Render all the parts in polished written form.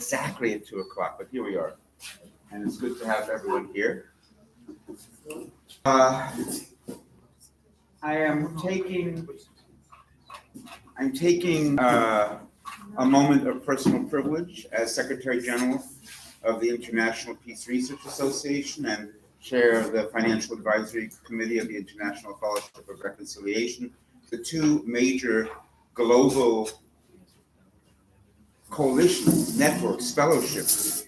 exactly at 2 o'clock, but here we are. And it's good to have everyone here. I'm taking a moment of personal privilege as Secretary General of the International Peace Research Association and Chair of the Financial Advisory Committee of the International Fellowship of Reconciliation, the two major global coalitions, networks, fellowships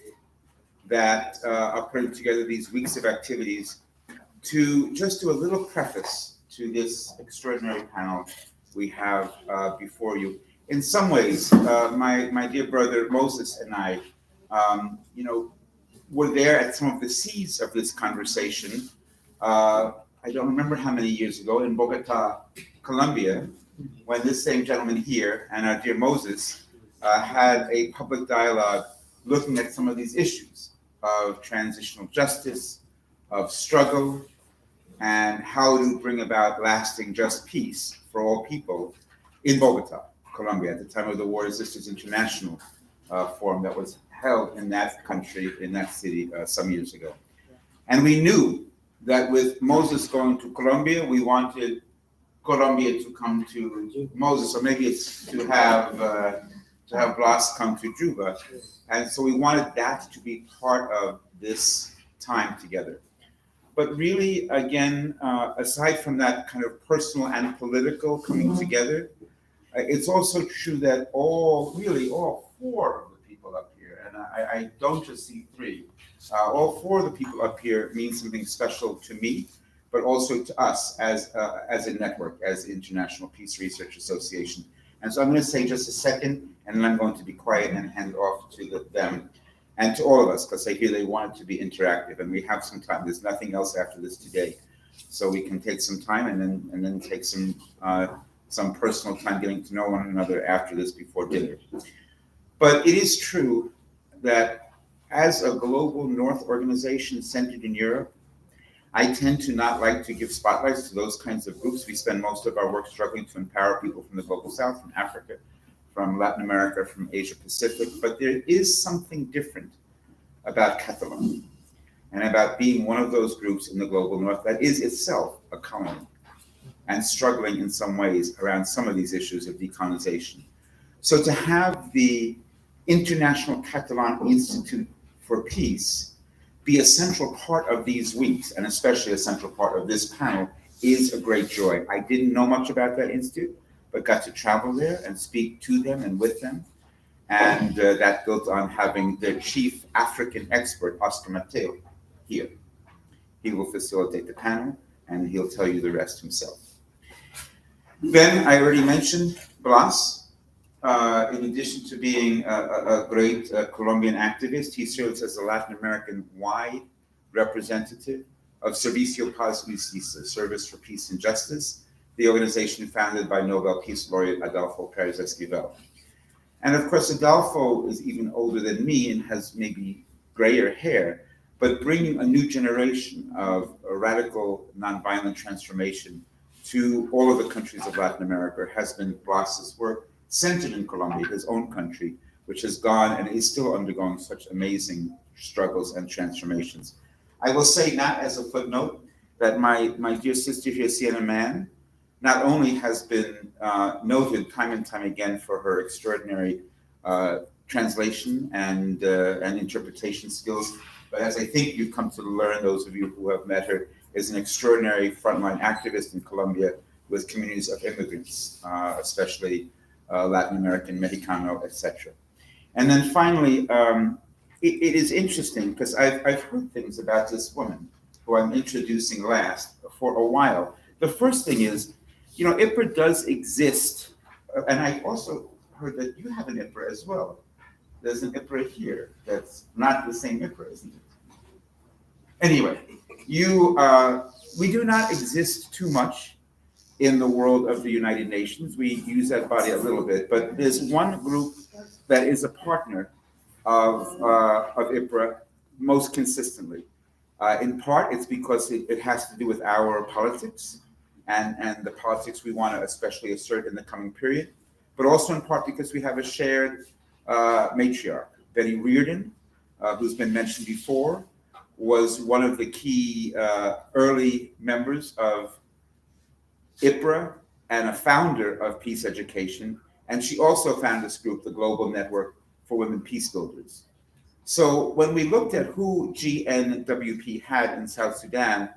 that are putting together these weeks of activities to just do a little preface to this extraordinary panel we have before you. In some ways, my dear brother Moses and I, were there at some of the seeds of this conversation. I don't remember how many years ago in Bogota, Colombia, when this same gentleman here and our dear Moses had a public dialogue looking at some of these issues of transitional justice, of struggle, and how to bring about lasting just peace for all people in Bogota, Colombia, at the time of the War Resistance International forum that was held in that country, in that city some years ago. And we knew that with Moses going to Colombia, we wanted Colombia to come to Moses, or maybe it's to have Blas come to Juba. And so we wanted that to be part of this time together. But really, again, aside from that kind of personal and political coming together, it's also true that all four of the people up here, and I don't just see three, all four of the people up here mean something special to me, but also to us as a network, as the International Peace Research Association. And so I'm going to say just a second, and then I'm going to be quiet and hand off to them and to all of us, because I hear they want it to be interactive, and we have some time. There's nothing else after this today, so we can take some time and then take some personal time getting to know one another after this before dinner. But it is true that as a global North organization centered in Europe, I tend to not like to give spotlights to those kinds of groups. We spend most of our work struggling to empower people from the global South, from Africa, from Latin America, from Asia Pacific, but there is something different about Catalan and about being one of those groups in the global North that is itself a colony and struggling in some ways around some of these issues of decolonization. So to have the International Catalan Institute for Peace be a central part of these weeks, and especially a central part of this panel, is a great joy. I didn't know much about that institute, but got to travel there and speak to them and with them. And that built on having their chief African expert, Oscar Mateos, here. He will facilitate the panel, and he'll tell you the rest himself. Then I already mentioned Blas. In addition to being a great Colombian activist, he serves as a Latin American-wide representative of Servicio Paz Justicia, Service for Peace and Justice, the organization founded by Nobel Peace Laureate Adolfo Pérez Esquivel. And of course, Adolfo is even older than me and has maybe grayer hair, but bringing a new generation of a radical nonviolent transformation to all of the countries of Latin America has been Blas's work, centered in Colombia, his own country, which has gone and is still undergoing such amazing struggles and transformations. I will say, not as a footnote, that my dear sister here, Sienna Mann, not only has been noted time and time again for her extraordinary translation and interpretation skills, but as I think you've come to learn, those of you who have met her, is an extraordinary frontline activist in Colombia with communities of immigrants, especially Latin American, Mexicano, etc. And then finally, it is interesting because I've heard things about this woman who I'm introducing last for a while. The first thing is, IPRA does exist, and I also heard that you have an IPRA as well. There's an IPRA here that's not the same IPRA, isn't it? Anyway, we do not exist too much in the world of the United Nations. We use that body a little bit, but there's one group that is a partner of IPRA most consistently. In part, it's because it has to do with our politics and the politics we want to especially assert in the coming period, but also in part because we have a shared matriarch, Betty Reardon, who's been mentioned before, was one of the key early members of IPRA and a founder of Peace Education. And she also founded this group, the Global Network for Women Peacebuilders. So when we looked at who GNWP had in South Sudan,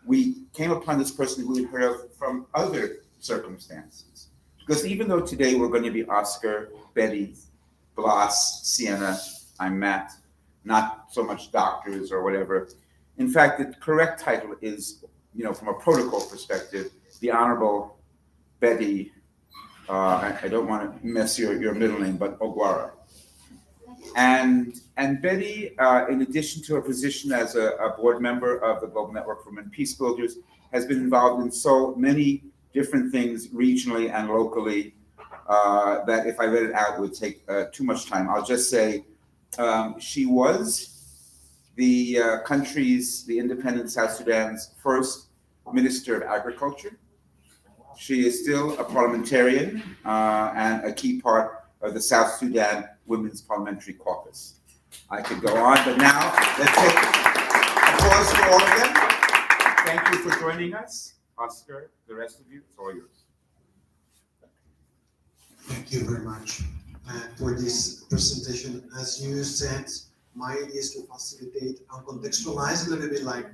we came upon this person who we heard of from other circumstances. Because even though today we're going to be Oscar, Betty, Blas, Sienna, I'm Matt, not so much doctors or whatever. In fact, the correct title is, from a protocol perspective, the Honorable Betty, I don't want to mess your middle name, but Ogwaro. And Betty, in addition to her position as a board member of the Global Network for Women Peacebuilders, has been involved in so many different things regionally and locally that if I read it out, it would take too much time. I'll just say she was the independent South Sudan's first Minister of Agriculture. She is still a parliamentarian and a key part of the South Sudan Women's Parliamentary Caucus. I could go on, but now let's take applause for all of them. Thank you for joining us. Oscar, the rest of you, it's all yours. Thank you very much for this presentation. As you said, my idea is to facilitate and contextualize a little bit like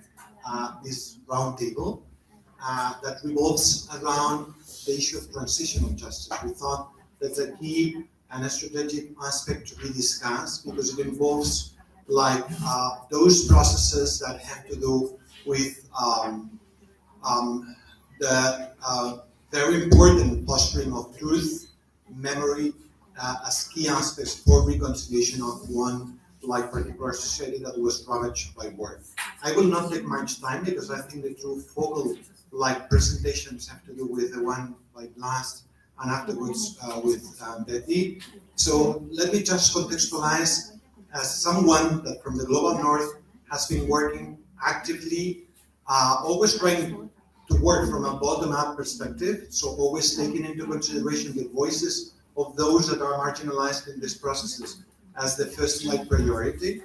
this roundtable that revolves around the issue of transitional justice. We thought that's a key and a strategic aspect to be discussed because it involves like those processes that have to do with the very important fostering of truth, memory as key aspects for reconciliation of one like particular society that was ravaged by war. I will not take much time because I think the two focal like presentations have to do with the one like last and afterwards with Betty. So let me just contextualize as someone that from the Global North has been working actively, always trying to work from a bottom-up perspective, so always taking into consideration the voices of those that are marginalized in these processes as the first like priority.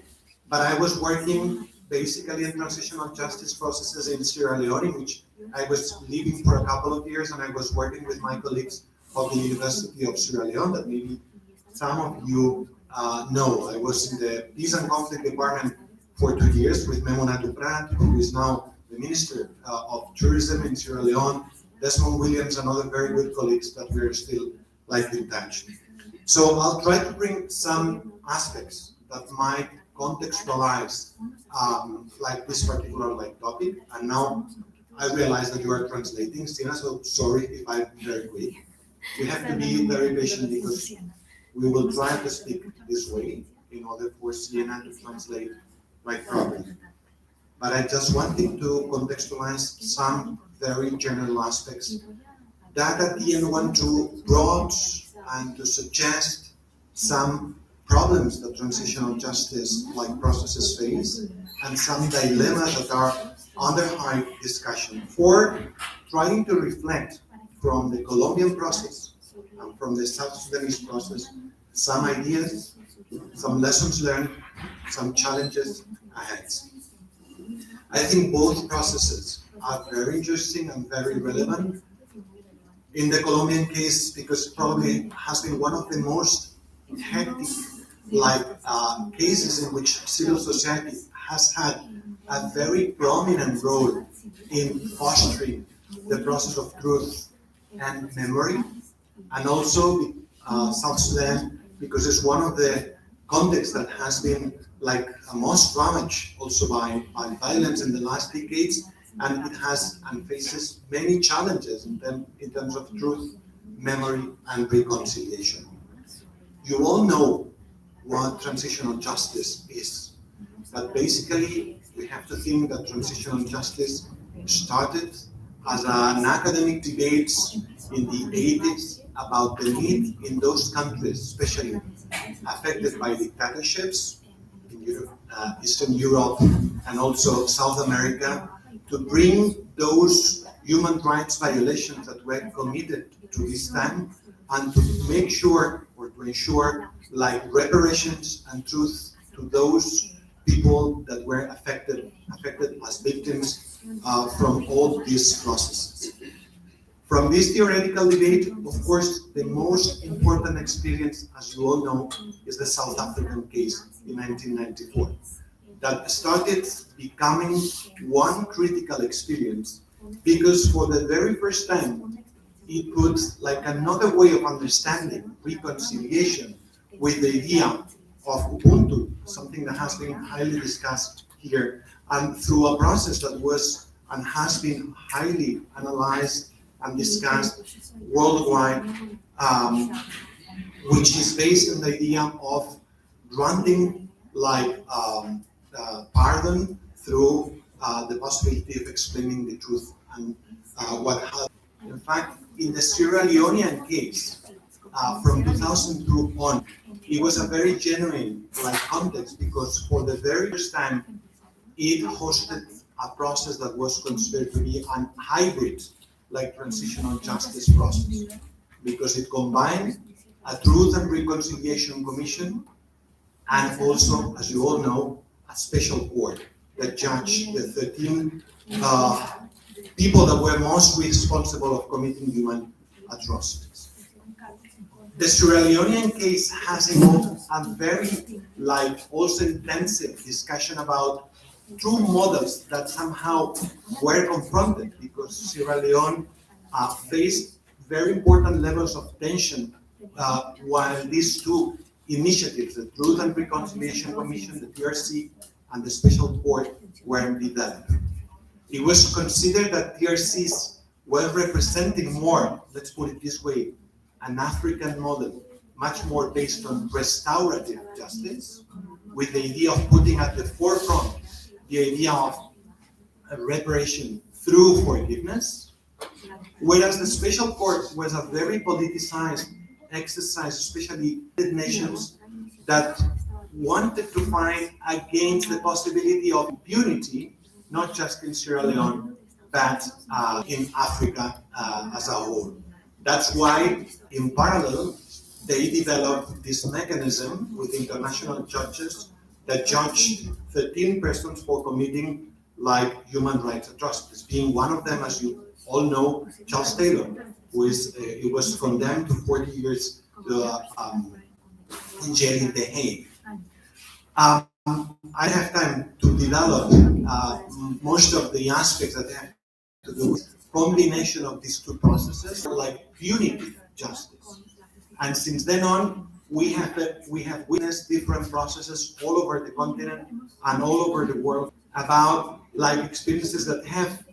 But I was working basically in transitional justice processes in Sierra Leone, in which I was living for a couple of years, and I was working with my colleagues of the University of Sierra Leone that maybe some of you know. I was in the Peace and Conflict Department for 2 years with Memunatu Prat, who is now the Minister of Tourism in Sierra Leone, Desmond Williams, and other very good colleagues that we are still like in touch. So I'll try to bring some aspects that might contextualize like this particular like topic. And now I realize that you are translating, Stina, so sorry if I'm very quick. We have to be very patient because we will try to speak this way in order for Sienna to translate like properly. But I just wanted to contextualize some very general aspects that at the end want to broad and to suggest some problems that transitional justice like processes face and some dilemmas that are under high discussion for trying to reflect from the Colombian process and from the South Sudanese process some ideas, some lessons learned, some challenges ahead. I think both processes are very interesting and very relevant. In the Colombian case, because probably has been one of the most hectic cases in which civil society has had a very prominent role in fostering the process of truth and memory, and also South Sudan, because it's one of the contexts that has been like most ravaged also by violence in the last decades, and it has and faces many challenges in terms of truth, memory, and reconciliation. You all know what transitional justice is, but basically we have to think that transitional justice started as an academic debate in the 80s about the need in those countries, especially affected by dictatorships in Europe, Eastern Europe, and also South America, to bring those human rights violations that were committed to this time and to make sure or to ensure like reparations and truth to those people that were affected as victims from all these processes. From this theoretical debate, of course, the most important experience, as you all know, is the South African case in 1994, that started becoming one critical experience because for the very first time, it put like another way of understanding reconciliation with the idea of Ubuntu, something that has been highly discussed here, and through a process that was and has been highly analyzed and discussed worldwide, which is based on the idea of granting like pardon through the possibility of explaining the truth and what happened. In fact, in the Sierra Leonean case, from 2002 on, it was a very genuine like context because for the very first time, it hosted a process that was considered to be a hybrid, like transitional justice process, because it combined a Truth and Reconciliation Commission and also, as you all know, a special court that judged the 13 people that were most responsible of committing human atrocities. The Sierra Leonean case has involved a very also intensive discussion about two models that somehow were confronted because Sierra Leone faced very important levels of tension while these two initiatives, the Truth and Reconciliation Commission, the TRC, and the Special Court were developed. It was considered that TRCs were representing more, let's put it this way, an African model, much more based on restorative justice, with the idea of putting at the forefront the idea of reparation through forgiveness, whereas the Special Court was a very politicized exercise, especially in nations that wanted to fight against the possibility of impunity, not just in Sierra Leone, but in Africa as a whole. That's why, in parallel, they developed this mechanism with international judges that judged 13 persons for committing human rights atrocities, being one of them, as you all know, Charles Taylor, who he was condemned to 40 years in jail in The Hague. I have time to develop most of the aspects that have to do with combination of these two processes, like punitive justice. And since then on, we have witnessed different processes all over the continent and all over the world about experiences that have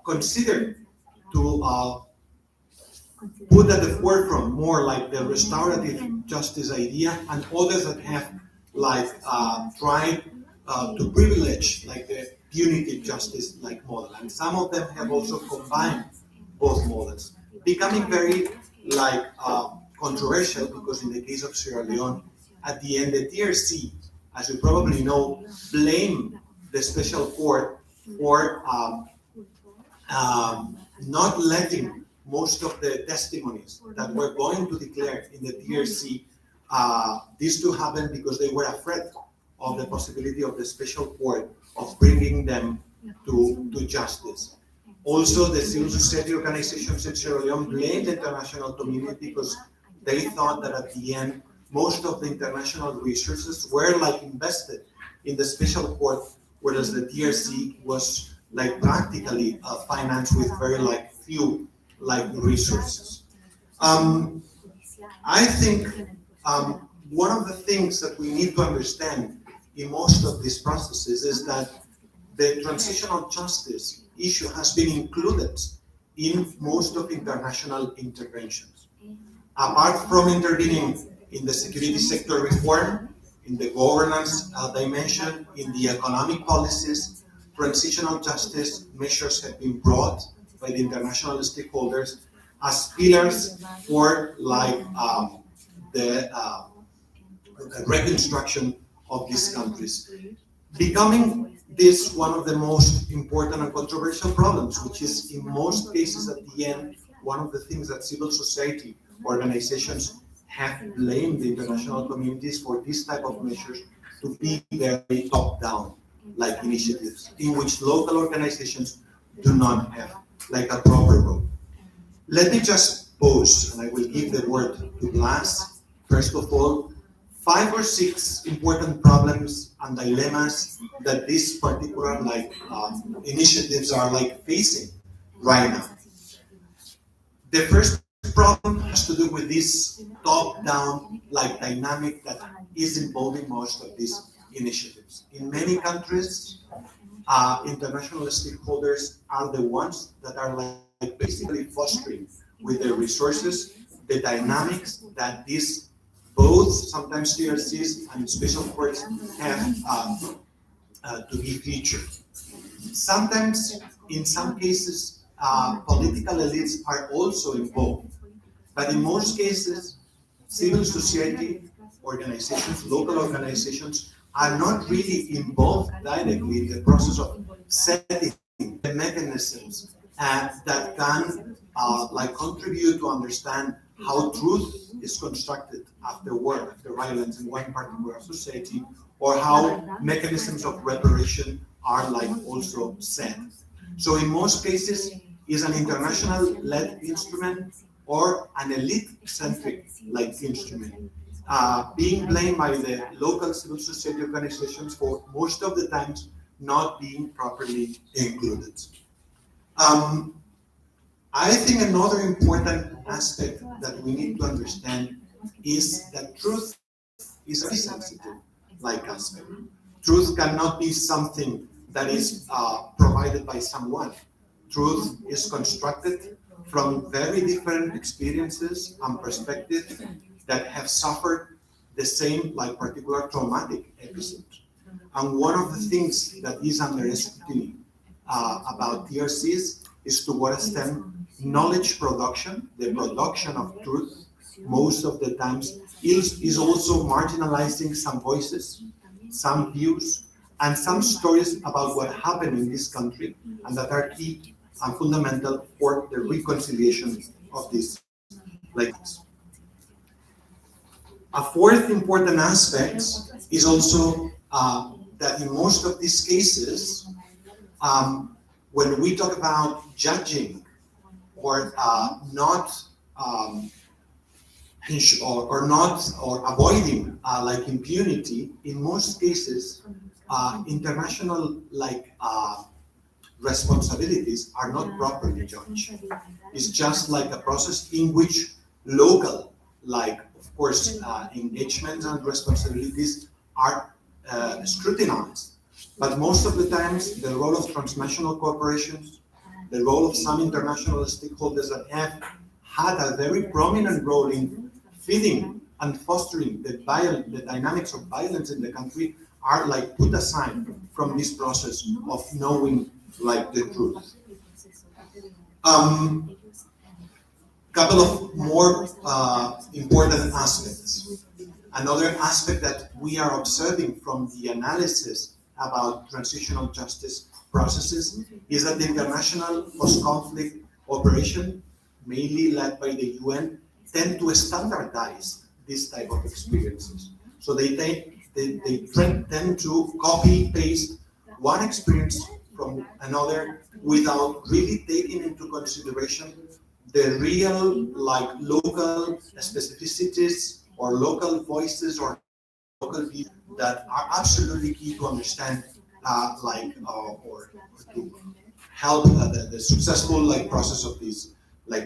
considered to put at the forefront more the restorative justice idea, and others that have tried to privilege the punitive justice model. And some of them have also combined both models, becoming very controversial because in the case of Sierra Leone, at the end, the TRC, as you probably know, blamed the Special Court for not letting most of the testimonies that were going to declare in the TRC, these two happened because they were afraid of the possibility of the Special Court of bringing them to justice. Also, the civil society organizations in Sierra Leone blamed the international community because they thought that at the end, most of the international resources were invested in the Special Court, whereas the TRC was practically financed with very few resources. I think one of the things that we need to understand in most of these processes is that the transitional justice issue has been included in most of international interventions. Apart from intervening in the security sector reform, in the governance dimension, in the economic policies, transitional justice measures have been brought by the international stakeholders as pillars for the reconstruction of these countries, becoming this one of the most important and controversial problems, which is in most cases at the end one of the things that civil society organizations have blamed the international communities for this type of measures to be very top-down, like initiatives, in which local organizations do not have like a proper role. Let me just pause, and I will give the word to Blas. First of all, 5 or 6 important problems and dilemmas that these particular initiatives are facing right now. The first problem has to do with this top-down dynamic that is involving most of these initiatives. In many countries, international stakeholders are the ones that are basically fostering with their resources the dynamics that these both sometimes TRCs and special courts have to be featured. Sometimes, in some cases, political elites are also involved, but in most cases, civil society organizations, local organizations, are not really involved directly in the process of setting the mechanisms that can contribute to understand how truth is constructed after war, after violence in one particular society, or how mechanisms of reparation are also set. So in most cases, is an international-led instrument or an elite-centric instrument, being blamed by the local civil society organizations for most of the times not being properly included. I think another important aspect that we need to understand is that truth is a sensitive aspect. Truth cannot be something that is provided by someone. Truth is constructed from very different experiences and perspectives that have suffered the same particular traumatic episode. And one of the things that is under scrutiny about TRCs is to what extent knowledge production, the production of truth, most of the times is also marginalizing some voices, some views, and some stories about what happened in this country, and that are key and fundamental for the reconciliation of these places. A fourth important aspect is also that in most of these cases, when we talk about judging or not avoiding impunity, in most cases, international responsibilities are not properly judged. It's just a process in which local, of course, engagements and responsibilities are scrutinized. But most of the times, the role of transnational corporations, the role of some international stakeholders that have had a very prominent role in feeding and fostering the dynamics of violence in the country are put aside from this process of knowing the truth. Couple of more important aspects. Another aspect that we are observing from the analysis about transitional justice processes is that the international post-conflict operation, mainly led by the UN, tend to standardize this type of experiences. So they tend to copy-paste one experience from another without really taking into consideration the real local specificities or local voices or local views that are absolutely key to understand or to help the successful process of these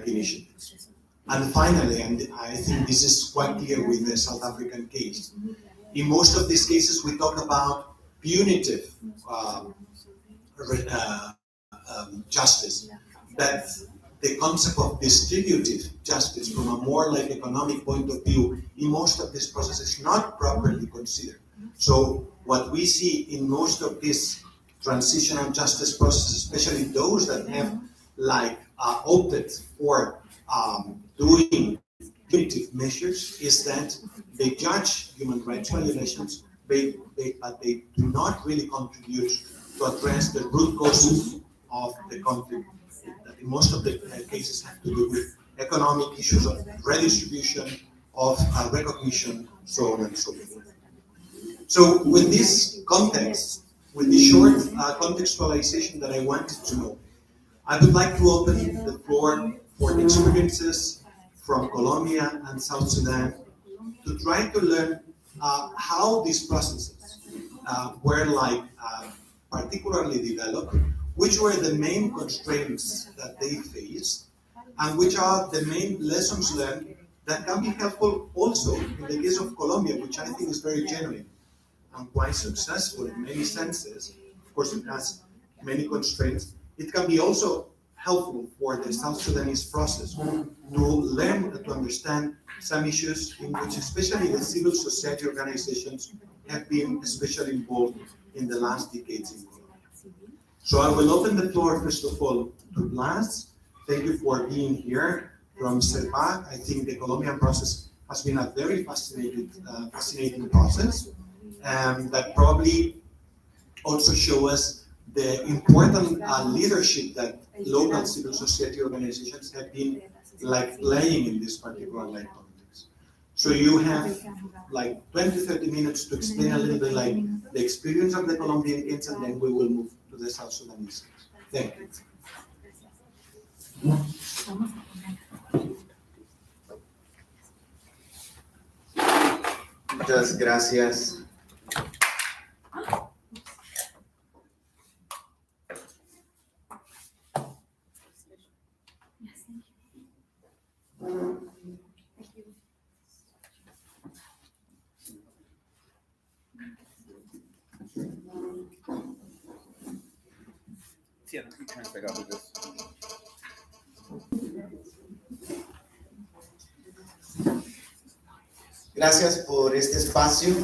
initiatives. And finally, and I think this is quite clear with the South African case, in most of these cases we talk about punitive justice, that the concept of distributive justice from a more economic point of view in most of this process is not properly considered. So what we see in most of these transitional justice processes, especially those that have opted for doing punitive measures, is that they judge human rights violations, but they do not really contribute to address the root causes of the conflict. In most of the cases have to do with economic issues of redistribution, of recognition, so on and so forth. So with this context, with this short contextualization that I wanted to know, I would like to open the floor for the experiences from Colombia and South Sudan to try to learn how these processes were particularly developed, which were the main constraints that they faced, and which are the main lessons learned that can be helpful also in the case of Colombia, which I think is very genuine and quite successful in many senses. Of course, it has many constraints. It can be also helpful for the South Sudanese process to learn and to understand some issues in which especially the civil society organizations have been especially involved in the last decades in Colombia. So I will open the floor first of all to Blas. Thank you for being here from SERPAJ. I think the Colombian process has been a very fascinating process that probably also show us the important leadership that local civil society organizations have been playing in this particular context. So you have 20-30 minutes to explain a little bit the experience of the Colombian case, and then we will move to the South Sudanese. Thank you. Muchas gracias. Gracias por este espacio.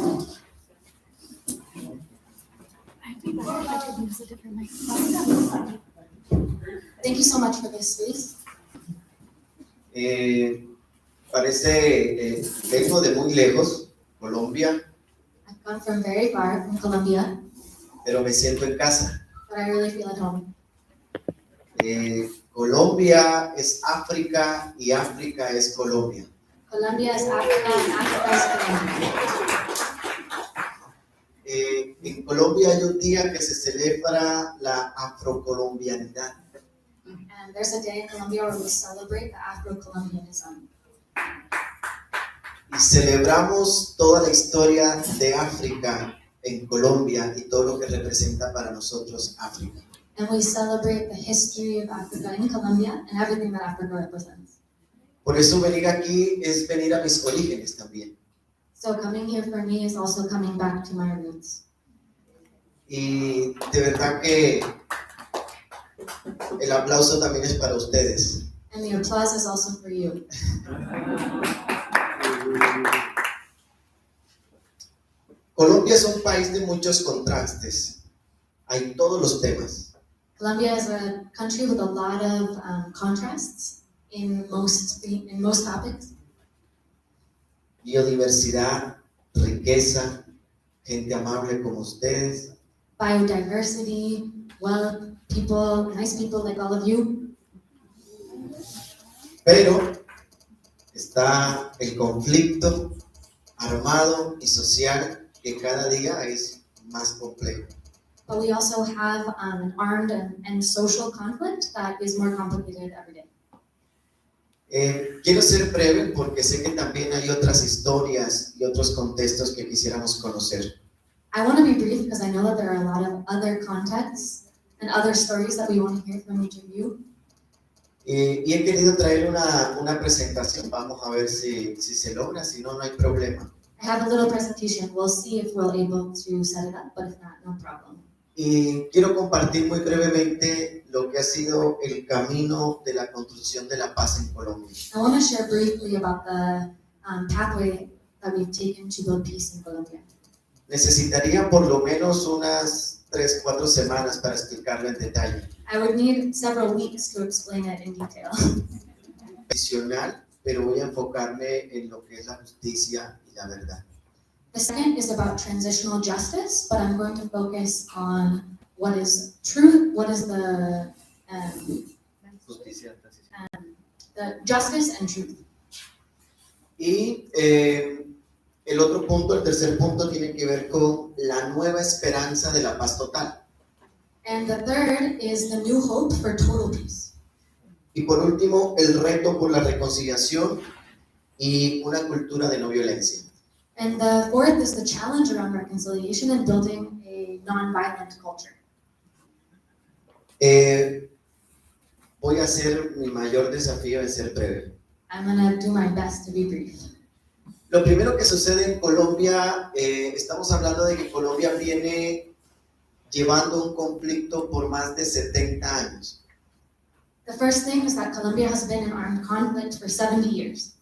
Thank you so much for this space. Vengo de muy lejos, Colombia, I've come from very far from Colombia, pero me siento en casa. but I really feel at home. Colombia es África y África es Colombia. Colombia is Africa and Africa is Colombia. En Colombia hay un día que se celebra la afrocolombianidad. And there's a day in Colombia where we celebrate the Afro-Colombianism. Y celebramos toda la historia de África en Colombia y todo lo que representa para nosotros África. And we celebrate the history of Africa in Colombia and everything that Africa represents. Por eso venir aquí es venir a mis orígenes también. So coming here for me is also coming back to my roots. Y de verdad que el aplauso también es para ustedes. And the applause is also for you. Colombia es un país de muchos contrastes. Hay todos los temas. Colombia is a country with a lot of contrasts in most topics. Biodiversidad, riqueza, gente amable como ustedes. Biodiversity, wealth, people, nice people like all of you. Pero está el conflicto armado y social que cada día es más complejo. But we also have an armed and social conflict that is more complicated every day. Quiero ser breve porque sé que también hay otras historias y otros contextos que quisiéramos conocer. I want to be brief because I know that there are a lot of other contexts and other stories that we want to hear from each of you. Y he querido traer una presentación. Vamos a ver si se logra, si no, no hay problema. I have a little presentation. We'll see if we're able to set it up, but if not, no problem. Y quiero compartir muy brevemente lo que ha sido el camino de la construcción de la paz en Colombia. I want to share briefly about the pathway that we've taken to build peace in Colombia. Necesitaría por lo menos unas 3-4 semanas para explicarlo en detalle. I would need several weeks to explain it in detail. Adicional, pero voy a enfocarme en lo que es la justicia y la verdad. The second is about transitional justice, but I'm going to focus on what is truth, what is the Justicia, the justice and truth. Y el otro punto, el tercer punto, tiene que ver con la nueva esperanza de la paz total. And the third is the new hope for total peace. Y por último, el reto por la reconciliación y una cultura de no violencia. And the fourth is the challenge around reconciliation and building a non-violent culture. Voy a hacer mi mayor desafío en ser breve. I'm gonna do my best to be brief. Lo primero que sucede en Colombia, estamos hablando de que Colombia viene llevando un conflicto por más de 70 años. The first thing is that Colombia has been in armed conflict for 70 years.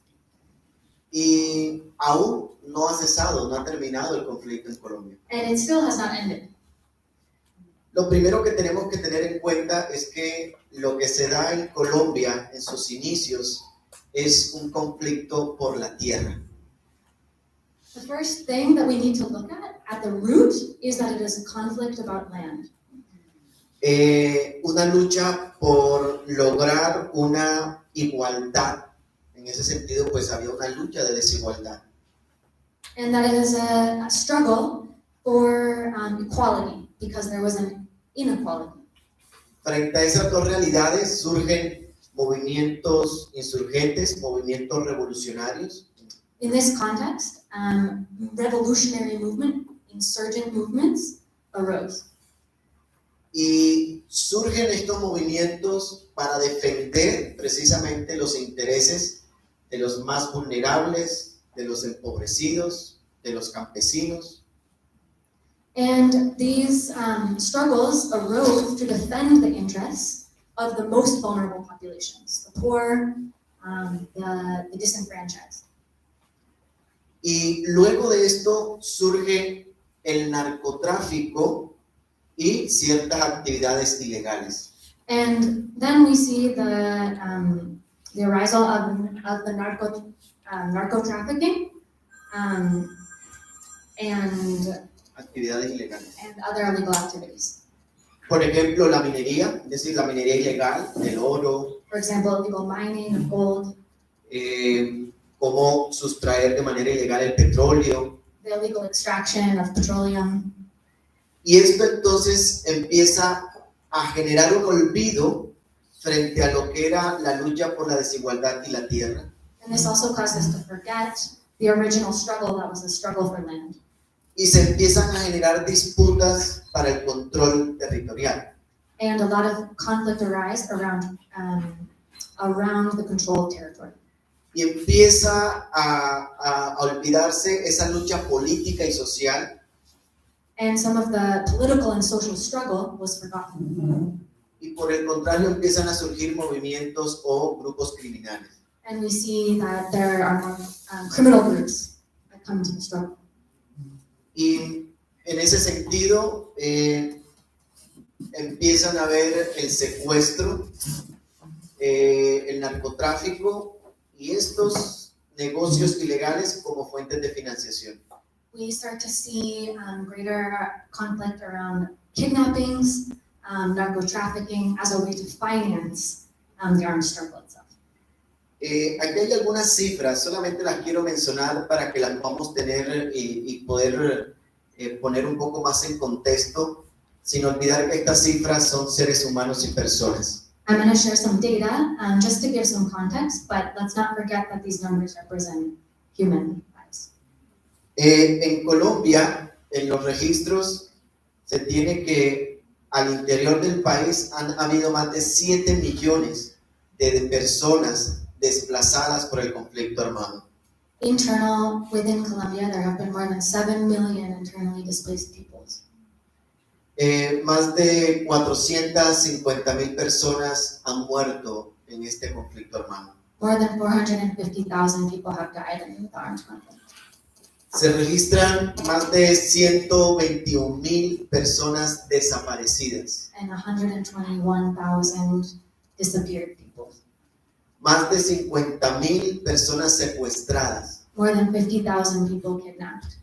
Y aún no ha cesado, no ha terminado el conflicto en Colombia. And it still has not ended. Lo primero que tenemos que tener en cuenta es que lo que se da en Colombia en sus inicios es un conflicto por la tierra. The first thing that we need to look at the root, is that it is a conflict about land. Una lucha por lograr una igualdad. En ese sentido, pues había una lucha de desigualdad. And that it is a struggle for equality, because there was an inequality. Frente a esas dos realidades surgen movimientos insurgentes, movimientos revolucionarios. In this context, revolutionary movement, insurgent movements arose. Y surgen estos movimientos para defender precisamente los intereses de los más vulnerables, de los empobrecidos, de los campesinos. And these struggles arose to defend the interests of the most vulnerable populations, the poor, the disenfranchised. Y luego de esto surge el narcotráfico y ciertas actividades ilegales. And then we see the arisal of the narco trafficking and Actividades ilegales. other illegal activities. Por ejemplo, la minería, es decir, la minería ilegal del oro, For example, illegal mining of gold, cómo sustraer de manera ilegal el petróleo. the illegal extraction of petroleum. Y esto entonces empieza a generar un olvido frente a lo que era la lucha por la desigualdad y la tierra. And this also caused us to forget the original struggle that was the struggle for land. Y se empiezan a generar disputas para el control territorial. And a lot of conflict arise around the control of territory. Y empieza a olvidarse esa lucha política y social. And some of the political and social struggle was forgotten. Y por el contrario empiezan a surgir movimientos o grupos criminales. And we see that there are more criminal groups that come into the struggle. Y en ese sentido empiezan a ver el secuestro, el narcotráfico y estos negocios ilegales como fuentes de financiación. We start to see greater conflict around kidnappings, narco trafficking as a way to finance the armed struggle itself. Aquí hay algunas cifras, solamente las quiero mencionar para que las podamos tener y poder poner un poco más en contexto, sin olvidar que estas cifras son seres humanos y personas. I'm going to share some data just to give some context, but let's not forget that these numbers represent human lives. En Colombia, en los registros, se tiene que al interior del país han habido más de 7 millones de personas desplazadas por el conflicto armado. Within Colombia, there have been more than 7 million internally displaced peoples. Más de 450,000 personas han muerto en este conflicto armado. More than 450,000 people have died in the armed conflict. Se registran más de 121,000 personas desaparecidas. And 121,000 disappeared people. Más de 50,000 personas secuestradas. More than 50,000 people kidnapped.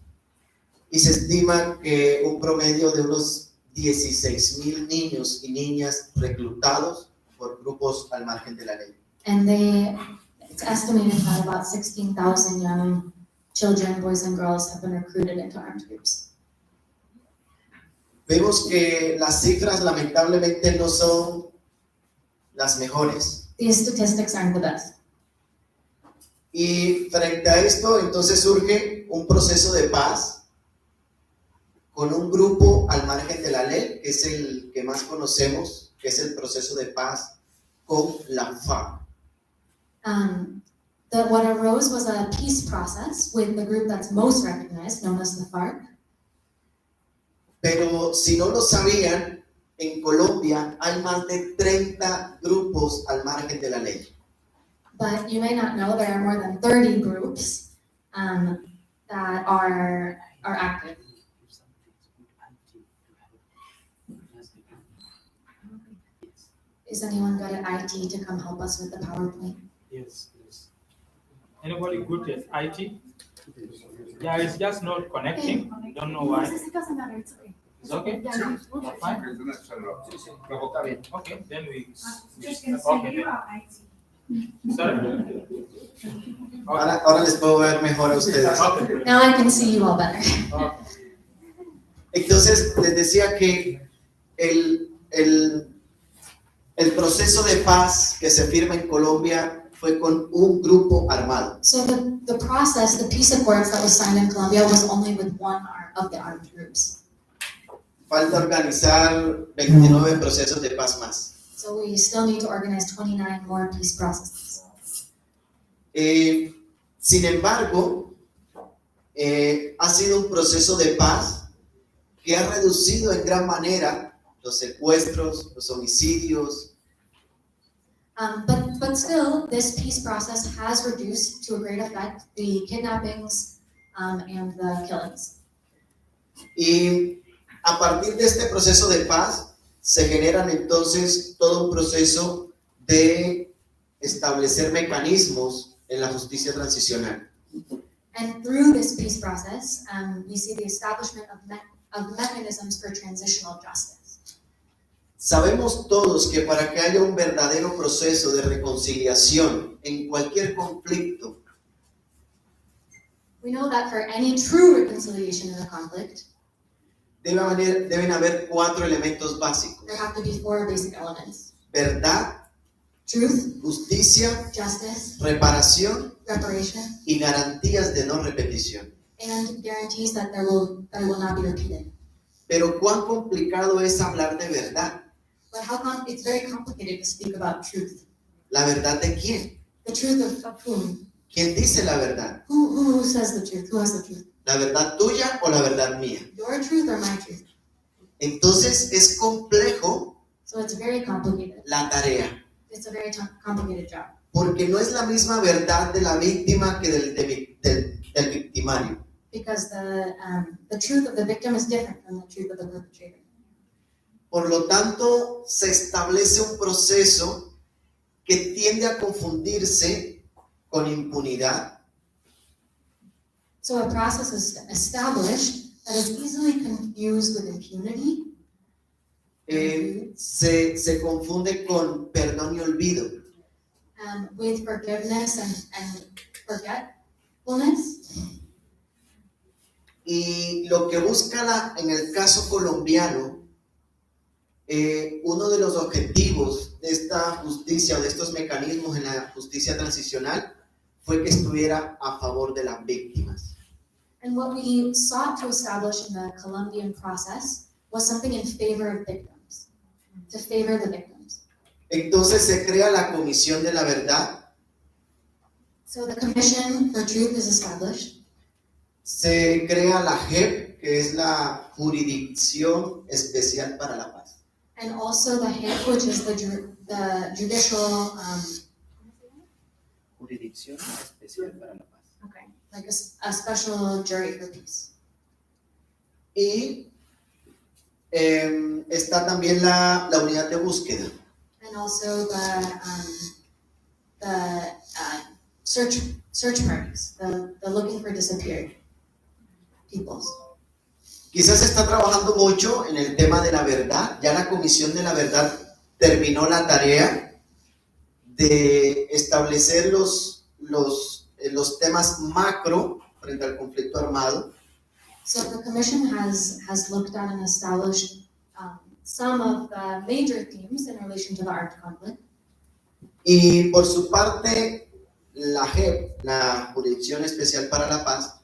Y se estima que un promedio de unos 16,000 niños y niñas reclutados por grupos al margen de la ley. And It's estimated that about 16,000 young children, boys and girls, have been recruited into armed groups. Vemos que las cifras lamentablemente no son las mejores. These statistics aren't the best. Y frente a esto, entonces surge un proceso de paz con un grupo al margen de la ley, que es el que más conocemos, que es el proceso de paz con la FARC. What arose was a peace process with the group that's most recognized, known as the FARC. Pero si no lo sabían, en Colombia hay más de 30 grupos al margen de la ley. But you may not know there are more than 30 groups that are active. Is anyone good at IT to come help us with the PowerPoint? Yes, please. Anybody good at IT? Yeah, it's just not connecting. Don't know why. It's okay? Yeah, Yeah, fine. Okay, then we. Okay, then. Sorry. Ahora les puedo ver mejor a ustedes. Okay. Now I can see you all better. Entonces, les decía que el proceso de paz que se firma en Colombia fue con un grupo armado. So the process, the peace accords that was signed in Colombia was only with one of the armed groups. Falta organizar 29 procesos de paz más. So we still need to organize 29 more peace processes. Sin embargo, ha sido un proceso de paz que ha reducido en gran manera los secuestros, los homicidios. But still, this peace process has reduced to a great effect the kidnappings and the killings. Y a partir de este proceso de paz se generan entonces todo un proceso de establecer mecanismos en la justicia transicional. And through this peace process, we see the establishment of mechanisms for transitional justice. Sabemos todos que para que haya un verdadero proceso de reconciliación en cualquier conflicto, We know that for any true reconciliation in a conflict, deben haber 4 elementos básicos: there have to be 4 basic elements: verdad, truth, justicia, justice, reparación reparation, y garantías de no repetición. and guarantees that it will not be repeated. Pero cuán complicado es hablar de verdad. But it's very complicated to speak about truth. ¿La verdad de quién? The truth of whom? ¿Quién dice la verdad? Who says the truth? Who has the truth? ¿La verdad tuya o la verdad mía? Your truth or my truth? Entonces es complejo So it's very complicated. la tarea, It's a very complicated job. porque no es la misma verdad de la víctima que del victimario. Because the truth of the victim is different from the truth of the perpetrator. Por lo tanto, se establece un proceso que tiende a confundirse con impunidad, So a process is established that is easily confused with impunity, se confunde con perdón y olvido. with forgiveness and forgetfulness. Y lo que busca en el caso colombiano, uno de los objetivos de esta justicia o de estos mecanismos en la justicia transicional fue que estuviera a favor de las víctimas. And what we sought to establish in the Colombian process was something in favor of victims, to favor the victims. Entonces se crea la Comisión de la Verdad, So the Commission for Truth is established. se crea la JEP, que es la Jurisdicción Especial para la Paz. And also the HIP, which is the judicial, Jurisdicción Especial para la Paz. okay, like a special jury for peace. Y está también la unidad de búsqueda. And also the search parties, the looking for disappeared peoples. Quizás se está trabajando mucho en el tema de la verdad. Ya la Comisión de la Verdad terminó la tarea de establecer los los temas macro frente al conflicto armado. So the Commission has looked at and established some of the major themes in relation to the armed conflict. Y por su parte, la JEP, la Jurisdicción Especial para la Paz,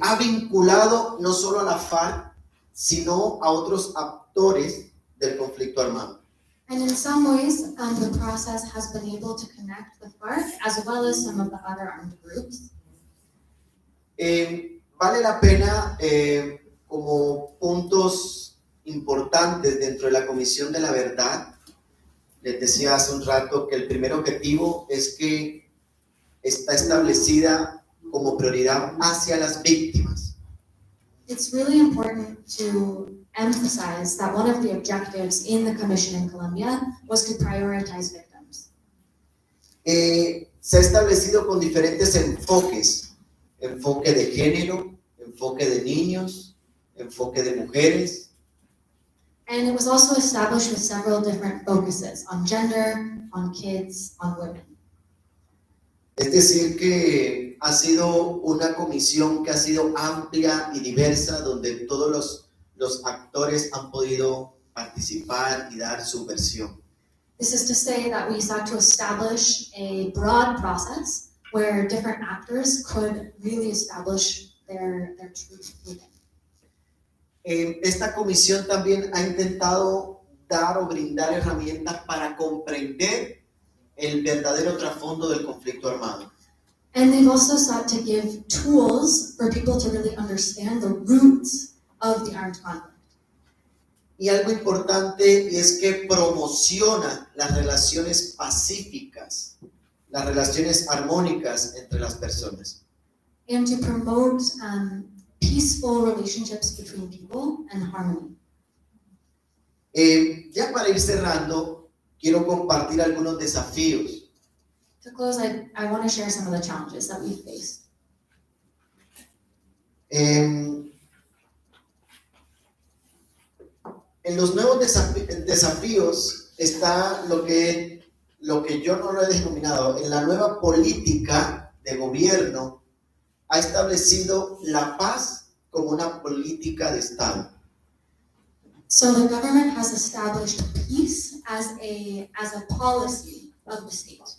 ha vinculado no solo a la FARC, sino a otros actores del conflicto armado. And in some ways, the process has been able to connect the FARC as well as some of the other armed groups. Vale la pena, como puntos importantes dentro de la Comisión de la Verdad, les decía hace un rato que el primer objetivo es que está establecida como prioridad hacia las víctimas. It's really important to emphasize that one of the objectives in the Commission in Colombia was to prioritize victims. Se ha establecido con diferentes enfoques: enfoque de género, enfoque de niños, enfoque de mujeres. And it was also established with several different focuses on gender, on kids, on women. Es decir, que ha sido una comisión que ha sido amplia y diversa, donde todos los actores han podido participar y dar su versión. This is to say that we sought to establish a broad process where different actors could really establish their truth within. Esta comisión también ha intentado dar o brindar herramientas para comprender el verdadero trasfondo del conflicto armado. And they've also sought to give tools for people to really understand the roots of the armed conflict. Y algo importante es que promociona las relaciones pacíficas, las relaciones armónicas entre las personas. And to promote peaceful relationships between people and harmony. Ya para ir cerrando, quiero compartir algunos desafíos. To close, I want to share some of the challenges that we faced. En los nuevos desafíos está lo que yo no lo he denominado, en la nueva política de gobierno ha establecido la paz como una política de Estado. So the government has established peace as a policy of the state.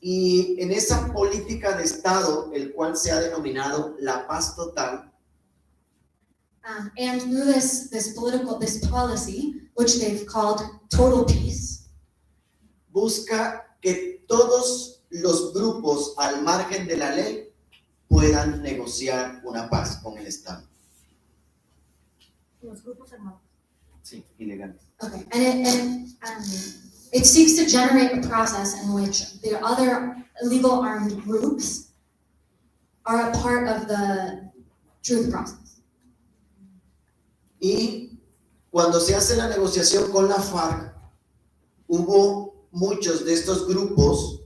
Y en esa política de Estado, el cual se ha denominado la paz total, And through this policy, which they've called total peace, busca que todos los grupos al margen de la ley puedan negociar una paz con el Estado. los grupos armados. Sí, ilegales. Okay, and it seeks to generate a process in which the other illegal armed groups are a part of the truth process. Y cuando se hace la negociación con la FARC, hubo muchos de estos grupos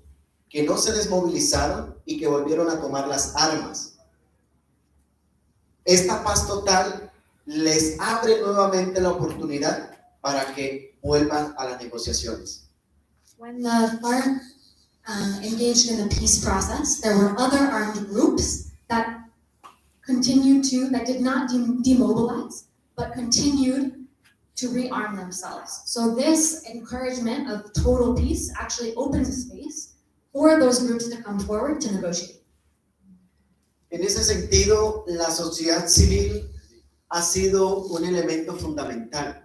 que no se desmovilizaron y que volvieron a tomar las armas. Esta paz total les abre nuevamente la oportunidad para que vuelvan a las negociaciones. When the FARC engaged in the peace process, there were other armed groups that did not demobilize, but continued to rearm themselves. So this encouragement of total peace actually opens a space for those groups to come forward to negotiate. En ese sentido, la sociedad civil ha sido un elemento fundamental.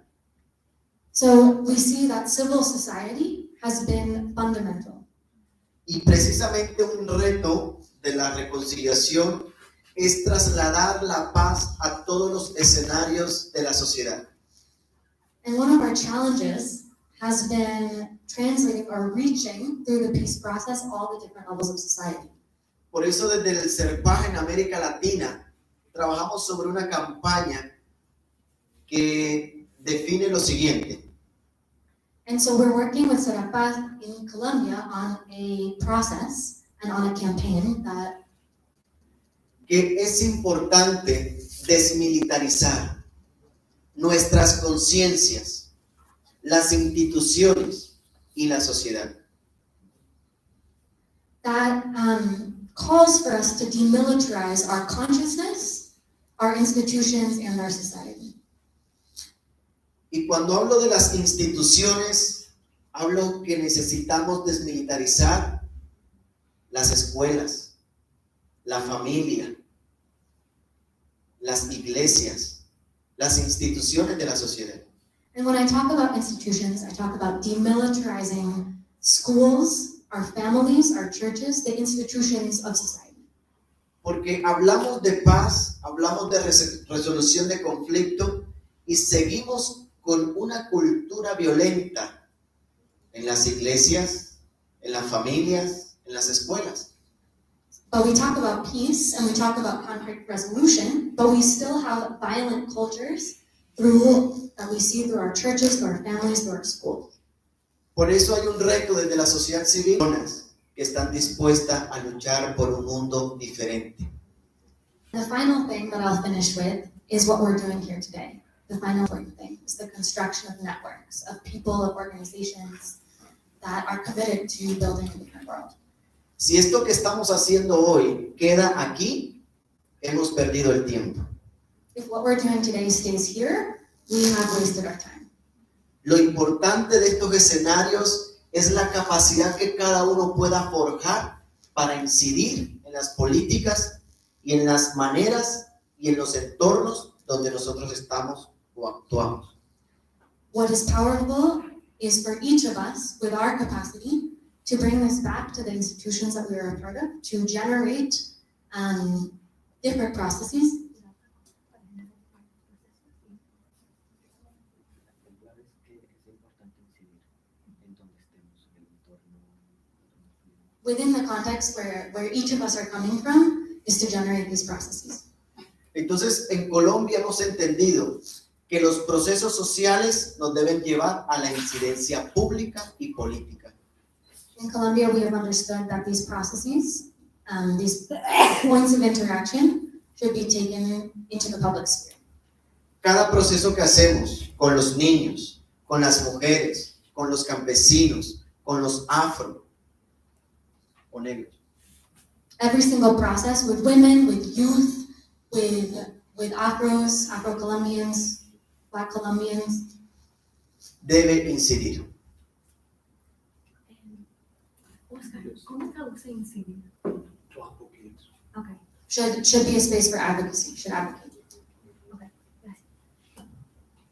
So we see that civil society has been fundamental. Y precisamente un reto de la reconciliación es trasladar la paz a todos los escenarios de la sociedad. And one of our challenges has been translating or reaching through the peace process all the different levels of society. Por eso desde el SERPAJ en América Latina trabajamos sobre una campaña que define lo siguiente. And so we're working with SERPAJ in Colombia on a process and on a campaign that Que es importante desmilitarizar nuestras conciencias, las instituciones y la sociedad. that calls for us to demilitarize our consciousness, our institutions, and our society. Y cuando hablo de las instituciones, hablo que necesitamos desmilitarizar las escuelas, la familia, las iglesias, las instituciones de la sociedad. And when I talk about institutions, I talk about demilitarizing schools, our families, our churches, the institutions of society. Porque hablamos de paz, hablamos de resolución de conflicto y seguimos con una cultura violenta en las iglesias, en las familias, en las escuelas. But we talk about peace and we talk about conflict resolution, but we still have violent cultures that we see through our churches, through our families, through our schools. Por eso hay un reto desde la sociedad civil, personas que están dispuestas a luchar por un mundo diferente. The final thing that I'll finish with is what we're doing here today. The final important thing is the construction of networks, of people, of organizations that are committed to building a different world. Si esto que estamos haciendo hoy queda aquí, hemos perdido el tiempo. If what we're doing today stays here, we have wasted our time. Lo importante de estos escenarios es la capacidad que cada uno pueda forjar para incidir en las políticas y en las maneras y en los entornos donde nosotros estamos o actuamos. What is powerful is for each of us, with our capacity, to bring this back to the institutions that we are a part of, to generate different processes. Within the context where each of us are coming from, is to generate these processes. Entonces, en Colombia hemos entendido que los procesos sociales nos deben llevar a la incidencia pública y política. In Colombia, we have understood that these processes, these points of interaction, should be taken into the public sphere. Cada proceso que hacemos con los niños, con las mujeres, con los campesinos, con los afro o negros. Every single process with women, with youth, with Afros, Afro-Colombians, Black Colombians, debe incidir. Oscar, ¿cómo traduce incidir? Okay. should be a space for advocacy, should advocate. Okay, gracias.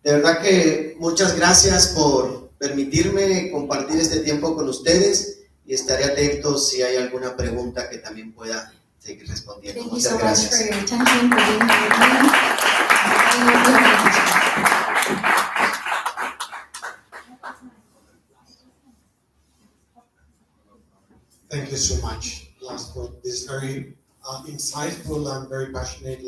De verdad que muchas gracias por permitirme compartir este tiempo con ustedes y estaré atento si hay alguna pregunta que también pueda seguir respondiendo. Thank you Muchas so much gracias. for your attention, for being here with me. Thank you so much, Blas, for this very insightful and very passionate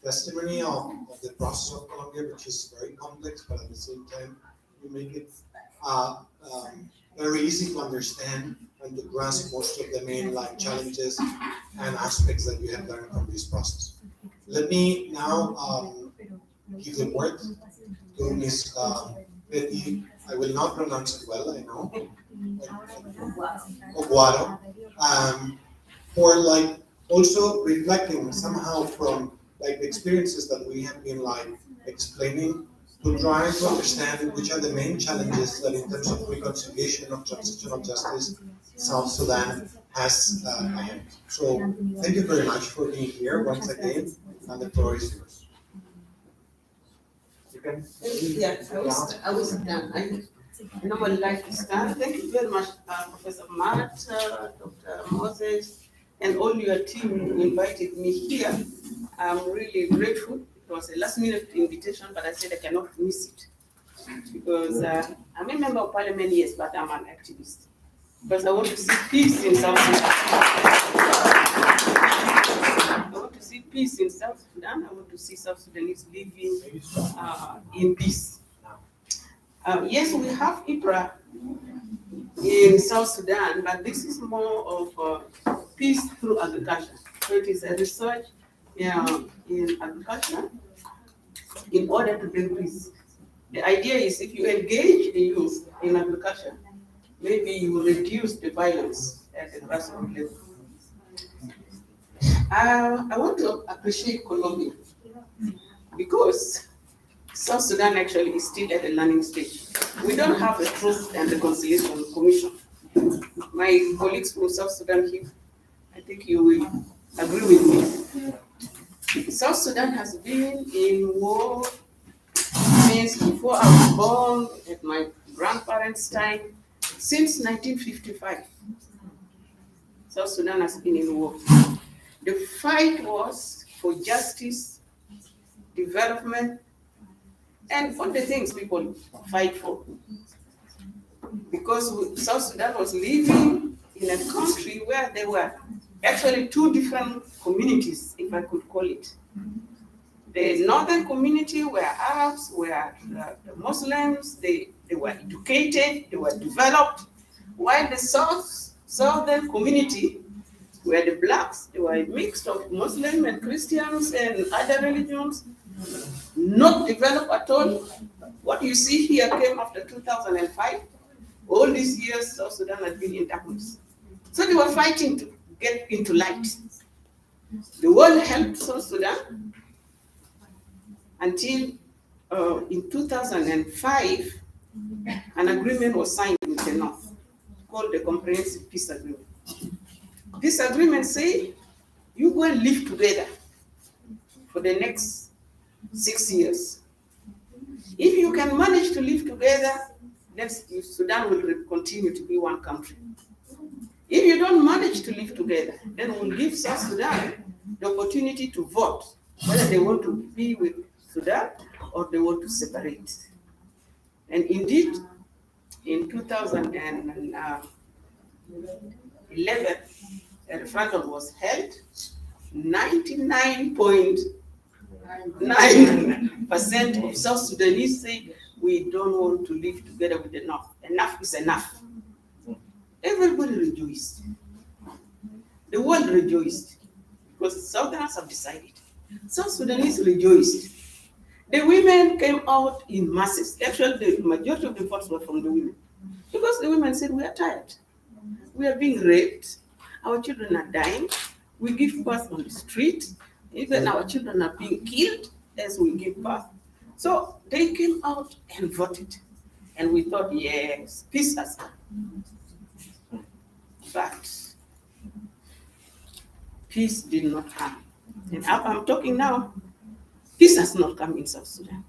testimony of the process of Colombia, which is very complex, but at the same time, you make it very easy to understand and to grasp most of the main challenges and aspects that you have learned from this process. Let me now give the word to Ms. Betty. I will not pronounce it well, I know. Ogwaro, for also reflecting somehow from the experiences that we have been explaining, to try to understand which are the main challenges that in terms of reconciliation of transitional justice, South Sudan has ahead. So thank you very much for being here once again, and the floor is yours. Yeah, I was done. I normally like to start. Thank you very much, Professor Matt, Dr. Moses, and all your team who invited me here. I'm really grateful. It was a last-minute invitation, but I said I cannot miss it. Because I'm a member of Parliament, yes, but I'm an activist. Because I want to see peace in South Sudan. I want to see peace in South Sudan. I want to see South Sudanese living in peace. Yes, we have IPRA in South Sudan, but this is more of peace through agriculture. So it is a research in agriculture in order to bring peace. The idea is if you engage the youth in agriculture, maybe you will reduce the violence at the grassroots level. I want to appreciate Colombia because South Sudan actually is still at the learning stage. We don't have a Truth and Reconciliation Commission. My colleagues from South Sudan here, I think you will agree with me. South Sudan has been in war since before I was born, at my grandparents' time, since 1955. South Sudan has been in war. The fight was for justice, development, and all the things people fight for. Because South Sudan was living in a country where there were actually two different communities, if I could call it. The northern community were Arabs, were the Muslims, they were educated, they were developed, while the southern community were the blacks. They were a mix of Muslim and Christians and other religions, not developed at all. What you see here came after 2005. All these years, South Sudan had been in darkness. So they were fighting to get into light. The world helped South Sudan until in 2005, an agreement was signed with the North called the Comprehensive Peace Agreement. This agreement says you go and live together for the next 6 years. If you can manage to live together, then Sudan will continue to be one country. If you don't manage to live together, then we'll give South Sudan the opportunity to vote whether they want to be with Sudan or they want to separate. And indeed, in 2011, a referendum was held. 99.9% of South Sudanese say we don't want to live together with the North. Enough is enough. Everybody rejoiced. The world rejoiced because Southerners have decided. South Sudanese rejoiced. The women came out in masses. Actually, the majority of the votes were from the women. Because the women said, we are tired. We are being raped. Our children are dying. We give birth on the street. Even our children are being killed as we give birth. So they came out and voted. And we thought, yes, peace has come. But peace did not come. And I'm talking now, peace has not come in South Sudan.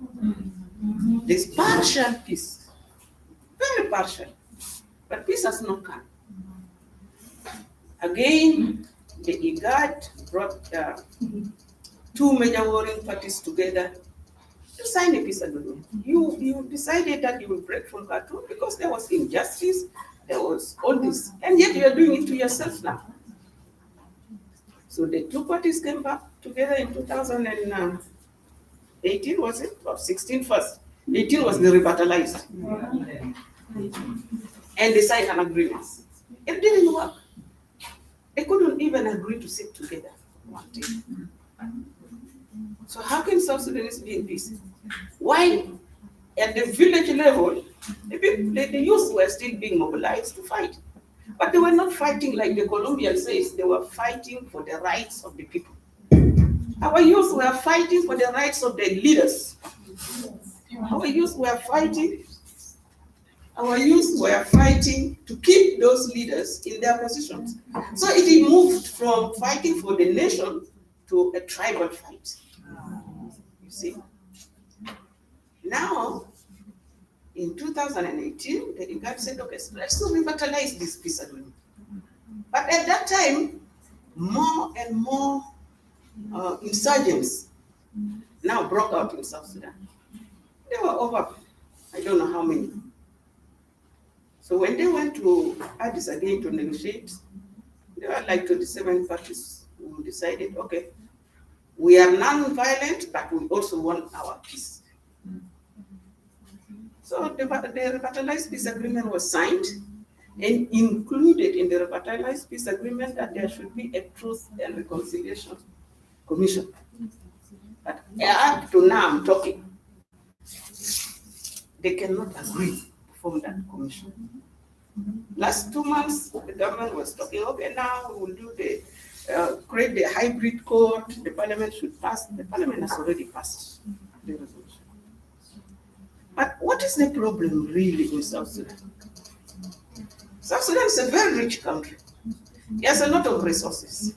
There's partial peace, very partial, but peace has not come. Again, the IGAD brought two major warring parties together to sign a peace agreement. You decided that you will break from Khartoum because there was injustice, there was all this, and yet you are doing it to yourself now. So the two parties came back together in 2018, was it? Or 16 first. 18 was the revitalized. And they signed an agreement. It didn't work. They couldn't even agree to sit together one day. So how can South Sudanese be in peace? While at the village level, the youth were still being mobilized to fight. But they were not fighting like the Colombian says, they were fighting for the rights of the people. Our youth were fighting for the rights of their leaders. Our youth were fighting to keep those leaders in their positions. So it moved from fighting for the nation to a tribal fight. You see? Now, in 2018, the IGAD said, okay, so let's revitalize this peace agreement. But at that time, more and more insurgents now broke out in South Sudan. There were over, I don't know how many. So when they went to Addis again to negotiate, there were like 27 parties who decided, okay, we are non-violent, but we also want our peace. So the revitalized peace agreement was signed, and included in the revitalized peace agreement that there should be a Truth and Reconciliation Commission. But up to now, I'm talking, they cannot agree to form that commission. Last 2 months, the government was talking, okay, now we will do create the hybrid court, the parliament should pass. The parliament has already passed the resolution. But what is the problem really in South Sudan? South Sudan is a very rich country. It has a lot of resources.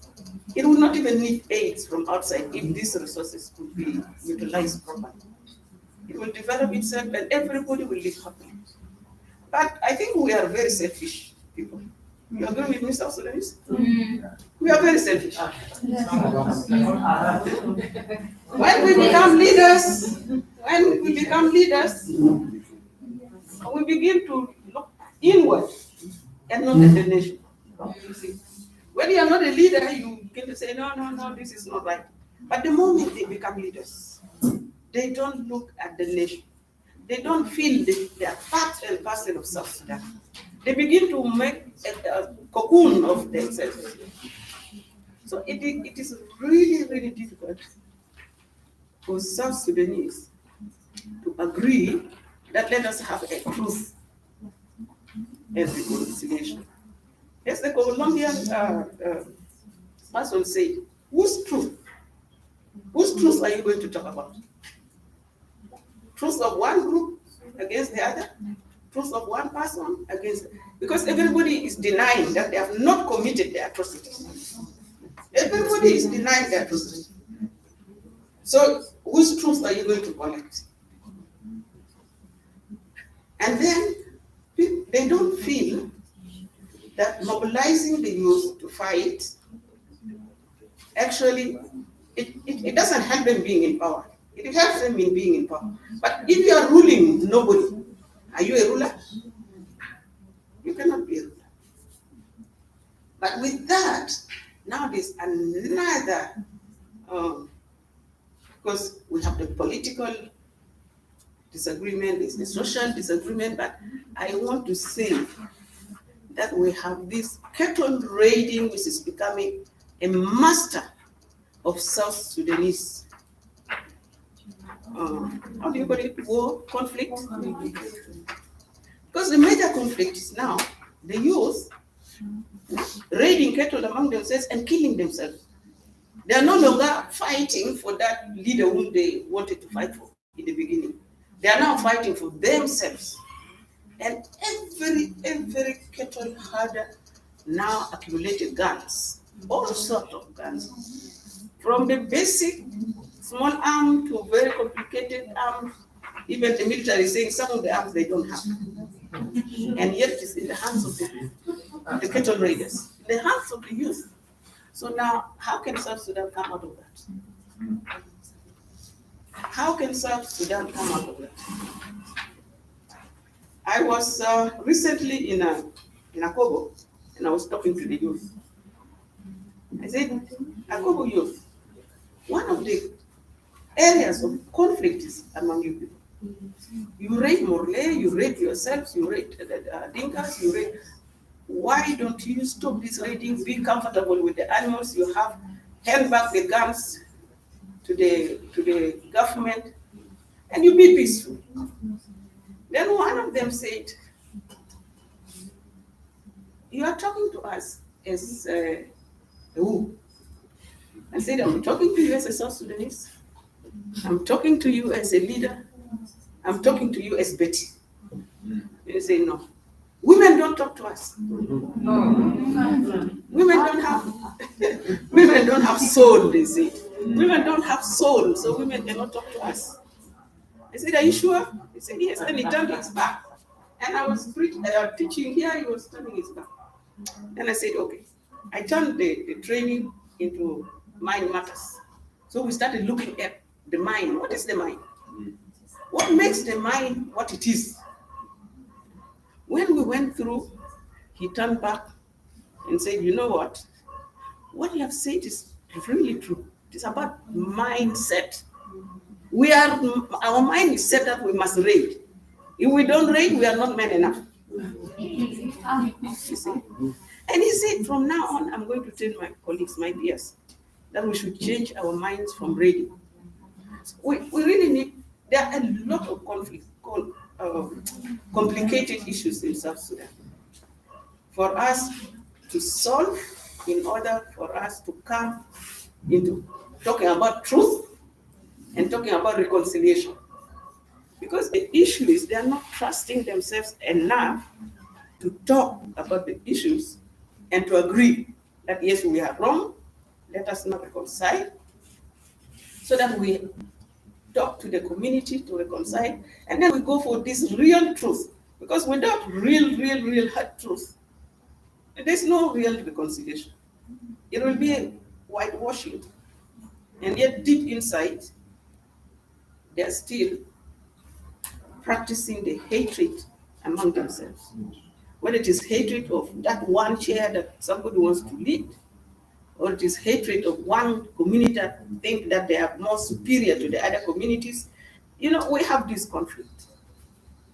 It would not even need aids from outside if these resources could be utilized properly. It will develop itself and everybody will live happily. But I think we are very selfish people. You agree with me, South Sudanese? We are very selfish. When we become leaders, we begin to look inward and not at the nation. You see, when you are not a leader, you begin to say, no, this is not right. But the moment they become leaders, they don't look at the nation. They don't feel they are part and parcel of South Sudan. They begin to make a cocoon of themselves. So it is really, really difficult for South Sudanese to agree that let us have a truth and reconciliation. Yes, the Colombian person said, whose truth? Whose truth are you going to talk about? Truth of one group against the other? Truth of one person against, because everybody is denying that they have not committed the atrocities. Everybody is denying the atrocities. So whose truth are you going to collect? And then they don't feel that mobilizing the youth to fight, actually, it doesn't help them being in power. It helps them in being in power. But if you are ruling nobody, are you a ruler? You cannot be a ruler. But with that, now there's another, because we have the political disagreement, there's the social disagreement, but I want to say that we have this Catalan raiding, which is becoming a master of South Sudanese. How do you call it? War, conflict? Because the major conflict is now the youth raiding cattle among themselves and killing themselves. They are no longer fighting for that leader whom they wanted to fight for in the beginning. They are now fighting for themselves. And every cattle herder now accumulated guns, all sorts of guns, from the basic small arm to very complicated arms. Even the military is saying some of the arms they don't have. And yet it's in the hands of the cattle raiders, in the hands of the youth. So now, how can South Sudan come out of that? How can South Sudan come out of that? I was recently in Akobo, and I was talking to the youth. I said, Akobo youth, one of the areas of conflict is among you people. You raid Morle, you raid yourselves, you raid Dinkas, you raid. Why don't you stop this raiding? Be comfortable with the animals you have. Hand back the guns to the government, and you be peaceful. Then one of them said, "You are talking to us as who?" I said, "I'm talking to you as a South Sudanese. I'm talking to you as a leader. I'm talking to you as Betty." They say, "No. Women don't talk to us. Women don't have soul," they say. "Women don't have soul, so women cannot talk to us." I said, "Are you sure?" He said, "Yes." And he turned his back. And I was teaching here, he was turning his back. And I said, "Okay." I turned the training into mind matters. So we started looking at the mind. What is the mind? What makes the mind what it is? When we went through, he turned back and said, "You know what? What you have said is really true. It's about mindset. Our mind is set up, we must raid. If we don't raid, we are not men enough." You see? And he said, "From now on, I'm going to tell my colleagues, my peers, that we should change our minds from raiding." We really need, there are a lot of complicated issues in South Sudan. for us to solve, in order for us to come into talking about truth and talking about reconciliation. Because the issue is they are not trusting themselves enough to talk about the issues and to agree that yes, we are wrong, let us not reconcile, so that we talk to the community to reconcile, and then we go for this real truth. Because without real hard truth, there's no real reconciliation. It will be whitewashing. And yet deep inside, they're still practicing the hatred among themselves. Whether it is hatred of that one chair that somebody wants to lead, or it is hatred of one community that think that they are more superior to the other communities. You know, we have this conflict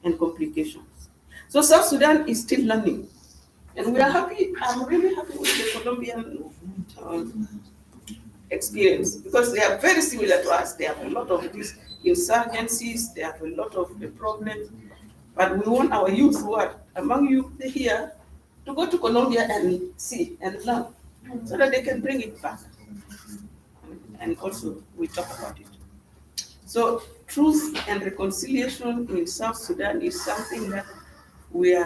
and complications. So South Sudan is still learning. And we are happy, I'm really happy with the Colombian experience, because they are very similar to us. They have a lot of these insurgencies, they have a lot of the problems. But we want our youth who are among you here to go to Colombia and see and learn, so that they can bring it back. And also we talk about it. So truth and reconciliation in South Sudan is something that we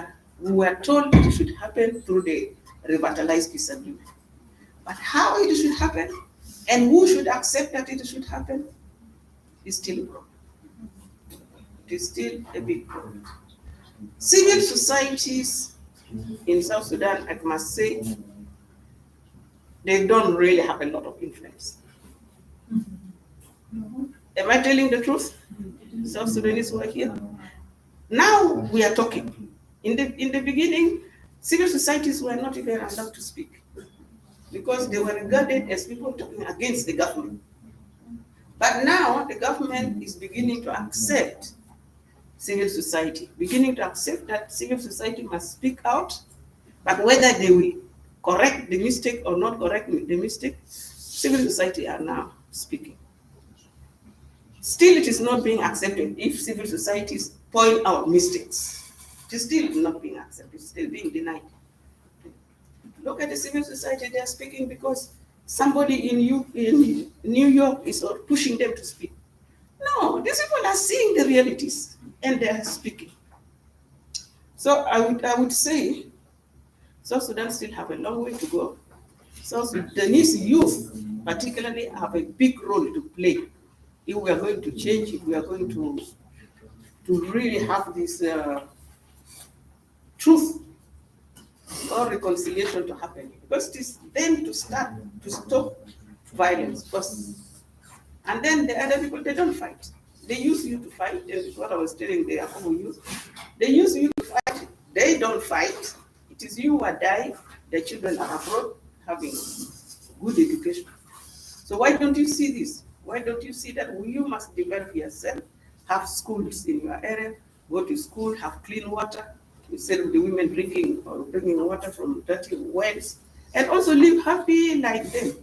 were told it should happen through the revitalized peace agreement. But how it should happen and who should accept that it should happen is still a problem. It is still a big problem. Civil societies in South Sudan, I must say, they don't really have a lot of influence. Am I telling the truth? South Sudanese who are here. Now we are talking. In the beginning, civil societies were not even allowed to speak, because they were regarded as people talking against the government. But now the government is beginning to accept civil society, beginning to accept that civil society must speak out, but whether they will correct the mistake or not correct the mistake, civil society are now speaking. Still, it is not being accepted if civil societies point out mistakes. It is still not being accepted, it's still being denied. Look at the civil society, they are speaking because somebody in New York is pushing them to speak. No, these people are seeing the realities and they are speaking. So I would say South Sudan still have a long way to go. South Sudanese youth particularly have a big role to play if we are going to change, if we are going to really have this truth or reconciliation to happen. Because it is then to start to stop violence first. And then the other people, they don't fight. They use you to fight. That is what I was telling the Akobo youth. They use you to fight. They don't fight. It is you who are dying. The children are abroad having good education. So why don't you see this? Why don't you see that you must develop yourself, have schools in your area, go to school, have clean water, instead of the women drinking or bringing water from dirty wells, and also live happy like them.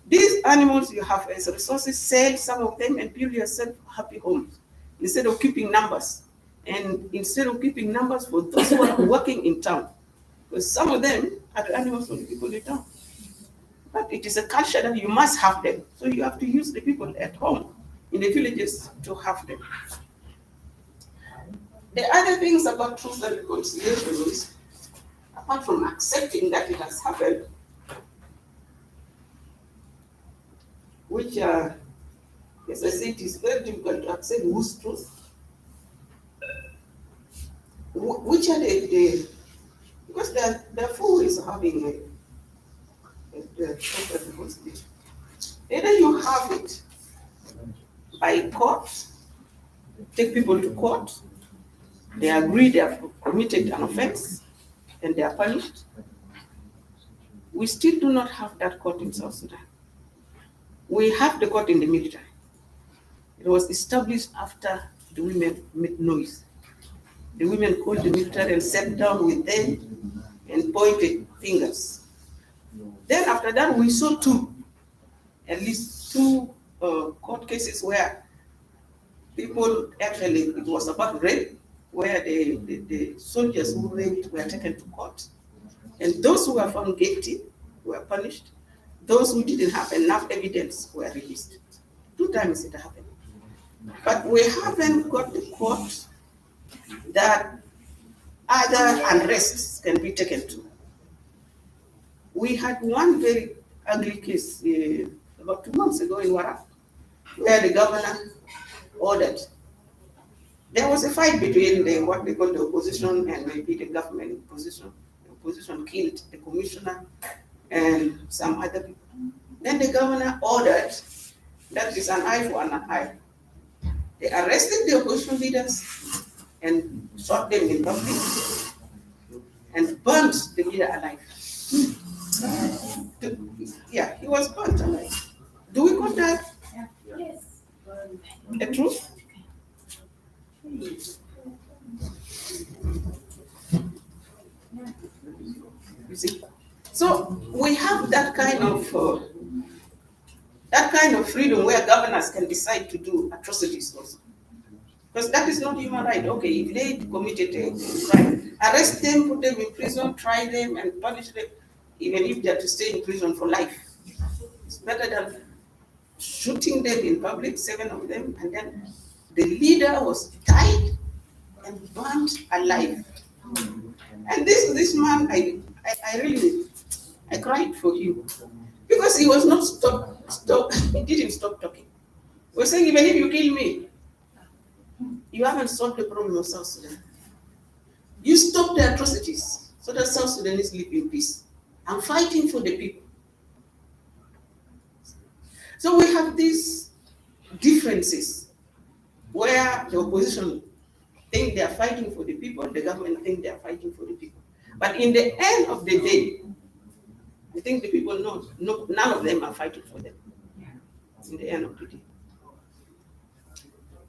These animals you have as resources, sell some of them and build yourself happy homes, instead of keeping numbers. And instead of keeping numbers for those who are working in town, because some of them are the animals for the people in town. But it is a culture that you must have them. So you have to use the people at home, in the villages, to have them. The other things about truth and reconciliation is, apart from accepting that it has happened, which, as I said, it is very difficult to accept whose truth. Which are the because there are four ways of having the truth and reconciliation. Either you have it by court, take people to court, they agree they have committed an offense, and they are punished. We still do not have that court in South Sudan. We have the court in the military. It was established after the women made noise. The women called the military and sat down with them and pointed fingers. Then after that, we saw at least two court cases where people actually, it was about rape, where the soldiers who raped were taken to court. And those who were found guilty were punished. Those who didn't have enough evidence were released. 2 times it happened. But we haven't got the court that other unrests can be taken to. We had one very ugly case about 2 months ago in Warab, where the governor ordered. There was a fight between what they call the opposition and maybe the government opposition. The opposition killed the commissioner and some other people. Then the governor ordered that is an eye for an eye. They arrested the opposition leaders and shot them in public and burnt the leader alive. Yeah, he was burnt alive. Do we call that the truth? You see, so we have that kind of freedom where governors can decide to do atrocities also, because that is not human right. Okay, if they committed a crime, arrest them, put them in prison, try them, and punish them, even if they are to stay in prison for life. It's better than shooting them in public, 7 of them, and then the leader was tied and burnt alive. And this man, I really cried for him, because he was not he didn't stop talking. He was saying, even if you kill me, you haven't solved the problem of South Sudan. You stop the atrocities so that South Sudanese live in peace. I'm fighting for the people. So we have these differences where the opposition think they are fighting for the people, the government think they are fighting for the people. But in the end of the day, I think the people know none of them are fighting for them in the end of the day.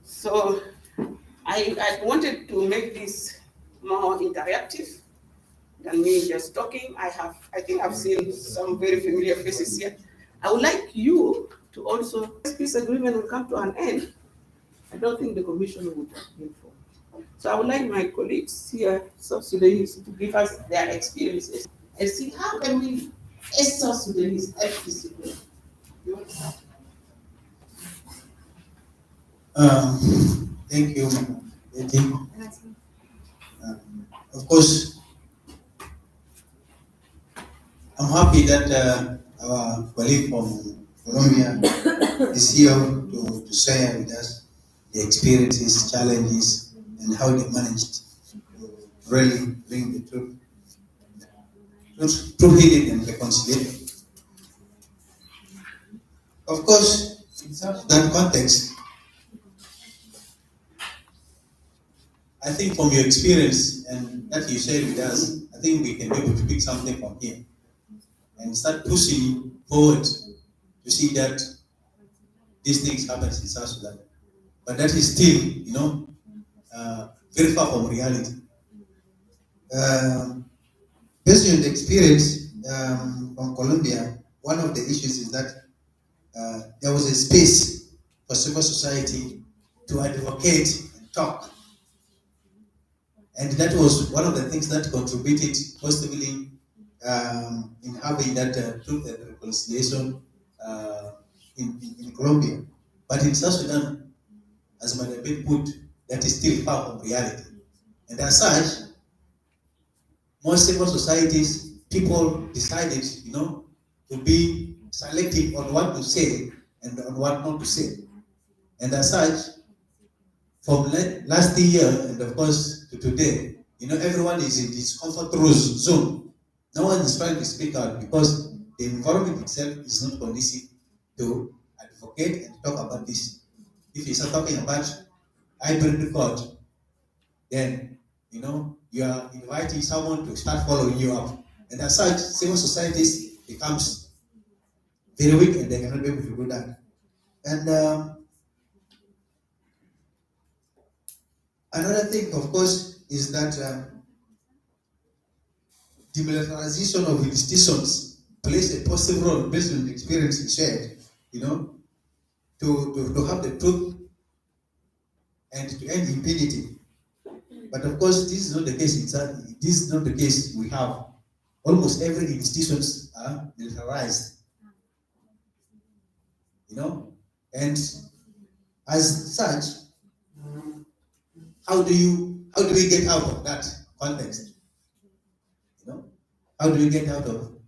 So I wanted to make this more interactive than me just talking. I think I've seen some very familiar faces here. I would like you to also, this peace agreement will come to an end. I don't think the commission would have been formed. So I would like my colleagues here, South Sudanese, to give us their experiences and see how can we, as South Sudanese, have peace agreement. You want to start? Thank you, Betty. Of course, I'm happy that our colleague from Colombia is here to share with us the experiences, challenges, and how they managed to really bring the truth healing and reconciliation. Of course, in that context, I think from your experience and that you shared with us, I think we can be able to pick something from here and start pushing forward to see that these things happen in South Sudan. But that is still, very far from reality. Based on the experience from Colombia, one of the issues is that there was a space for civil society to advocate and talk. And that was one of the things that contributed positively in having that truth and reconciliation in Colombia. But in South Sudan, as might have been put, that is still far from reality. And as such, most civil societies, people decided, to be selective on what to say and on what not to say. And as such, from last year and of course to today, everyone is in this comfort zone. No one is trying to speak out because the environment itself is not conducive to advocate and talk about this. If you start talking about hybrid court, then you are inviting someone to start following you up. And as such, civil societies becomes very weak and they cannot be able to do that. And another thing, of course, is that demilitarization of institutions plays a positive role based on the experience you shared, to have the truth and to end impunity. But of course, this is not the case. This is not the case we have almost every institutions are militarized, you know, and as such, how do we get out of that context? You know, how do we get out of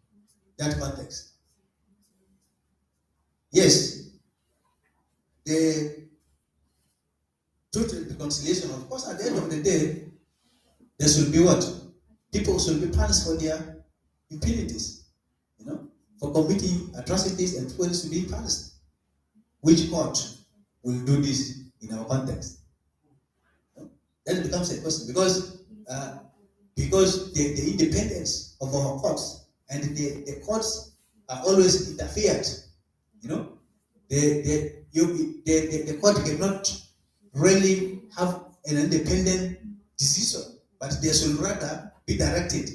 that context? Yes, the total reconciliation, of course, at the end of the day, there should be what? People should be punished for their impunities, you know, for committing atrocities, and people should be punished. Which court will do this in our context? You know? Then it becomes a question because the independence of our courts and the courts are always interfered. You know, the court cannot really have an independent decision, but they should rather be directed.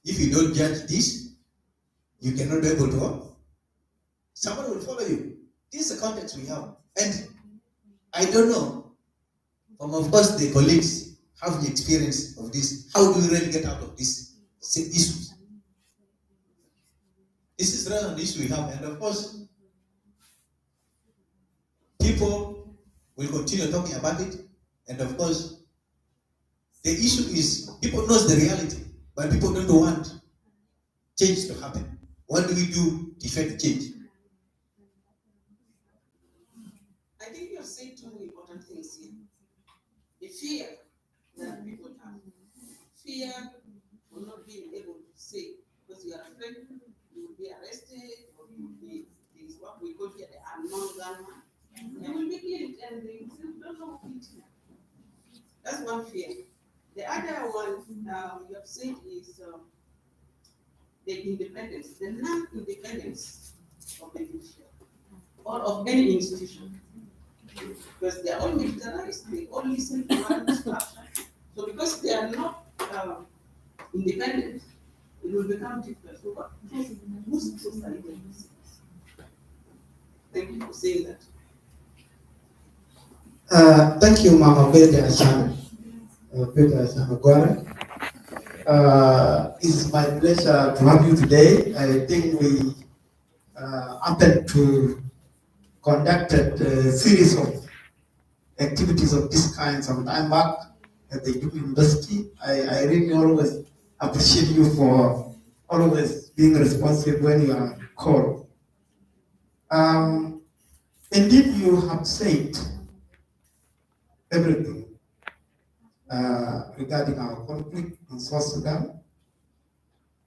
If you don't judge this, you cannot be able to. Someone will follow you. This is the context we have, and I don't know. Of course, the colleagues have the experience of this. How do we really get out of this issues? This is rather an issue we have, and of course, people will continue talking about it, and of course, the issue is people knows the reality, but people don't want change to happen. What do we do to effect change? I think you have said two important things here. The fear that people have. Fear for not being able to say, because you are afraid you will be arrested, or you will be, this is what we call here the unknown gunman. You will be killed and they don't know who it is. That's one fear. The other one you have said is the independence, the non-independence of the judiciary or of any institution. Because they are all militarized, they all listen to one structure. So because they are not independent, it will become difficult. So what? Who's society? Thank you for saying that. Thank you, Mama Peter Asana. Ogwaro. It's my pleasure to have you today. I think we happened to conducted a series of activities of this kind some time back at the university. I really always appreciate you for always being responsive when you are called. Indeed, you have said everything regarding our conflict in South Sudan.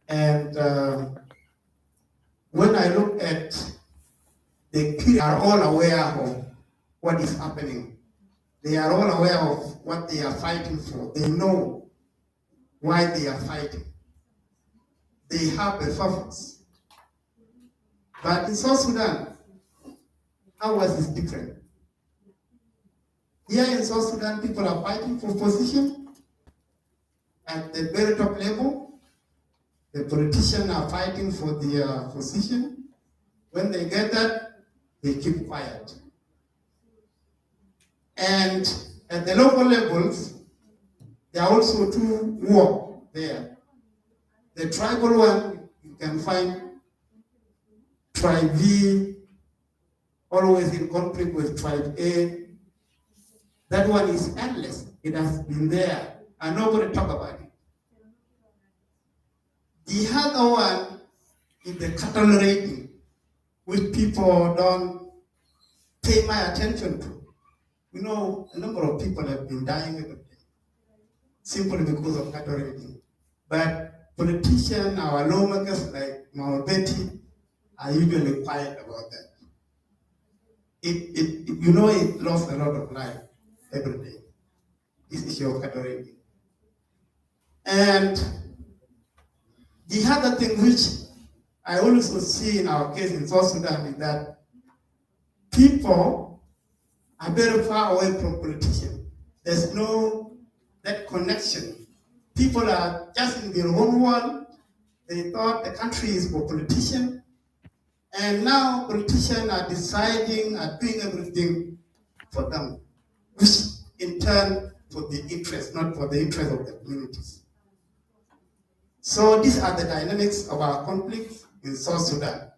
And when I look at the people are all aware of what is happening. They are all aware of what they are fighting for. They know why they are fighting. They have a purpose. But in South Sudan, ours is different. Here in South Sudan, people are fighting for position at the very top level. The politicians are fighting for their position. When they get that, they keep quiet. And at the local levels, there are also two wars there. The tribal one, you can find tribe B always in conflict with tribe A. That one is endless. It has been there, and nobody talk about it. The other one is the cattle raiding, which people don't pay my attention to. You know, a number of people have been dying every day, simply because of cattle raiding. But politicians, our lawmakers like Mama Betty, are usually quiet about that. It lost a lot of life every day, this issue of cattle raiding. And the other thing which I also see in our case in South Sudan is that people are very far away from politicians. There's no that connection. People are just in their own world. They thought the country is for politicians. And now politicians are deciding, are doing everything for them, which in turn for the interest, not for the interest of the communities. So these are the dynamics of our conflict in South Sudan.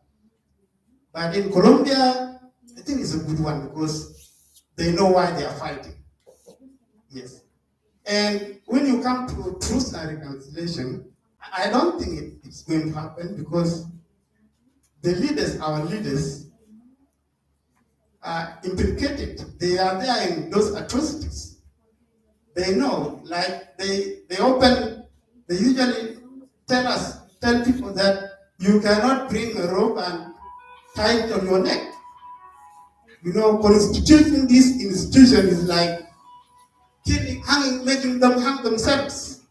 But in Colombia, I think it's a good one because they know why they are fighting. Yes. And when you come to truth and reconciliation, I don't think it's going to happen because the leaders, our leaders, are implicated. They are there in those atrocities. They know, like they usually tell people that you cannot bring a rope and tie it on your neck. You know, constituting this institution is like making them hang themselves.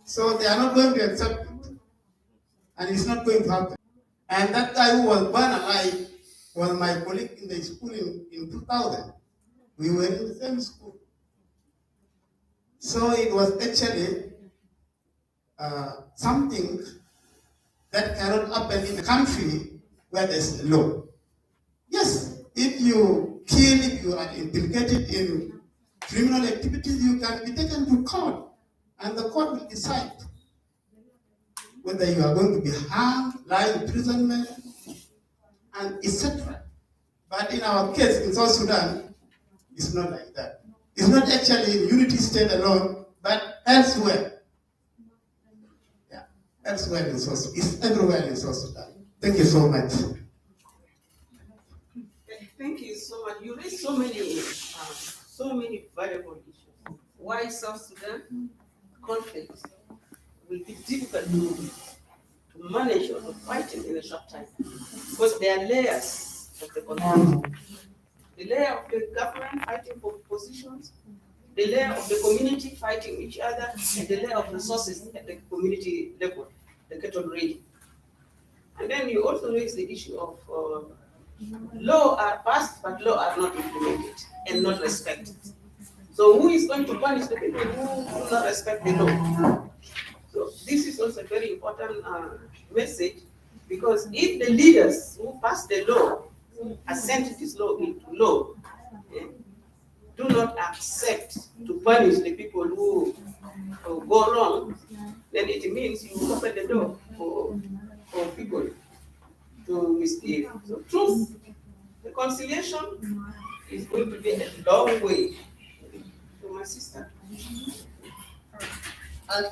So they are not going to accept it. And it's not going to happen. And that guy who was burned alive was my colleague in the school in 2000. We were in the same school. So it was actually something that cannot happen in a country where there's a law. Yes, if you kill, if you are implicated in criminal activities, you can be taken to court, and the court will decide whether you are going to be hanged, life imprisonment, and etc. But in our case, in South Sudan, it's not like that. It's not actually in Unity State alone, but elsewhere. Yeah, elsewhere in South Sudan. It's everywhere in South Sudan. Thank you so much. Thank you so much. You raised so many valuable issues. Why South Sudan conflict will be difficult to manage or to fight in a short time, because there are layers of the conflict. The layer of the government fighting for positions, the layer of the community fighting each other, and the layer of resources at the community level, the cattle raiding. And then you also raise the issue of law are passed, but law are not implemented and not respected. So who is going to punish the people who do not respect the law? So this is also a very important message, because if the leaders who pass the law, assent this law into law, do not accept to punish the people who go wrong, then it means you open the door for people to misbehave. So truth, reconciliation is going to be a long way. So my sister.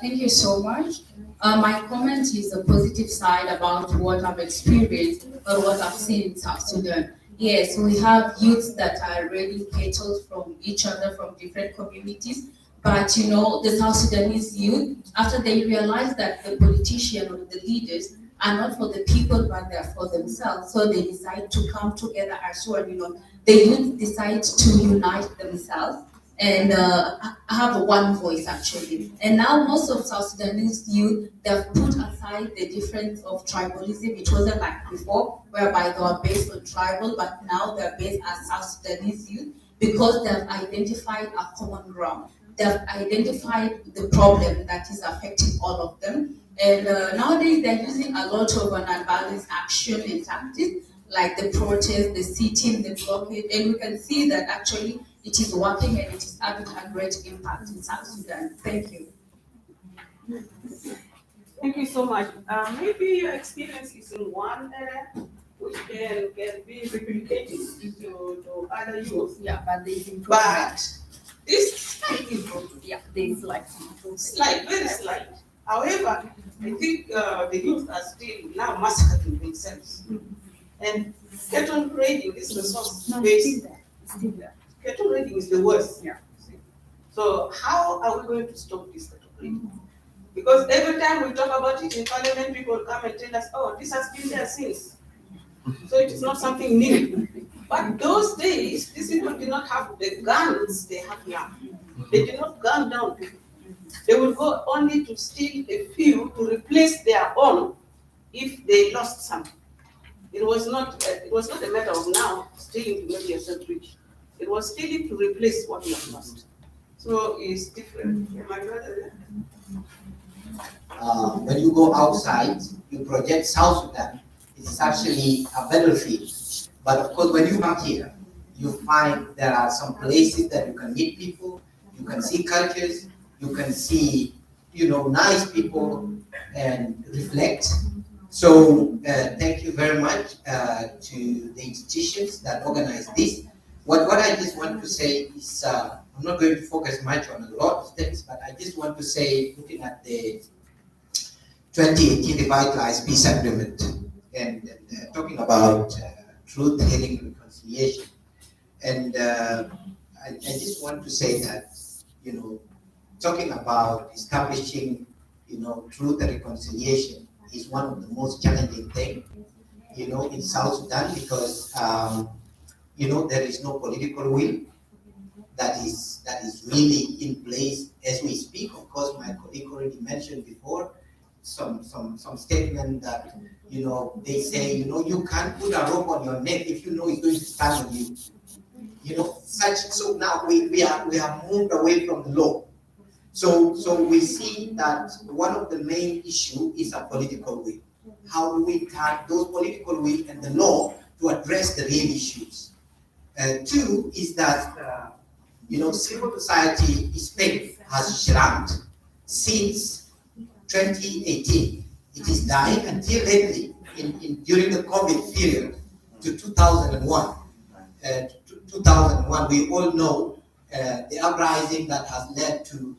Thank you so much. My comment is the positive side about what I've experienced or what I've seen in South Sudan. Yes, we have youths that are really catered from each other from different communities. But you know, the South Sudanese youth, after they realize that the politicians or the leaders are not for the people, but they're for themselves, so they decide to come together as well. You know, the youth decide to unite themselves and have one voice actually. And now most of South Sudanese youth, they've put aside the difference of tribalism. It wasn't like before, whereby they were based on tribal, but now they're based as South Sudanese youth because they've identified a common ground. They've identified the problem that is affecting all of them. And nowadays they're using a lot of nonviolent action and tactics, like the protest, the sitting, the blockade, and we can see that actually it is working and it is having a great impact in South Sudan. Thank you. Thank you so much. Maybe your experience is in one area which can be replicated to other youth. Yeah, but there's improvement. But this slight improvement. Yeah, there's like slight, very slight. However, I think the youth are still now massacring themselves. And cattle raiding is resource based. Still there. Cattle raiding is the worst. Yeah. So how are we going to stop this cattle raiding? Because every time we talk about it in Parliament, people come and tell us, oh, this has been there since. So it is not something new. But those days, these people did not have the guns they have now. They did not gun down people. They would go only to steal a few to replace their own if they lost something. It was not a matter of now stealing to make yourself rich. It was stealing to replace what you have lost. So it's different. My brother. When you go outside, you project South Sudan. It's actually a battlefield. But of course, when you come here, you find there are some places that you can meet people, you can see cultures, you can see nice people and reflect. So thank you very much to the institutions that organize this. What I just want to say is, I'm not going to focus much on a lot of things, but I just want to say, looking at the 2018 revitalized peace agreement and talking about truth, healing, and reconciliation. And I just want to say that, talking about establishing, truth and reconciliation is one of the most challenging things, in South Sudan, because, there is no political will that is really in place as we speak. Of course, my colleague already mentioned before some statement that, they say, you can't put a rope on your neck if you know it's going to stand on you. So now we have moved away from the law. So we see that one of the main issue is a political will. How do we turn those political will and the law to address the real issues? Two is that civil society space has shrunk since 2018. It is dying until lately during the COVID period to 2001. 2001, we all know the uprising that has led to,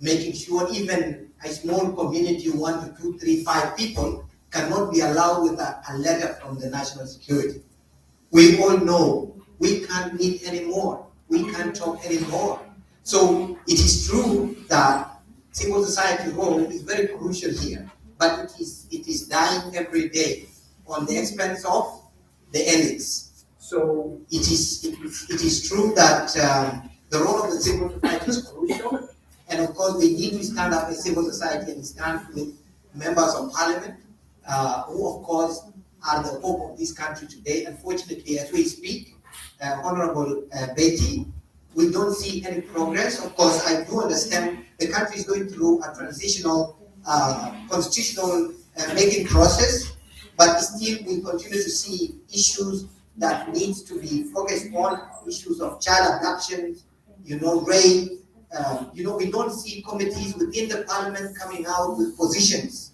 making sure even a small community, 1 to 2, 3, 5 people, cannot be allowed with a letter from the national security. We all know we can't meet anymore. We can't talk anymore. So it is true that civil society role is very crucial here, but it is dying every day on the expense of the elites. So it is true that the role of the civil society is crucial, and of course we need to stand up as civil society and stand with members of parliament, who of course are the hope of this country today. Unfortunately, as we speak, Honorable Betty, we don't see any progress. Of course, I do understand the country is going through a transitional constitutional making process, but still we continue to see issues that needs to be focused on, issues of child abduction, rape. We don't see committees within the parliament coming out with positions,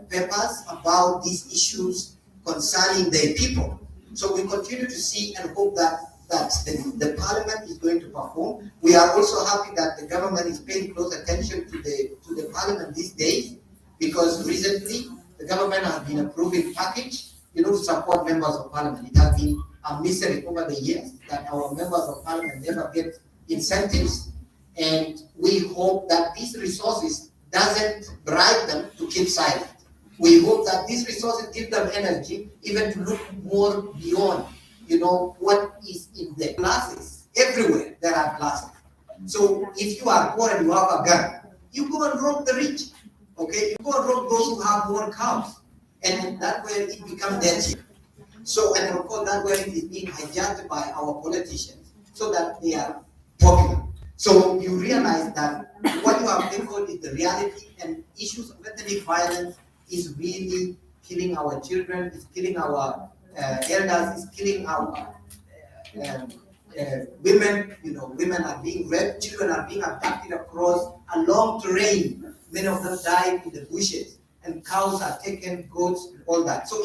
papers about these issues concerning their people. So we continue to see and hope that the parliament is going to perform. We are also happy that the government is paying close attention to the parliament these days, because recently the government has been approving package, to support members of parliament. It has been a misery over the years that our members of parliament never get incentives, and we hope that these resources doesn't bribe them to keep silent. We hope that these resources give them energy even to look more beyond, what is in the classes. Everywhere there are classes. So if you are poor and you have a gun, you go and rob the rich. Okay, you go and rob those who have more cows, and that way it becomes dirty. So, and of course that way it is being hijacked by our politicians so that they are popular. So you realize that what you have tackled is the reality, and issues of ethnic violence is really killing our children, is killing our elders, is killing our women. Women are being raped, children are being abducted across a long terrain. Many of them die in the bushes, and cows are taken, goats, and all that. So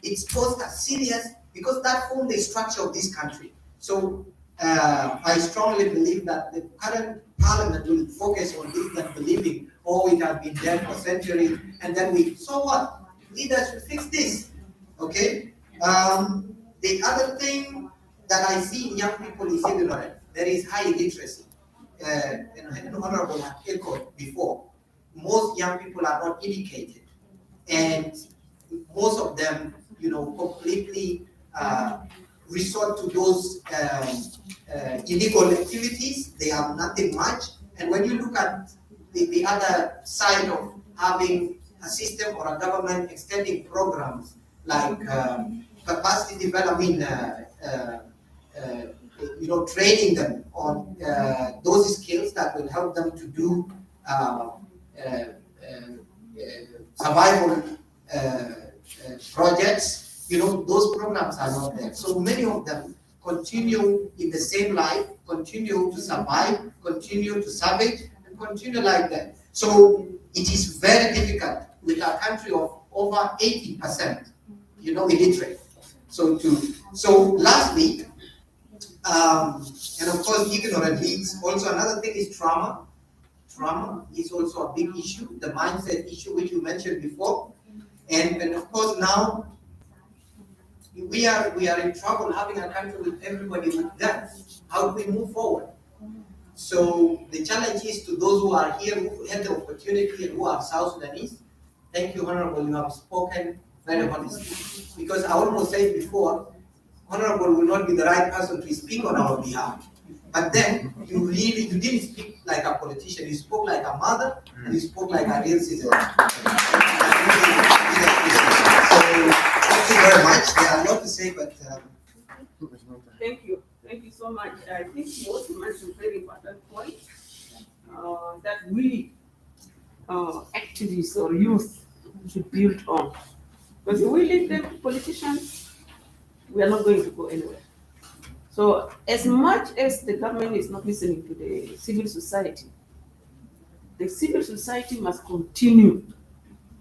it's posed as serious, because that forms the structure of this country. So I strongly believe that the current parliament will focus on this than believing, it has been there for centuries, and then so what? Leaders should fix this. Okay? The other thing that I see in young people is ignorance. There is high illiteracy. And Honorable had echoed before. Most young people are not educated, and most of them, completely resort to those illegal activities. They have nothing much. And when you look at the other side of having a system or a government extending programs like capacity development, training them on those skills that will help them to do survival projects, those programs are not there. So many of them continue in the same life, continue to survive, continue to savage, and continue like that. So it is very difficult with a country of over 80%, illiterate. So lastly, and of course, ignorant leads. Also, another thing is trauma. Trauma is also a big issue, the mindset issue which you mentioned before. And of course now we are in trouble having a country with everybody with guns. How do we move forward? So the challenge is to those who are here, who had the opportunity and who are South Sudanese. Thank you, Honorable, you have spoken very honestly. Because I almost said before, Honorable will not be the right person to speak on our behalf. But then you didn't speak like a politician, you spoke like a mother, and you spoke like a real citizen. So thank you very much. There are a lot to say, but Thank you so much. I think you also mentioned a very important point that we activists or youth should build on. Because if we leave them to politicians, we are not going to go anywhere. So as much as the government is not listening to the civil society must continue.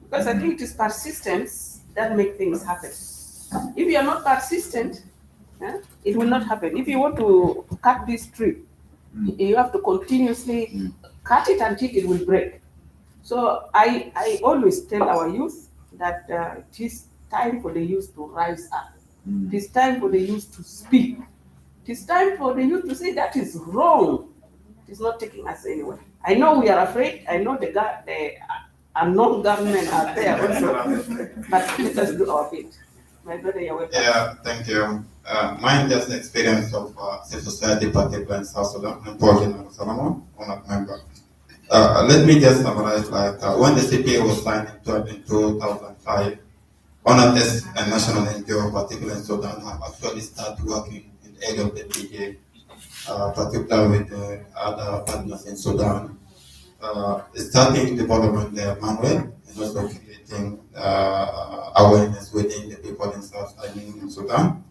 Because I think it is persistence that makes things happen. If you are not persistent, it will not happen. If you want to cut this tree, you have to continuously cut it until it will break. So I always tell our youth that it is time for the youth to rise up. It is time for the youth to speak. It is time for the youth to say that is wrong. It is not taking us anywhere. I know we are afraid. I know the unknown government are there also, but let us do our bit. My brother, you're welcome. Yeah, thank you. Mine just experience of civil society, particularly in South Sudan, and Portugal, Solomon, one of member. Let me just summarize, when the CPA was signed in 2005, ONATES and National NGO, particularly in Sudan, have actually started working in the area of the PJ, particularly with other partners in Sudan, starting development the manual and also creating awareness within the people in in Sudan.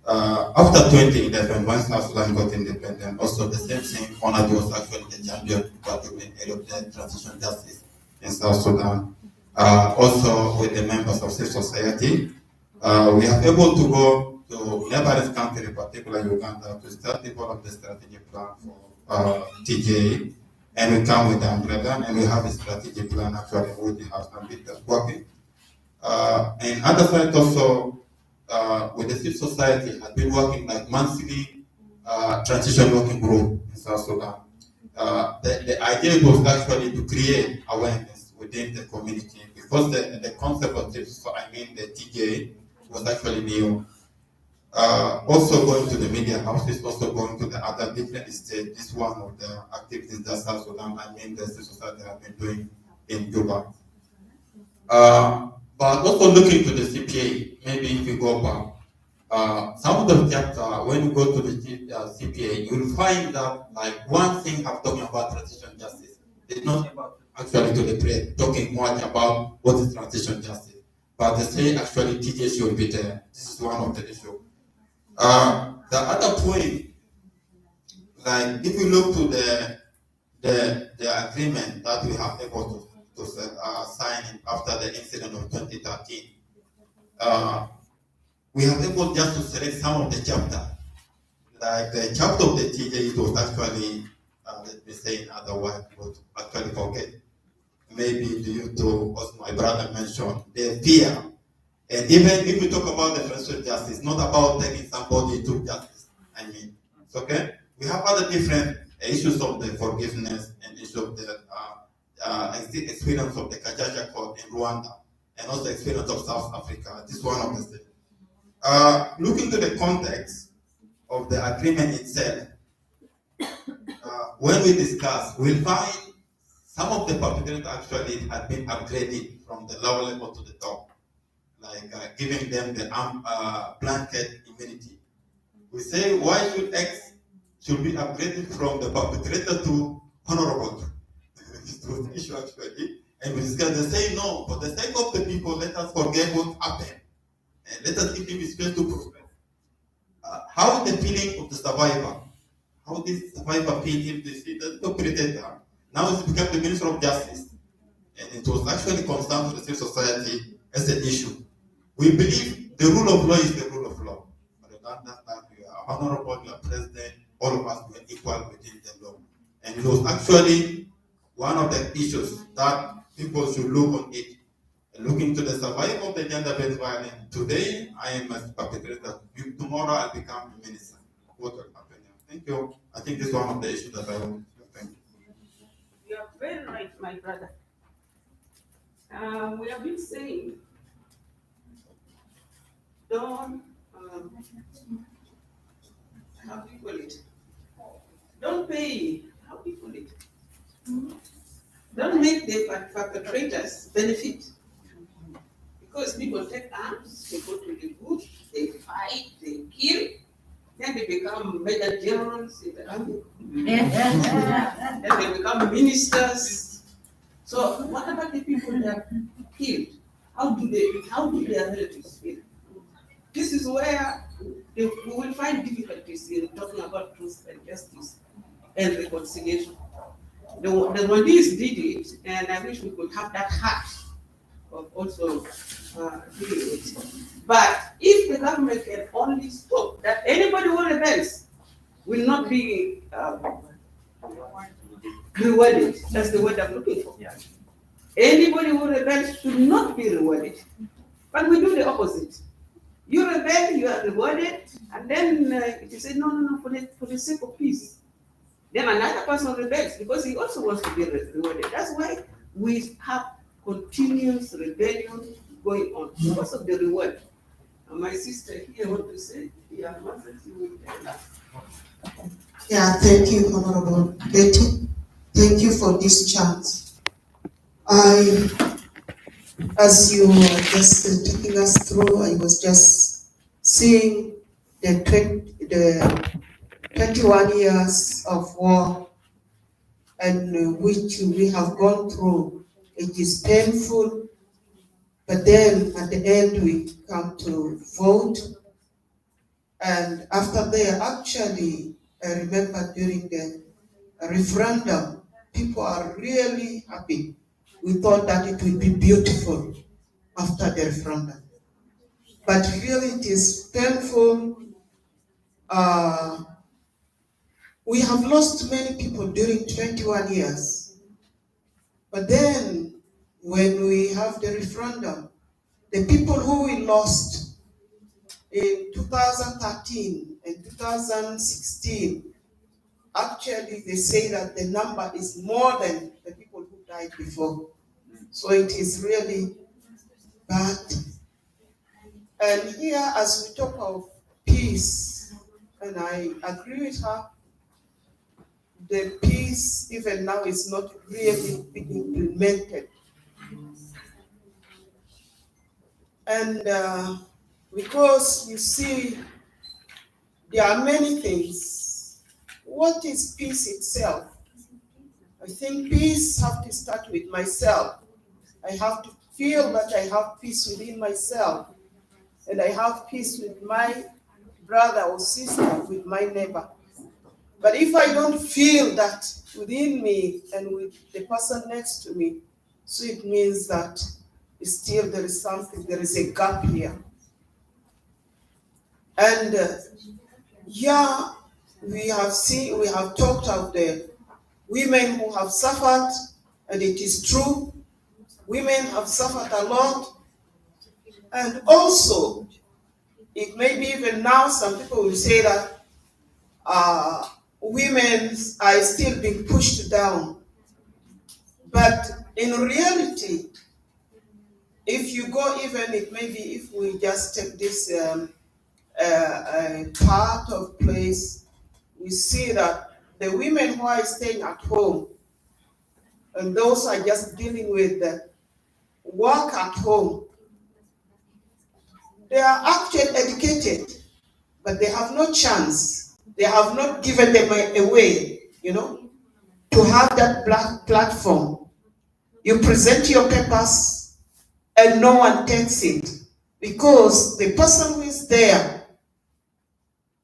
After 2011, when South Sudan got independent, also the same thing, ONATES was actually the champion, particularly in the area of the transitional justice in South Sudan. Also with the members of civil society, we are able to go to neighboring country, particularly Uganda, to start develop the strategy plan for TJ, and we come with the umbrella, and we have a strategy plan actually with the house and with the working. And other side also, with the civil society, has been working like monthly transition working group in South Sudan. The idea was actually to create awareness within the community because the concept of this, the TJ, was actually new. Also going to the media houses, also going to the other different states. This is one of the activities that South Sudan, the civil society have been doing in Juba. But also looking to the CPA, maybe if you go back, some of the chapter, when you go to the CPA, you will find that like one thing I'm talking about transition justice. It's not about actually to the press talking much about what is transition justice, but they say actually TJ should be there. This is one of the issues. The other point, like if you look to the agreement that we have able to sign after the incident of 2013, we have able just to select some of the chapter. Like the chapter of the TJ, it was actually, let me say in other words, was actually forget. Maybe due to, as my brother mentioned, the fear. And even if we talk about the transitional justice, it's not about taking somebody to justice. It's okay. We have other different issues of the forgiveness and issue of the experience of the Kajaja court in Rwanda, and also experience of South Africa. This is one of the things. Looking to the context of the agreement itself, when we discuss, we'll find some of the perpetrators actually have been upgraded from the lower level to the top, like giving them the blanket immunity. We say, why should X should be upgraded from the perpetrator to honorable? This was the issue actually. And we discuss, they say, no, for the sake of the people, let us forget what happened. And let us give him space to progress. How is the feeling of the survivor? How this survivor feel if they see the perpetrator Now it's become the Minister of Justice. And it was actually concerned to the civil society as an issue. We believe the rule of law is the rule of law. But regardless that we are honorable, we are president, all of us were equal within the law. And it was actually one of the issues that people should look on it. Looking to the survival of the gender-based violence. Today, I am a perpetrator. Tomorrow, I'll become a minister. What will happen? Thank you. I think this is one of the issues that I want to thank you. You are very right, my brother. We have been saying, don't, how do you call it? Don't pay, how do you call it? Don't make the perpetrators benefit. Because people take arms, they go to the bush, they fight, they kill, then they become major generals in the army. Then they become ministers. So what about the people that killed? How do their relatives feel? This is where we will find difficulties in talking about truth and justice and reconciliation. The Sudanese did it, and I wish we could have that heart of also doing it. But if the government can only stop that, anybody who rebels will not be rewarded. That's the word I'm looking for. Yeah. Anybody who rebels should not be rewarded. But we do the opposite. You rebel, you are rewarded, and then you say, no, for the sake of peace. Then another person rebels because he also wants to be rewarded. That's why we have continuous rebellion going on because of the reward. And my sister here want to say, yeah, thank you, Honorable Betty. Thank you for this chance. As you were just taking us through, I was just seeing the 21 years of war and which we have gone through. It is painful, but then at the end we come to vote. And after there, actually, I remember during the referendum, people are really happy. We thought that it would be beautiful after the referendum. But really it is painful. We have lost many people during 21 years. But then when we have the referendum, the people who we lost in 2013 and 2016, actually they say that the number is more than the people who died before. So it is really bad. And here, as we talk of peace, and I agree with her, the peace even now is not really being implemented. And because you see, there are many things. What is peace itself? I think peace has to start with myself. I have to feel that I have peace within myself, and I have peace with my brother or sister, with my neighbor. But if I don't feel that within me and with the person next to me, so it means that still there is something, there is a gap here. And we have talked of the women who have suffered, and it is true. Women have suffered a lot. And also, it may be even now some people will say that women are still being pushed down. But in reality, if you go even, it may be if we just take this part of place, we see that the women who are staying at home, and those are just dealing with the work at home, they are actually educated, but they have no chance. They have not given them a way, to have that platform. You present your papers and no one takes it because the person who is there,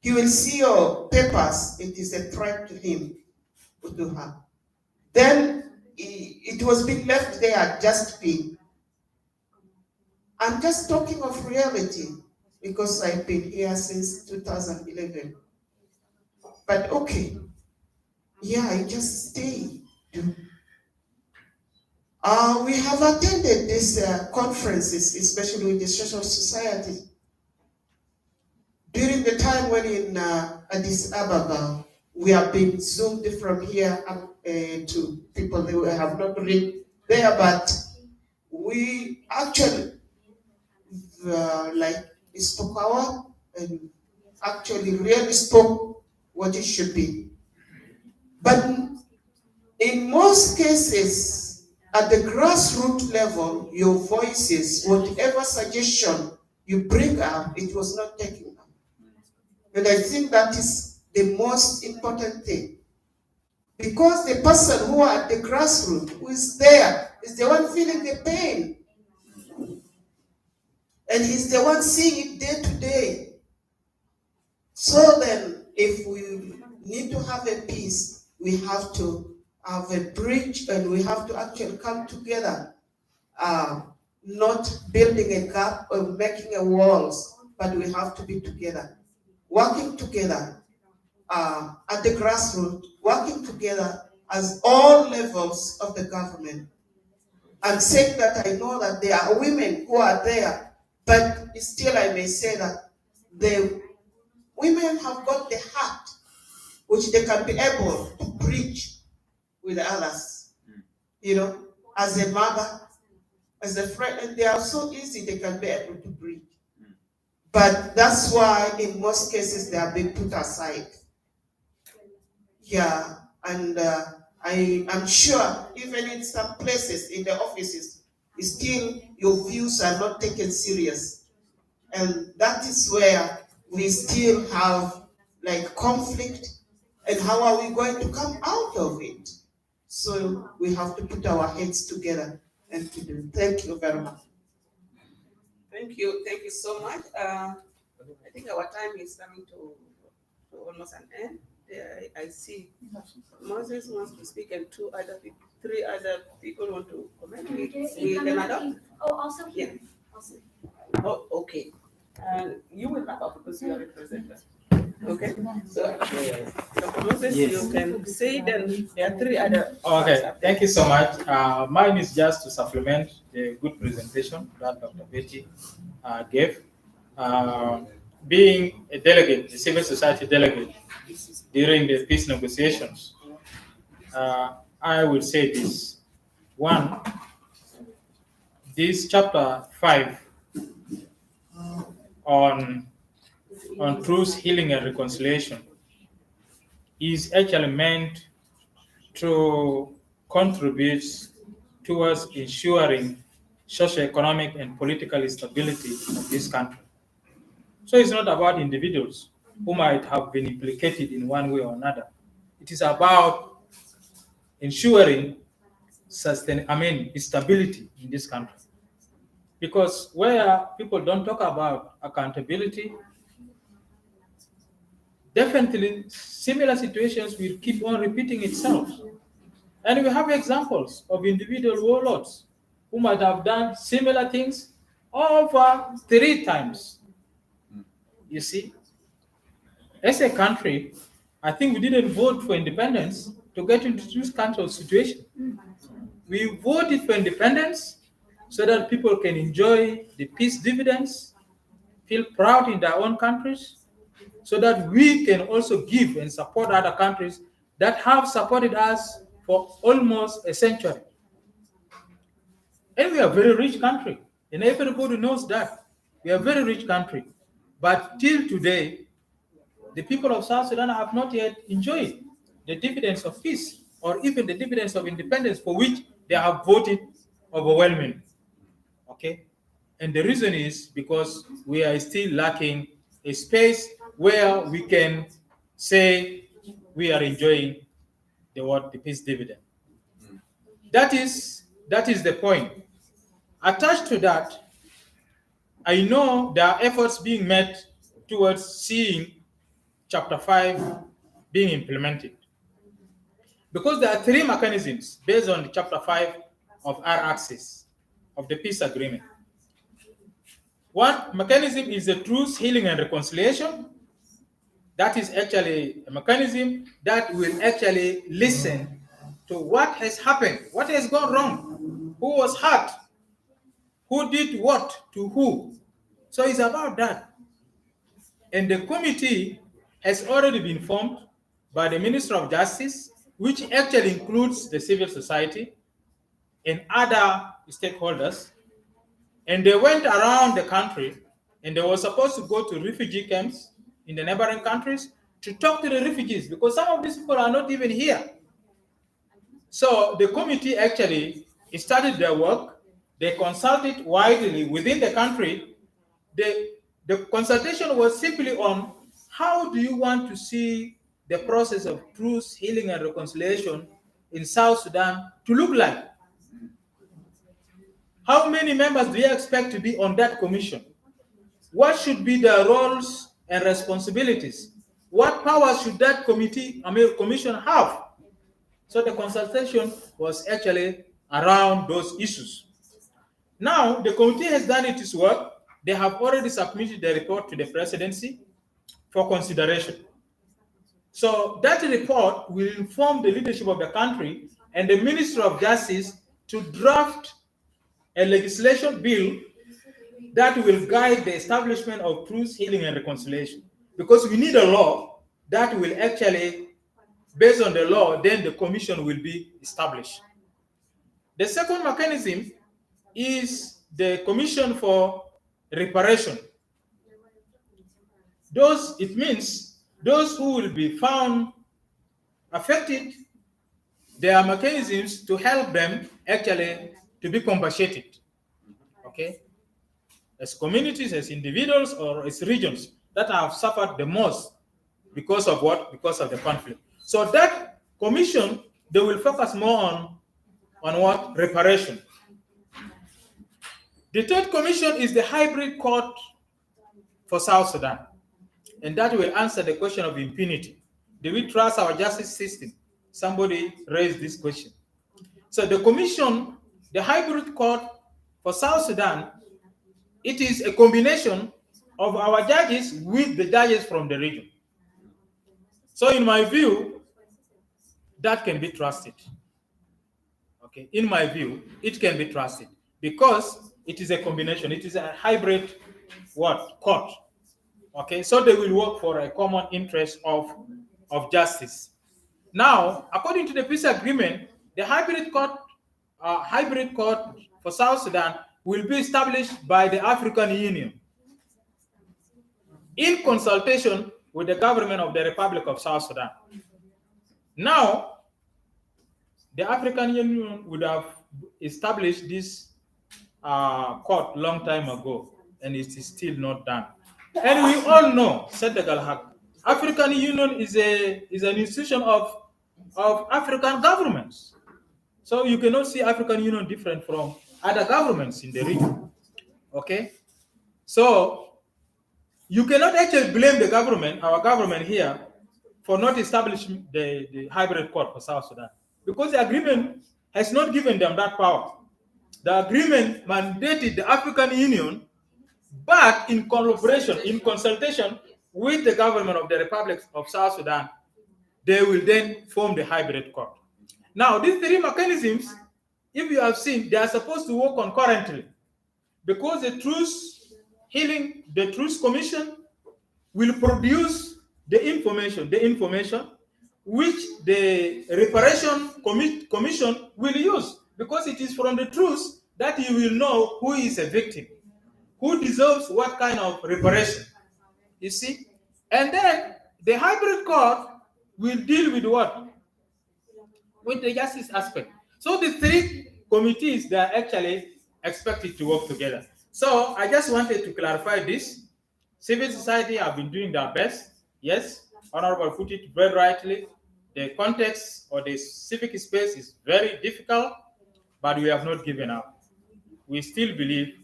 he will see your papers, it is a threat to him or to her. Then it was being left there just being. I'm just talking of reality because I've been here since 2011. But okay, yeah, I just stay. We have attended these conferences, especially with the social society. During the time when in Addis Ababa, we have been zoomed from here up to people that have not reached there, but we actually like spoke out and actually really spoke what it should be. But in most cases, at the grassroots level, your voices, whatever suggestion you bring up, it was not taken up. And I think that is the most important thing. Because the person who are at the grassroots, who is there, is the one feeling the pain. And he's the one seeing it day to day. So then, if we need to have a peace, we have to have a bridge and we have to actually come together, not building a gap or making a walls, but we have to be together, working together at the grassroots, working together as all levels of the government. I'm saying that I know that there are women who are there, but still I may say that the women have got the heart which they can be able to preach with others, you know, as a mother, as a friend, and they are so easy, they can be able to preach. But that's why in most cases they are being put aside. Yeah, and I'm sure even in some places, in the offices, still your views are not taken serious. And that is where we still have like conflict, and how are we going to come out of it? So we have to put our heads together and to do. Thank you very much. Thank you so much. I think our time is coming to almost an end. I see Moses wants to speak and three other people want to comment. We can adopt. Oh, also here. Yeah. Also. Oh, okay. You will wrap up because you are a presenter. Okay. So, Dr. Moses, Yes. you can say then there are three other. Okay, thank you so much. Mine is just to supplement the good presentation that Dr. Betty gave. Being a delegate, a civil society delegate, during the peace negotiations, I will say this. One, this chapter 5 on truth, healing, and reconciliation is actually meant to contribute towards ensuring socio-economic and political stability of this country. So it's not about individuals who might have been implicated in one way or another. It is about ensuring stability in this country. Because where people don't talk about accountability, definitely similar situations will keep on repeating itself. And we have examples of individual warlords who might have done similar things over 3 times. You see, as a country, I think we didn't vote for independence to get into this kind of situation. We voted for independence so that people can enjoy the peace dividends, feel proud in their own countries, so that we can also give and support other countries that have supported us for almost a century. And we are a very rich country, and everybody knows that. We are a very rich country. But till today, the people of South Sudan have not yet enjoyed the dividends of peace or even the dividends of independence for which they have voted overwhelmingly. Okay? And the reason is because we are still lacking a space where we can say we are enjoying the peace dividend. That is the point. Attached to that, I know there are efforts being made towards seeing Chapter 5 being implemented. Because there are three mechanisms based on Chapter 5 of our axis of the peace agreement. One mechanism is the truth, healing, and reconciliation. That is actually a mechanism that will actually listen to what has happened, what has gone wrong, who was hurt, who did what to who. So it's about that. And the committee has already been formed by the Minister of Justice, which actually includes the civil society and other stakeholders. And they went around the country, and they were supposed to go to refugee camps in the neighboring countries to talk to the refugees, because some of these people are not even here. So the committee actually started their work. They consulted widely within the country. The consultation was simply on how do you want to see the process of truth, healing, and reconciliation in South Sudan to look like? How many members do you expect to be on that commission? What should be their roles and responsibilities? What powers should that commission have? So the consultation was actually around those issues. Now, the committee has done its work. They have already submitted the report to the presidency for consideration. So that report will inform the leadership of the country and the Minister of Justice to draft a legislation bill that will guide the establishment of truth, healing, and reconciliation. Because we need a law that will actually, based on the law, then the commission will be established. The second mechanism is the Commission for Reparation. It means those who will be found affected, there are mechanisms to help them actually to be compensated, okay? As communities, as individuals, or as regions that have suffered the most because of what? Because of the conflict. So that commission, they will focus more on what? Reparation. The third commission is the hybrid court for South Sudan. And that will answer the question of impunity. Do we trust our justice system? Somebody raised this question. So the commission, the hybrid court for South Sudan, it is a combination of our judges with the judges from the region. So in my view, that can be trusted. Okay, in my view, it can be trusted because it is a combination. It is a hybrid court. Okay, so they will work for a common interest of justice. Now, according to the peace agreement, the hybrid court for South Sudan will be established by the African Union in consultation with the government of the Republic of South Sudan. Now, the African Union would have established this court long time ago, and it is still not done. And we all know, said the Galhak, African Union is an institution of African governments. So you cannot see African Union different from other governments in the region. Okay? So you cannot actually blame the government, our government here, for not establishing the hybrid court for South Sudan. Because the agreement has not given them that power. The agreement mandated the African Union, but in collaboration, in consultation with the government of the Republic of South Sudan, they will then form the hybrid court. Now, these three mechanisms, if you have seen, they are supposed to work concurrently, because the Truth Healing, the Truth Commission will produce the information which the Reparation Commission will use, because it is from the truth that you will know who is a victim, who deserves what kind of reparation, you see? And then the hybrid court will deal with what? With the justice aspect. So the three committees, they are actually expected to work together. So I just wanted to clarify this. Civil society have been doing their best. Yes, Honorable put it very rightly. The context or the civic space is very difficult, but we have not given up. We still believe,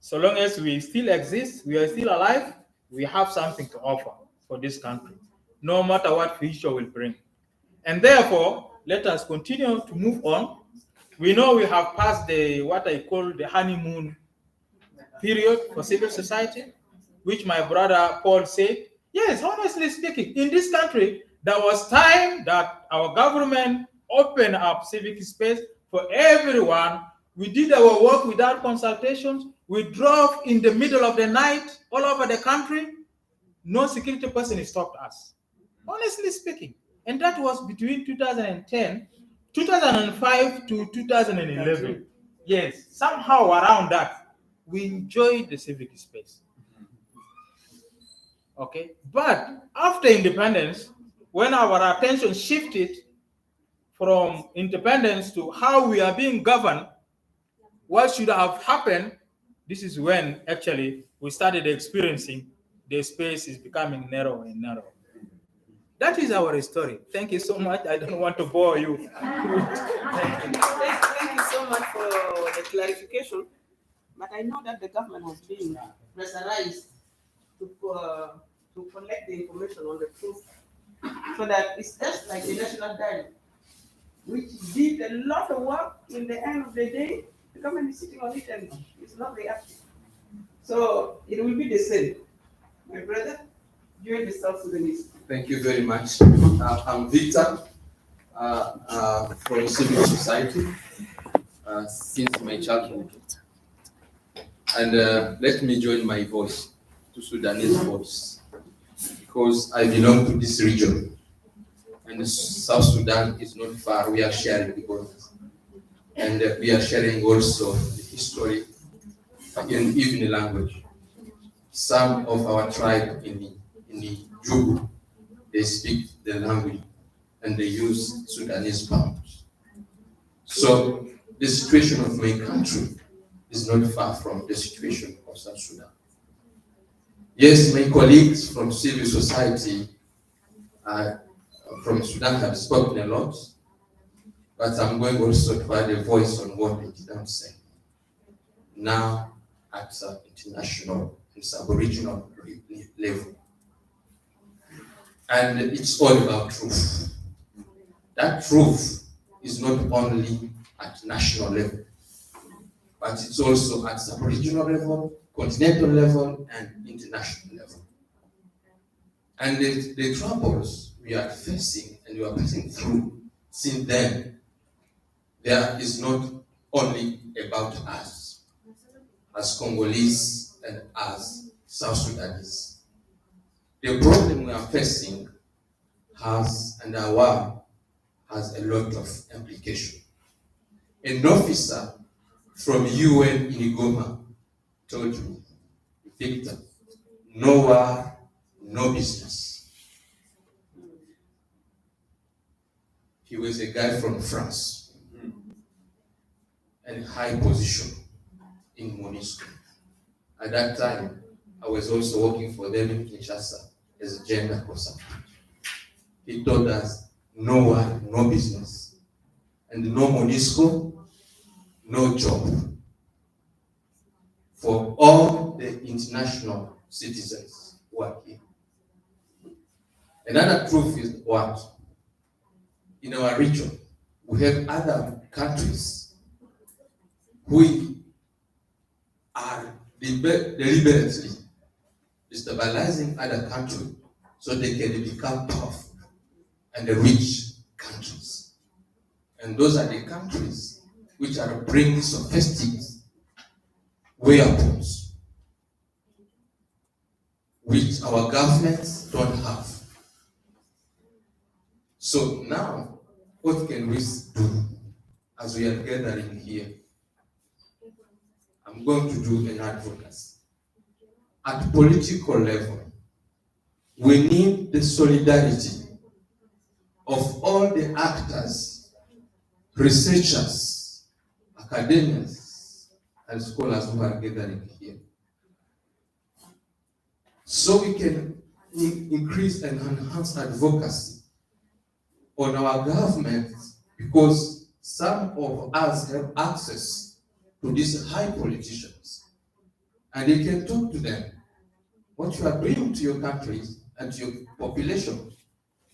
so long as we still exist, we are still alive, we have something to offer for this country, no matter what future will bring. And therefore, let us continue to move on. We know we have passed the what I call the honeymoon period for civil society, which my brother Paul said. Yes, honestly speaking, in this country, there was time that our government opened up civic space for everyone. We did our work without consultations. We drove in the middle of the night all over the country. No security person stopped us, honestly speaking. And that was between 2010, 2005 to 2011. Yes, somehow around that, we enjoyed the civic space. Okay, but after independence, when our attention shifted from independence to how we are being governed, what should have happened, this is when actually we started experiencing the space is becoming narrow and narrow. That is our story. Thank you so much. I don't want to bore you. Thank you so much for the clarification. But I know that the government was being pressurized to collect the information on the truth, so that it's just like the national dialogue, which did a lot of work. In the end of the day, the government is sitting on it and it's not reacting. So it will be the same. My brother, during the South Sudanese. Thank you very much. I'm Victor from civil society since my childhood. And let me join my voice to Sudanese voice, because I belong to this region. And South Sudan is not far. We are sharing the borders. And we are sharing also the history and even the language. Some of our tribe in the Jugu, they speak the language and they use Sudanese pounds. So the situation of my country is not far from the situation of South Sudan. Yes, my colleagues from civil society from Sudan have spoken a lot, but I'm going also to add a voice on what they didn't say. Now at international and sub-regional level. And it's all about truth. That truth is not only at national level, but it's also at sub-regional level, continental level, and international level. And the troubles we are facing and we are passing through since then, there is not only about us as Congolese and as South Sudanese. The problem we are facing has a lot of implication. An officer from UN in Goma told me, Victor, no war, no business. He was a guy from France and high position in MONUSCO. At that time, I was also working for them in Kinshasa as a gender consultant. He told us, no war, no business, and no MONUSCO, no job for all the international citizens who are here. Another truth is what? In our region, we have other countries who are deliberately destabilizing other countries so they can become powerful and rich countries. And those are the countries which are bringing sophisticated weapons which our governments don't have. So now, what can we do as we are gathering here? I'm going to do an advocacy. At political level, we need the solidarity of all the actors, researchers, academics, and scholars who are gathering here. So we can increase and enhance advocacy on our government, because some of us have access to these high politicians. And you can talk to them. What you are doing to your country and to your population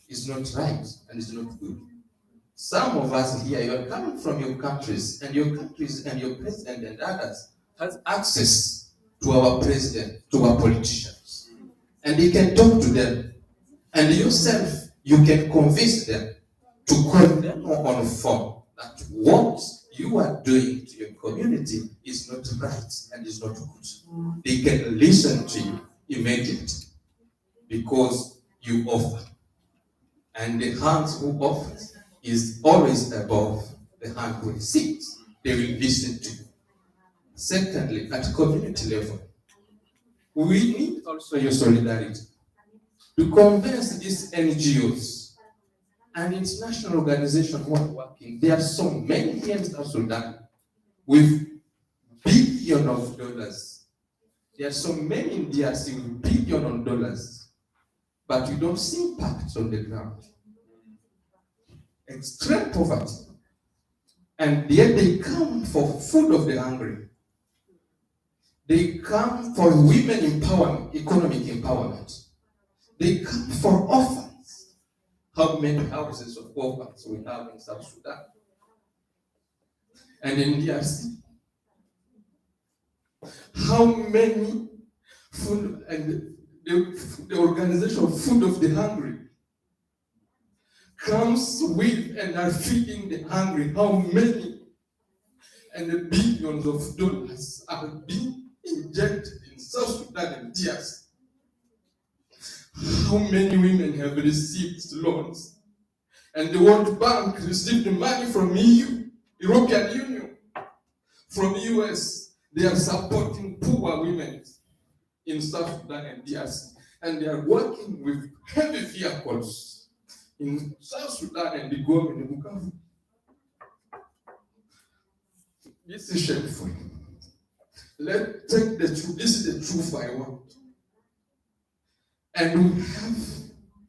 is not right and is not good. Some of us here, you are coming from your countries and your president and others has access to our president, to our politicians. And you can talk to them. And yourself, you can convince them to condemn on phone that what you are doing to your community is not right and is not good. They can listen to you immediately because you offer. And the hand who offers is always above the hand who receives. They will listen to you. Secondly, at community level, we need also your solidarity to convince these NGOs and international organizations who are working. There are so many here in South Sudan with billions of dollars. There are so many in DRC with billions of dollars, but we don't see impacts on the ground. Extreme poverty. And yet they come for food of the hungry. They come for women empowerment, economic empowerment. They come for orphans. How many houses of orphans we have in South Sudan? And in DRC? How many food and the organization Food of the Hungry comes with and are feeding the hungry? How many and the billions of dollars are being injected in South Sudan and DRC? How many women have received loans? And the World Bank received money from EU, European Union, from US. They are supporting poor women in South Sudan and DRC. And they are working with heavy vehicles in South Sudan and the government in Bukavu. This is shameful. Let's take the truth. This is the truth I want. And we have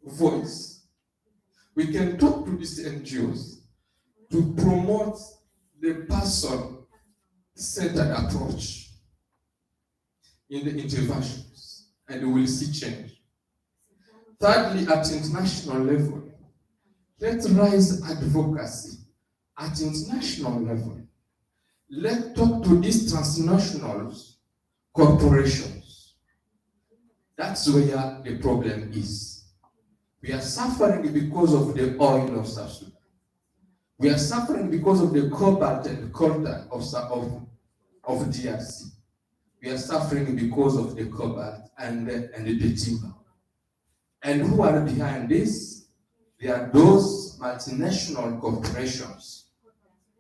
voice. We can talk to these NGOs to promote the person-centered approach in the interventions, and we will see change. Thirdly, at international level, let's raise advocacy at international level. Let's talk to these transnational corporations. That's where the problem is. We are suffering because of the oil of South Sudan. We are suffering because of the cobalt and coltan of DRC. We are suffering because of the cobalt and the timber. And who are behind this? They are those multinational corporations,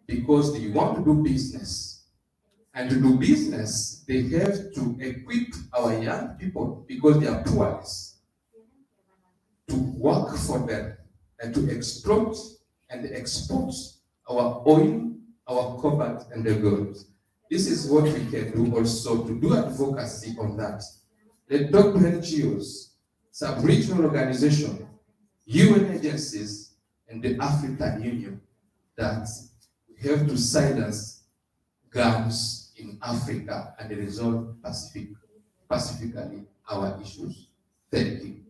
because they want to do business. And to do business, they have to equip our young people, because they are poorless, to work for them and to exploit and export our oil, our cobalt, and the gold. This is what we can do also to do advocacy on that. Let's talk to NGOs, sub-regional organizations, UN agencies, and the African Union that we have to silence guns in Africa and resolve pacifically our issues. Thank you.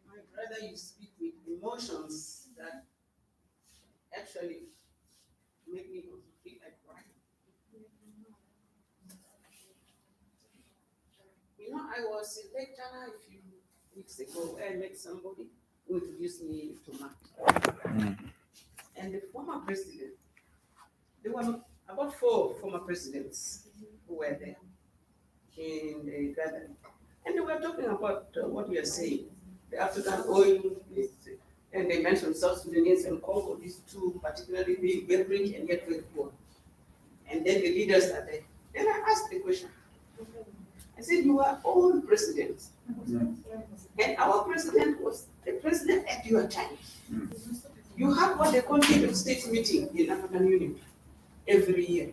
My brother, you speak with emotions that actually make me also feel like crying. You know, I was in Lake Ghana a few weeks ago, where I met somebody who introduced me to Mark. And the former president, there were about 4 former presidents who were there in the gathering. And they were talking about what we are saying, the African oil, and they mentioned South Sudanese and Congo, these two particularly being very rich and yet very poor. And then the leaders are there. Then I asked the question. I said, you are all presidents. And our president was the president at your time. You have what they call head of state meeting in African Union every year.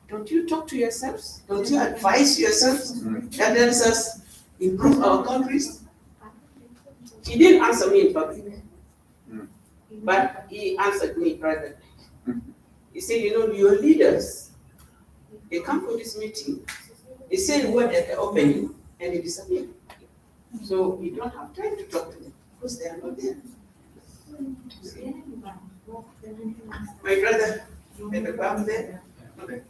Don't you talk to yourselves? Don't you advise yourselves that helps us improve our countries? He didn't answer me in public, but he answered me privately. He said, you know, your leaders, they come for this meeting, they say a word at the opening, and they disappear. So you don't have time to talk to them. Because they are not there. My brother, maybe come there. Okay.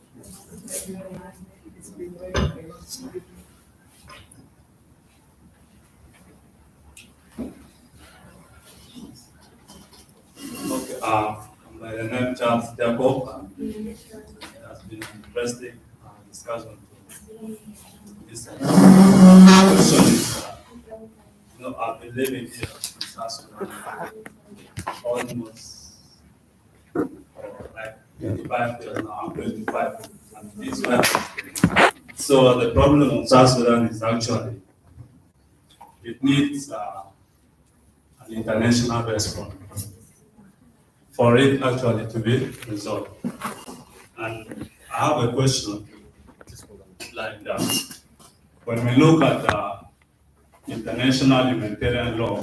Okay, my name is Charles Jacob. It has been an interesting discussion. This question is, I've been living here in South Sudan almost like 25 years now. I'm 25, and this one. So the problem of South Sudan is actually it needs an international response for it actually to be resolved. And I have a question like that. When we look at international humanitarian law,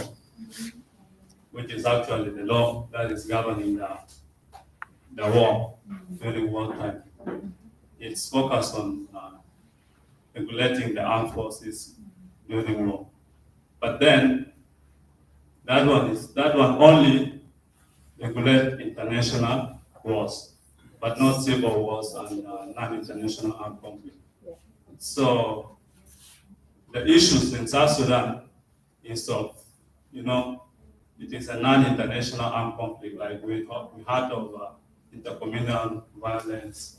which is actually the law that is governing the war during wartime, it's focused on regulating the armed forces during war. But then that one only regulate international wars, but not civil wars and non-international armed conflict. So the issues in South Sudan is of, it is a non-international armed conflict, like we heard of intercommunal violence,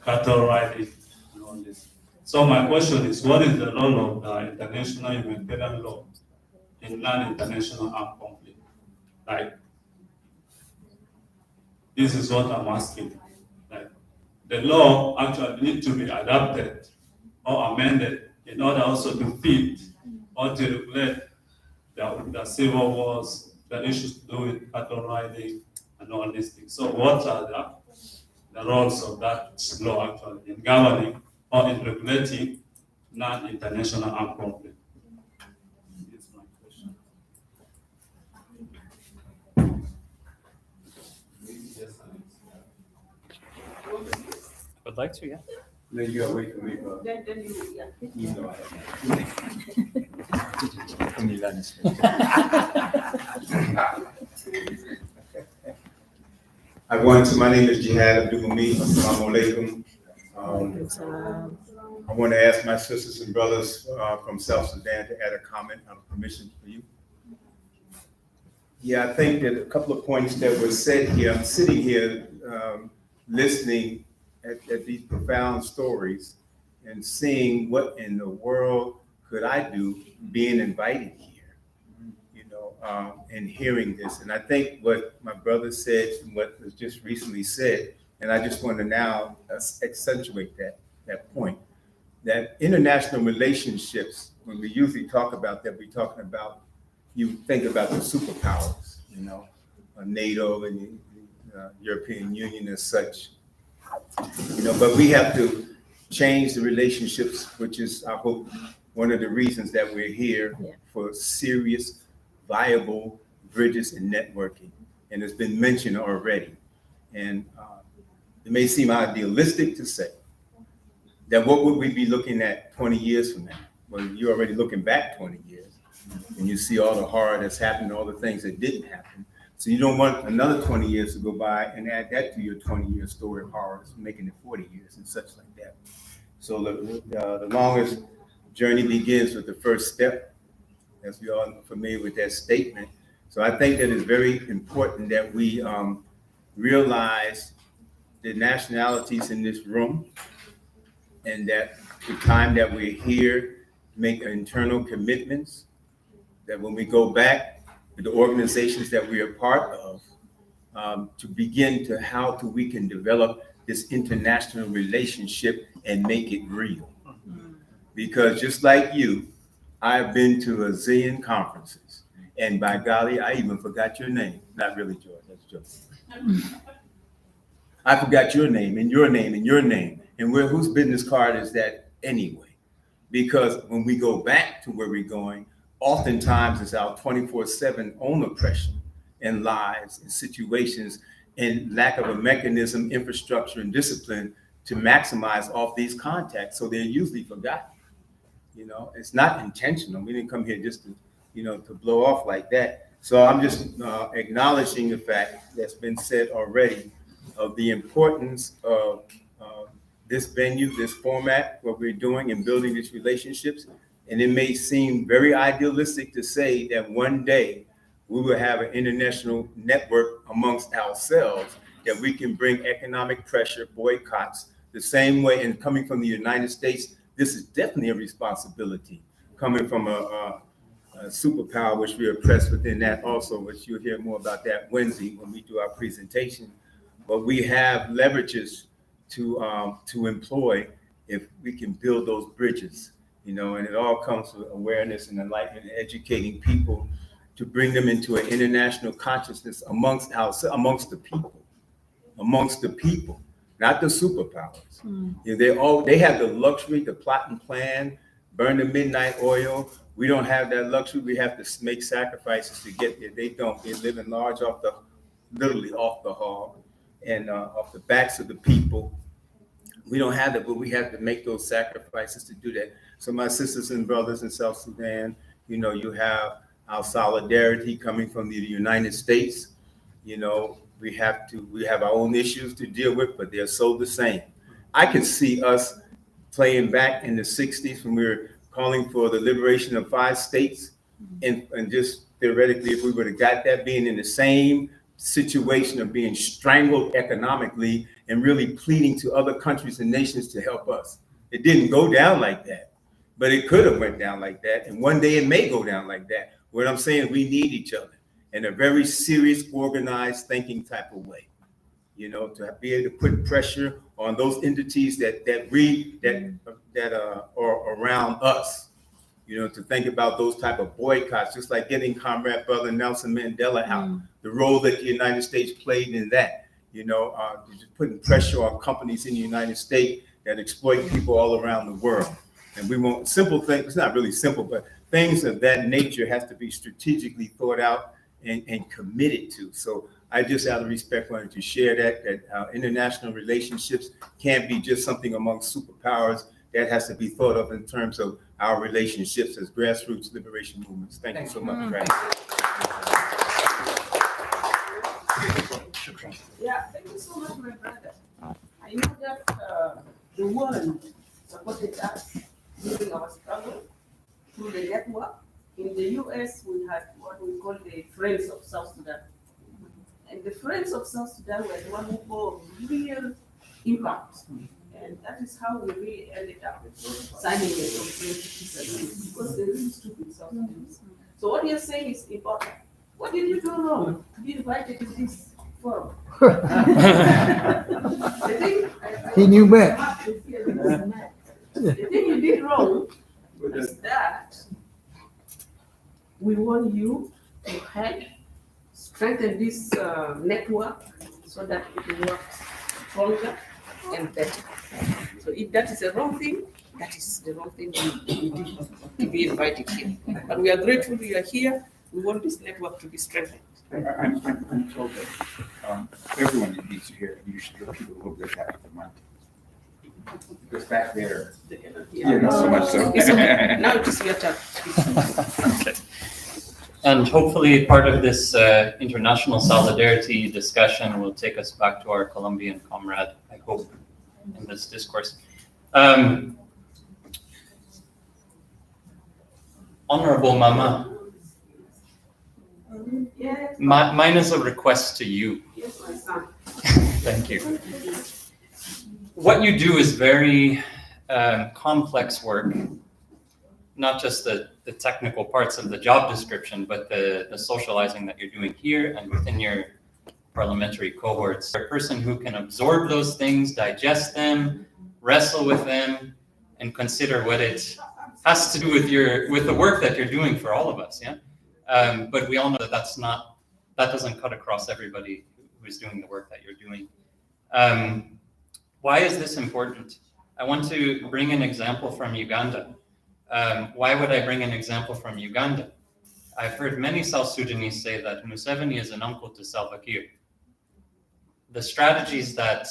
cattle riding, and all this. So my question is, what is the role of international humanitarian law in non-international armed conflict? Like, this is what I'm asking. Like, the law actually needs to be adapted or amended in order also to fit or to regulate the civil wars, the issues to do with cattle riding and all these things. So what are the roles of that law actually in governing or in regulating non-international armed conflict? This is my question. I'd like to, yeah. No, you gotta wait for me, bro. Then you, yeah. You know my name is Jihad Abdul-Hamid. Assalamu alaikum. I want to ask my sisters and brothers from South Sudan to add a comment on permission for you. Yeah, I think that a couple of points that were said here. I'm sitting here listening at these profound stories and seeing what in the world could I do being invited here, and hearing this. And I think what my brother said and what was just recently said, and I just want to now accentuate that point, that international relationships, when we usually talk about that, we're talking about, you think about the superpowers, NATO and the European Union as such, but we have to change the relationships, which is, I hope, one of the reasons that we're here for serious, viable bridges and networking. And it's been mentioned already. And it may seem idealistic to say that what would we be looking at 20 years from now? Well, you're already looking back 20 years and you see all the horror that's happened, all the things that didn't happen. So you don't want another 20 years to go by and add that to your 20-year story of horrors, making it 40 years and such like that. So the longest journey begins with the first step, as we all are familiar with that statement. So I think that it's very important that we realize the nationalities in this room, and that the time that we're here, make internal commitments, that when we go back to the organizations that we are part of, to begin to how we can develop this international relationship and make it real. Because just like you, I've been to a zillion conferences, and by golly, I even forgot your name. Not really, George, that's joking. I forgot your name and your name and your name. And whose business card is that anyway? Because when we go back to where we're going, oftentimes it's our 24/7 own oppression and lives and situations and lack of a mechanism, infrastructure, and discipline to maximize off these contacts. So they're usually forgotten. It's not intentional. We didn't come here just to, to blow off like that. So I'm just acknowledging the fact that's been said already of the importance of this venue, this format, what we're doing and building these relationships. And it may seem very idealistic to say that one day we will have an international network amongst ourselves that we can bring economic pressure, boycotts, the same way. And coming from the United States, this is definitely a responsibility. Coming from a superpower, which we are pressed within that also, which you'll hear more about that Wednesday when we do our presentation. But we have leverages to employ if we can build those bridges, you know, and it all comes with awareness and enlightenment and educating people to bring them into an international consciousness amongst the people, not the superpowers. You know, they have the luxury to plot and plan, burn the midnight oil. We don't have that luxury. We have to make sacrifices to get there. They don't. They live in large literally off the hog and off the backs of the people. We don't have that, but we have to make those sacrifices to do that. So my sisters and brothers in South Sudan, you know, you have our solidarity coming from the United States. You know, we have our own issues to deal with, but they're so the same. I can see us playing back in the 60s when we were calling for the liberation of 5 states. And just theoretically, if we would have got that, being in the same situation of being strangled economically and really pleading to other countries and nations to help us. It didn't go down like that, but it could have went down like that. And one day it may go down like that. What I'm saying, we need each other in a very serious, organized thinking type of way, you know, to be able to put pressure on those entities that are around us, you know, to think about those type of boycotts, just like getting Comrade Brother Nelson Mandela out, the role that the United States played in that, you know, just putting pressure on companies in the United States that exploit people all around the world. And we want simple things, it's not really simple, but things of that nature has to be strategically thought out and committed to. So I just out of respect wanted to share that international relationships can't be just something amongst superpowers. That has to be thought of in terms of our relationships as grassroots liberation movements. Thank you so much. Yeah, thank you so much, my brother. I know that the world supported us during our struggle through the network. In the US, we had what we call the Friends of South Sudan. And the Friends of South Sudan were the one who bore real impact. And that is how we really ended up signing a comprehensive agreement, because they're really stupid South Sudanese. So what you're saying is important. What did you do wrong to be invited to this forum? He knew better. The thing you did wrong was that we want you to help strengthen this network so that it will work stronger and better. So if that is the wrong thing, that is the wrong thing we did to be invited here. But we are grateful you are here. We want this network to be strengthened. I'm told that everyone needs to hear, and you should give people a little bit of the money. Because back there, not so much so. Now it is your turn. Okay. And hopefully part of this international solidarity discussion will take us back to our Colombian comrade, I hope, in this discourse. Honorable Mama, mine is a request to you. Yes, my son. Thank you. What you do is very complex work, not just the technical parts of the job description, but the socializing that you're doing here and within your parliamentary cohorts. A person who can absorb those things, digest them, wrestle with them, and consider what it has to do with the work that you're doing for all of us. Yeah. But we all know that that doesn't cut across everybody who is doing the work that you're doing. Why is this important? I want to bring an example from Uganda. Why would I bring an example from Uganda? I've heard many South Sudanese say that Museveni is an uncle to Salva Kiir. The strategies that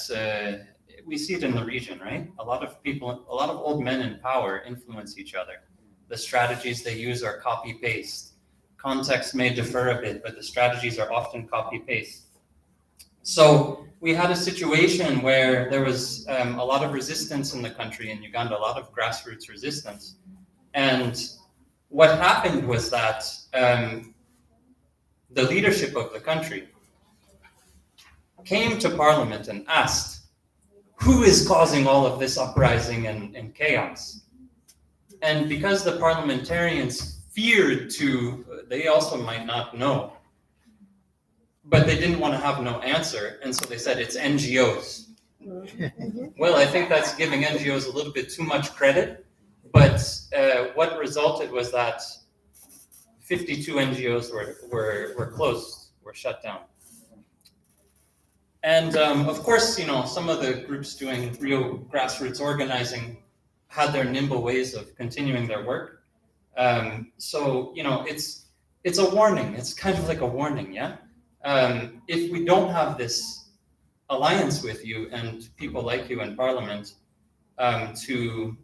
we see it in the region, right? A lot of people, a lot of old men in power influence each other. The strategies they use are copy-paste. context may differ a bit, but the strategies are often copy-paste. So we had a situation where there was a lot of resistance in the country, in Uganda, a lot of grassroots resistance. And what happened was that the leadership of the country came to Parliament and asked, who is causing all of this uprising and chaos? And because the parliamentarians feared to, they also might not know, but they didn't want to have no answer, and so they said it's NGOs. Well, I think that's giving NGOs a little bit too much credit, but what resulted was that 52 NGOs were closed, were shut down. And of course, you know, some of the groups doing real grassroots organizing had their nimble ways of continuing their work. So, you know, it's a warning. It's kind of like a warning, yeah? If we don't have this alliance with you and people like you in Parliament to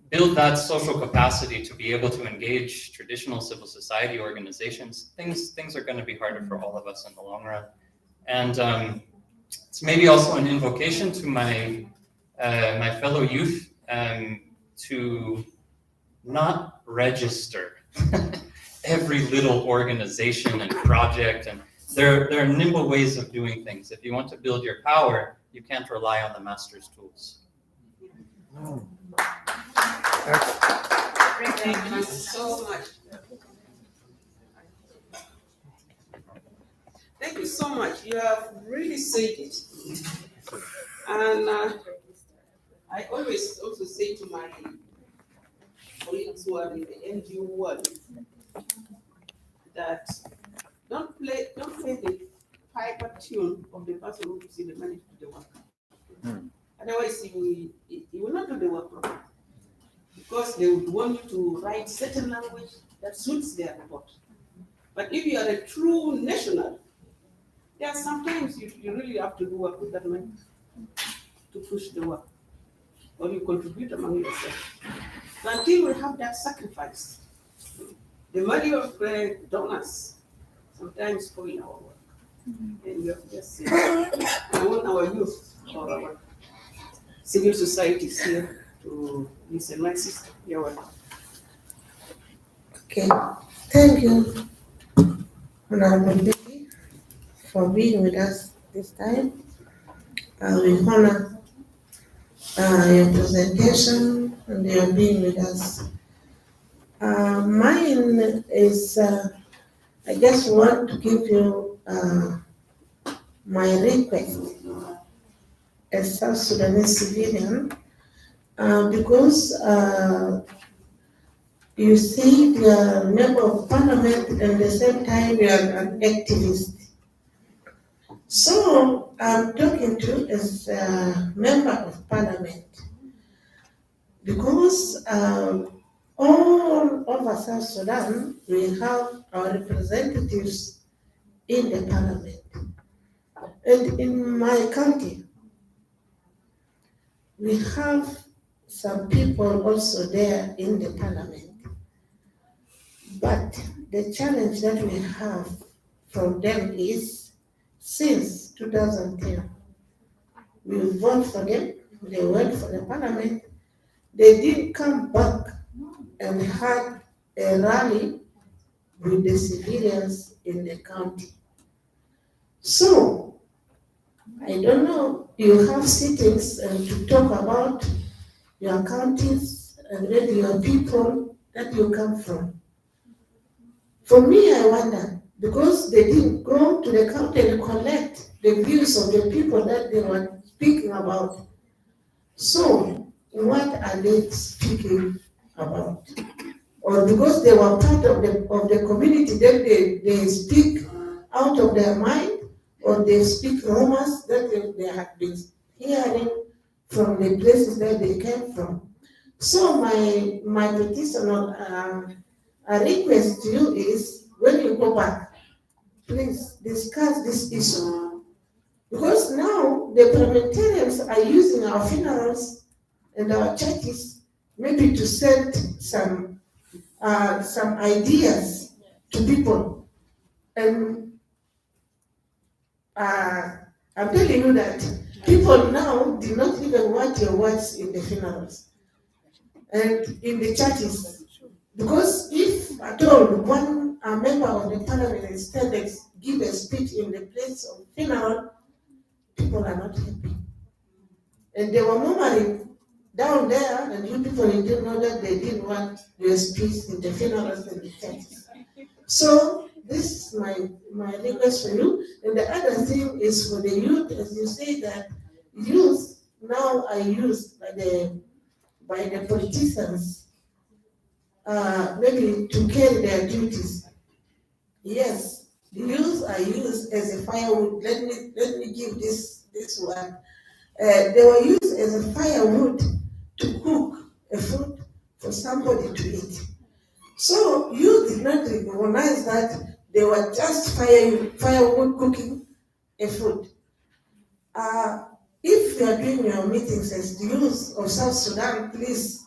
build that social capacity to be able to engage traditional civil society organizations, things are going to be harder for all of us in the long run. And it's maybe also an invocation to my my fellow youth to not register every little organization and project. And there are nimble ways of doing things. If you want to build your power, you can't rely on the master's tools. Thank you so much. Thank you so much. You have really said it. And I always also say to my colleagues who are in the NGO world that don't play the piper tune of the person who gives you the money to do the work. Otherwise, you will not do the work properly. Because they would want you to write certain language that suits their report. But if you are a true national, there are sometimes you really have to do work with that money to push the work, or you contribute among yourself. So until we have that sacrifice, the money of donors sometimes spoil our work. And we have just said, I want our youth or our civil societies here to listen. My sister, you're welcome. Okay, thank you, Honorable Vicky, for being with us this time. We honor your presentation and your being with us. Mine is, I just want to give you my request as South Sudanese civilian, because you see the member of parliament and at the same time you are an activist. So I'm talking to you as a member of parliament, because all over South Sudan we have our representatives in the parliament. And in my county, we have some people also there in the parliament. But the challenge that we have from them is, since 2010, we vote for them, they went for the parliament, they didn't come back and had a rally with the civilians in the county. So, I don't know, you have sittings and to talk about your counties and then your people that you come from. For me, I wonder, because they didn't go to the county and collect the views of the people that they were speaking about. So, what are they speaking about? Or because they were part of the community, then they speak out of their mind, or they speak rumors that they have been hearing from the places that they came from. So my petition, a request to you is, when you go back, please discuss this issue. Because now the parliamentarians are using our funerals and our churches maybe to send some some ideas to people. And I'm telling you that people now do not even want your words in the funerals and in the churches. Because if at all a member of the parliament instead give a speech in the place of funeral, people are not happy. And they were murmuring down there, and you people didn't know that they didn't want your speech in the funerals and the churches. So this is my request for you. And the other thing is for the youth, as you say that youth now are used by the politicians, maybe to carry their duties. Yes, the youth are used as a firewood. Let me give this one. They were used as a firewood to cook a food for somebody to eat. So you did not recognize that they were just firewood cooking a food. If you are doing your meetings as the youth of South Sudan, please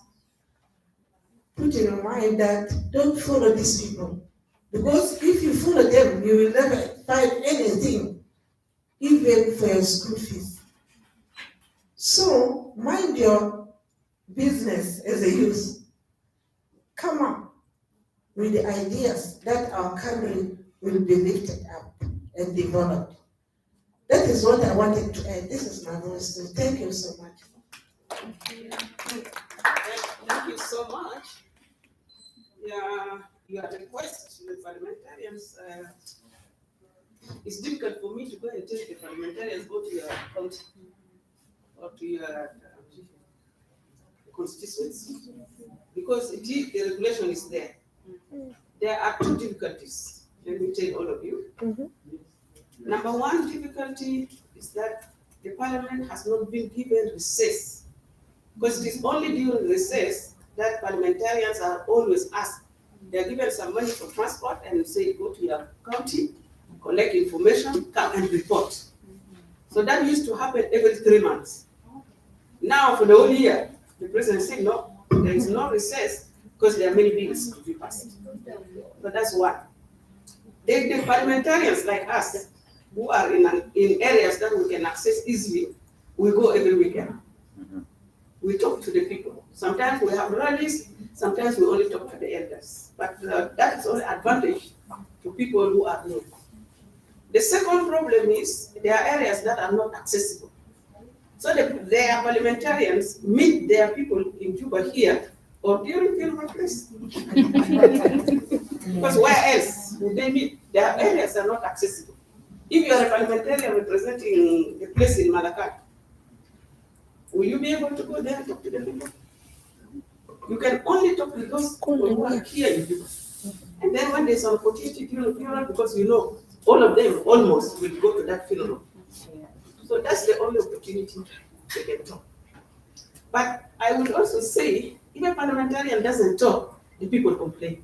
put in your mind that don't follow these people. Because if you follow them, you will never find anything, even for your school fees. So mind your business as a youth. Come up with the ideas that our country will be lifted up and developed. That is what I wanted to add. This is my voice. So thank you so much. Thank you so much. Yeah, your request to the parliamentarians, it's difficult for me to go and tell the parliamentarians go to your county or to your constituency, because the regulation is there. There are two difficulties, let me tell all of you. Number one difficulty is that the parliament has not been given recess, because it is only during recess that parliamentarians are always asked. They are given some money for transport and say, go to your county, collect information, come and report. So that used to happen every 3 months. Now for the whole year, the president said, no, there is no recess because there are many bills to be passed. So that's one. The parliamentarians like us, who are in areas that we can access easily, we go every weekend. We talk to the people. Sometimes we have rallies, sometimes we only talk to the elders. But that is only advantage to people who are new. The second problem is there are areas that are not accessible. So their parliamentarians meet their people in Juba here or during funeral press. Because where else would they meet? Their areas are not accessible. If you are a parliamentarian representing a place in Malacca, will you be able to go there and talk to the people? You can only talk to those people who are here in Juba. And then when there's an opportunity during funeral, because you know, all of them almost will go to that funeral. So that's the only opportunity they can talk. But I would also say, if a parliamentarian doesn't talk, the people complain.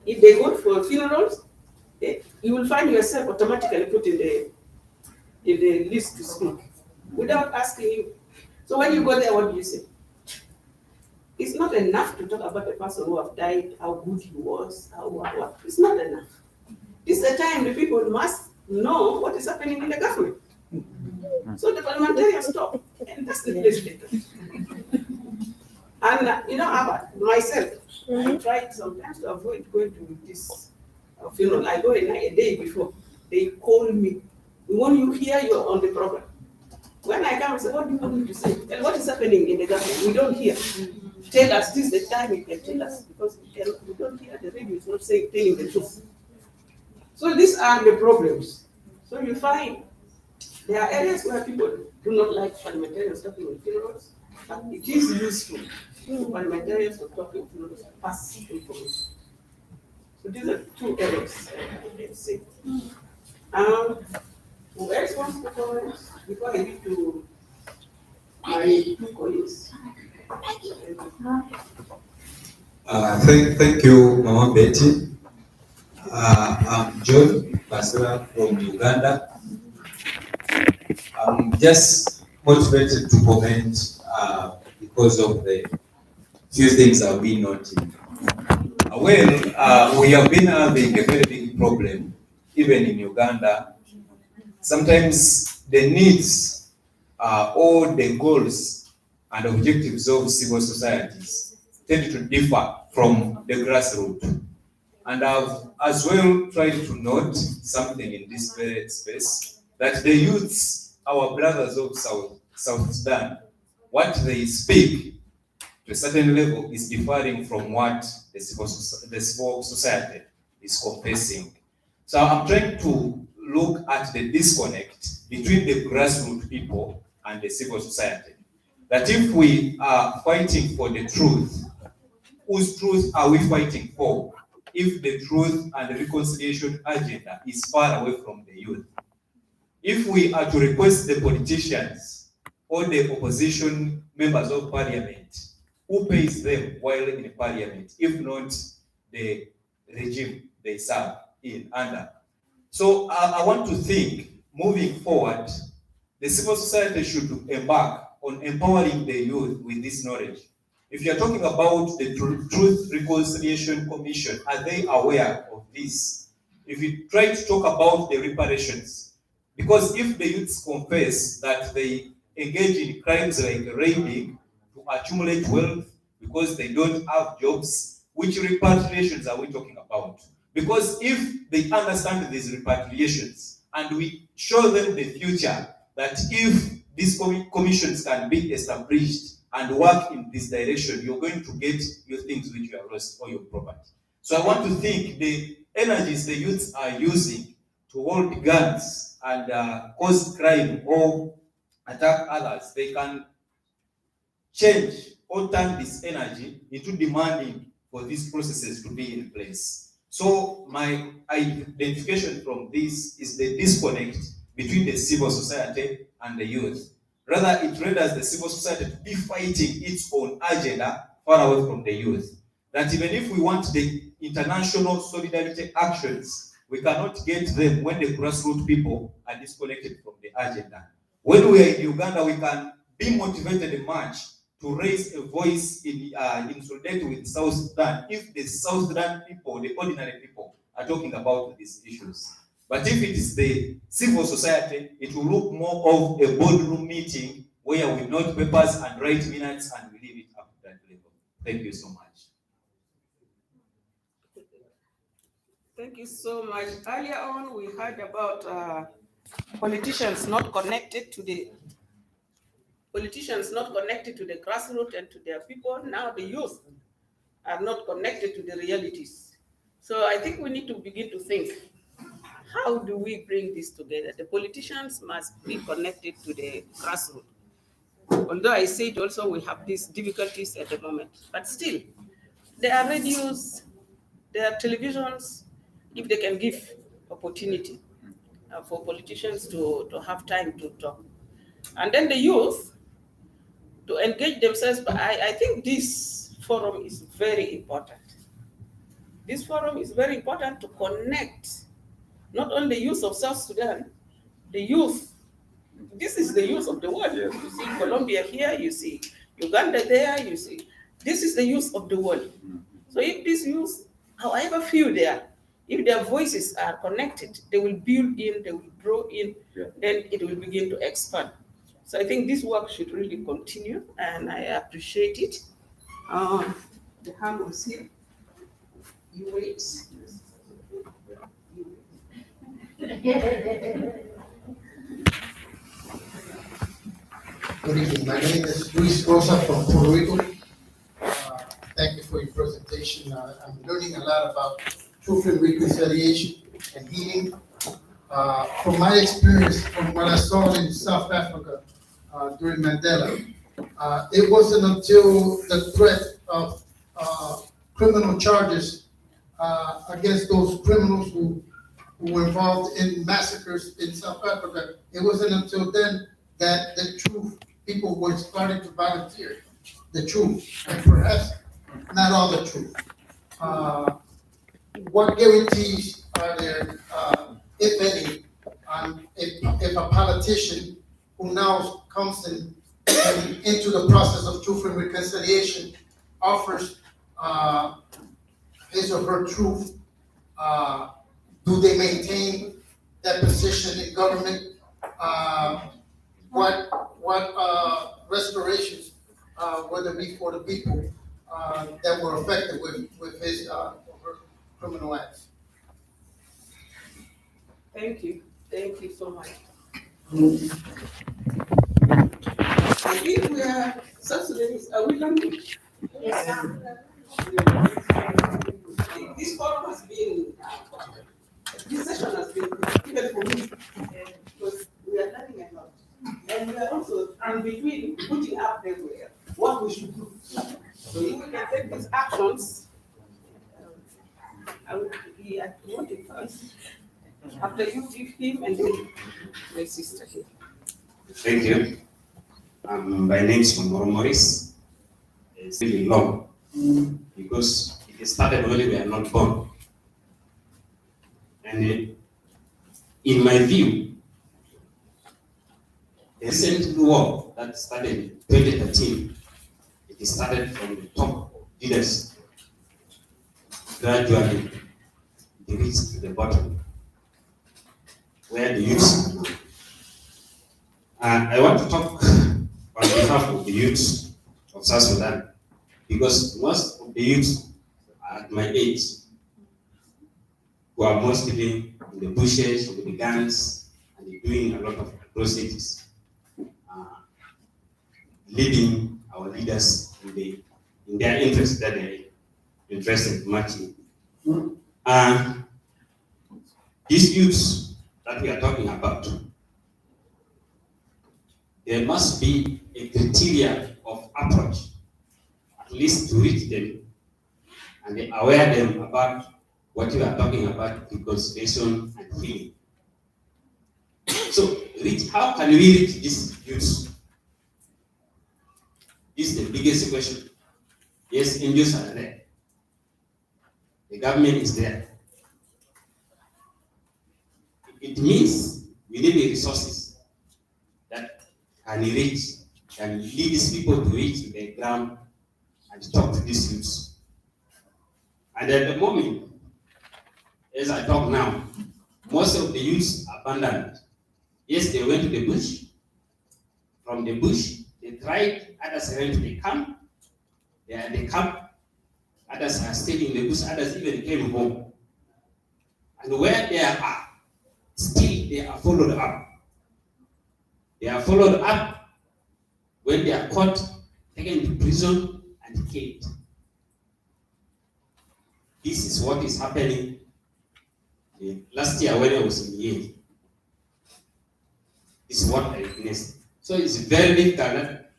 If they go for funerals, you will find yourself automatically put in the list to speak without asking you. So when you go there, what do you say? It's not enough to talk about the person who have died, how good he was, how what. It's not enough. This is the time the people must know what is happening in the government. So the parliamentarians talk, and that's the place they talk. And you know, myself, I tried sometimes to avoid going to this funeral. I go a day before. They call me. We want you here, you're on the program. When I come, I say, what do you want me to say? Tell what is happening in the government. We don't hear. Tell us, this is the time you can tell us, because we don't hear, the radio is not telling the truth. So these are the problems. So you find there are areas where people do not like parliamentarians talking in funerals, but it is useful for parliamentarians to talk in funerals, pass information. So these are two areas, let's say. Who else wants to comment before I give to my two colleagues? Thank you, Mama Betty. I'm John Basra from Uganda. I'm just motivated to comment because of the few things I've been noting. We have been having a very big problem, even in Uganda. Sometimes the needs or the goals and objectives of civil societies tend to differ from the grassroots. And I've as well tried to note something in this very space, that the youths, our brothers of South Sudan, what they speak to a certain level is differing from what the civil society is confessing. So I'm trying to look at the disconnect between the grassroots people and the civil society. That if we are fighting for the truth, whose truth are we fighting for? If the truth and the reconciliation agenda is far away from the youth. If we are to request the politicians or the opposition members of parliament, who pays them while in parliament, if not the regime they serve in under? So I want to think, moving forward, the civil society should embark on empowering the youth with this knowledge. If you're talking about the Truth Reconciliation Commission, are they aware of this? If you try to talk about the reparations, because if the youths confess that they engage in crimes like raping to accumulate wealth because they don't have jobs, which repatriations are we talking about? Because if they understand these repatriations and we show them the future, that if these commissions can be established and work in this direction, you're going to get your things which you have lost or your property. So I want to think the energies the youths are using to hold guns and cause crime or attack others, they can change or turn this energy into demanding for these processes to be in place. So my identification from this is the disconnect between the civil society and the youth. Rather, it renders the civil society to be fighting its own agenda far away from the youth. That even if we want the international solidarity actions, we cannot get them when the grassroots people are disconnected from the agenda. When we are in Uganda, we can be motivated much to raise a voice in solidarity with South Sudan if the South Sudan people, the ordinary people, are talking about these issues. But if it is the civil society, it will look more of a boardroom meeting where we note papers and write minutes and we leave it up to that level. Thank you so much. Thank you so much. Earlier on, we heard about politicians not connected to the grassroots and to their people. Now the youth are not connected to the realities. So I think we need to begin to think, how do we bring this together? The politicians must be connected to the grassroots. Although I said also we have these difficulties at the moment, but still, there are radios, there are televisions, if they can give opportunity for politicians to have time to talk. And then the youth to engage themselves, but I think this forum is very important. This forum is very important to connect not only the youth of South Sudan, the youth, this is the youth of the world. You see Colombia here, you see Uganda there, you see, this is the youth of the world. So if these youth, however few they are, if their voices are connected, they will build in, they will grow in, then it will begin to expand. So I think this work should really continue, and I appreciate it. The hand was here. You wait. Good evening. My name is Luis Rosa from Puerto Rico. Thank you for your presentation. I'm learning a lot about truth and reconciliation and healing. From my experience, from what I saw in South Africa during Mandela, it wasn't until the threat of criminal charges against those criminals who were involved in massacres in South Africa, it wasn't until then that the truth people were starting to volunteer the truth, and perhaps not all the truth. What guarantees are there, if any, if a politician who now comes into the process of truth and reconciliation offers his or her truth? Do they maintain that position in government? What restorations, whether it be for the people that were affected with his or her criminal acts? Thank you so much. I think we are South Sudanese. Are we learning? Yes. This forum has been, this session has been even for me, because we are learning a lot. And we are also, and between putting up everywhere what we should do. So if we can take these actions, I would be at motive first. After you give him and then my sister here. Thank you. My name is Morris. It's really long because it started when we are not born. And in my view, the recent war that started in 2013, it started from the top leaders, gradually it reached to the bottom, where the youths are now. And I want to talk on behalf of the youths of South Sudan, because most of the youths at my age, who are mostly in the bushes, with the guns, and they're doing a lot of atrocities, leading our leaders in their interests that they're interested much in. These youths that we are talking about, there must be a criteria of approach, at least to reach them and aware them about what you are talking about, reconciliation and healing. So, how can we reach these youths? This is the biggest question. Yes, NGOs are there. The government is there. It means we need the resources that can reach, can lead these people to reach the ground and talk to these youths. And at the moment, as I talk now, most of the youths abandoned. Yes, they went to the bush. From the bush, they tried, others went to the camp. They are at the camp. Others are staying in the bush. Others even came home. And where they are, still they are followed up. They are followed up when they are caught, taken to prison, and killed. This is what is happening. Last year when I was in Yale, this is what I witnessed. So it's very difficult that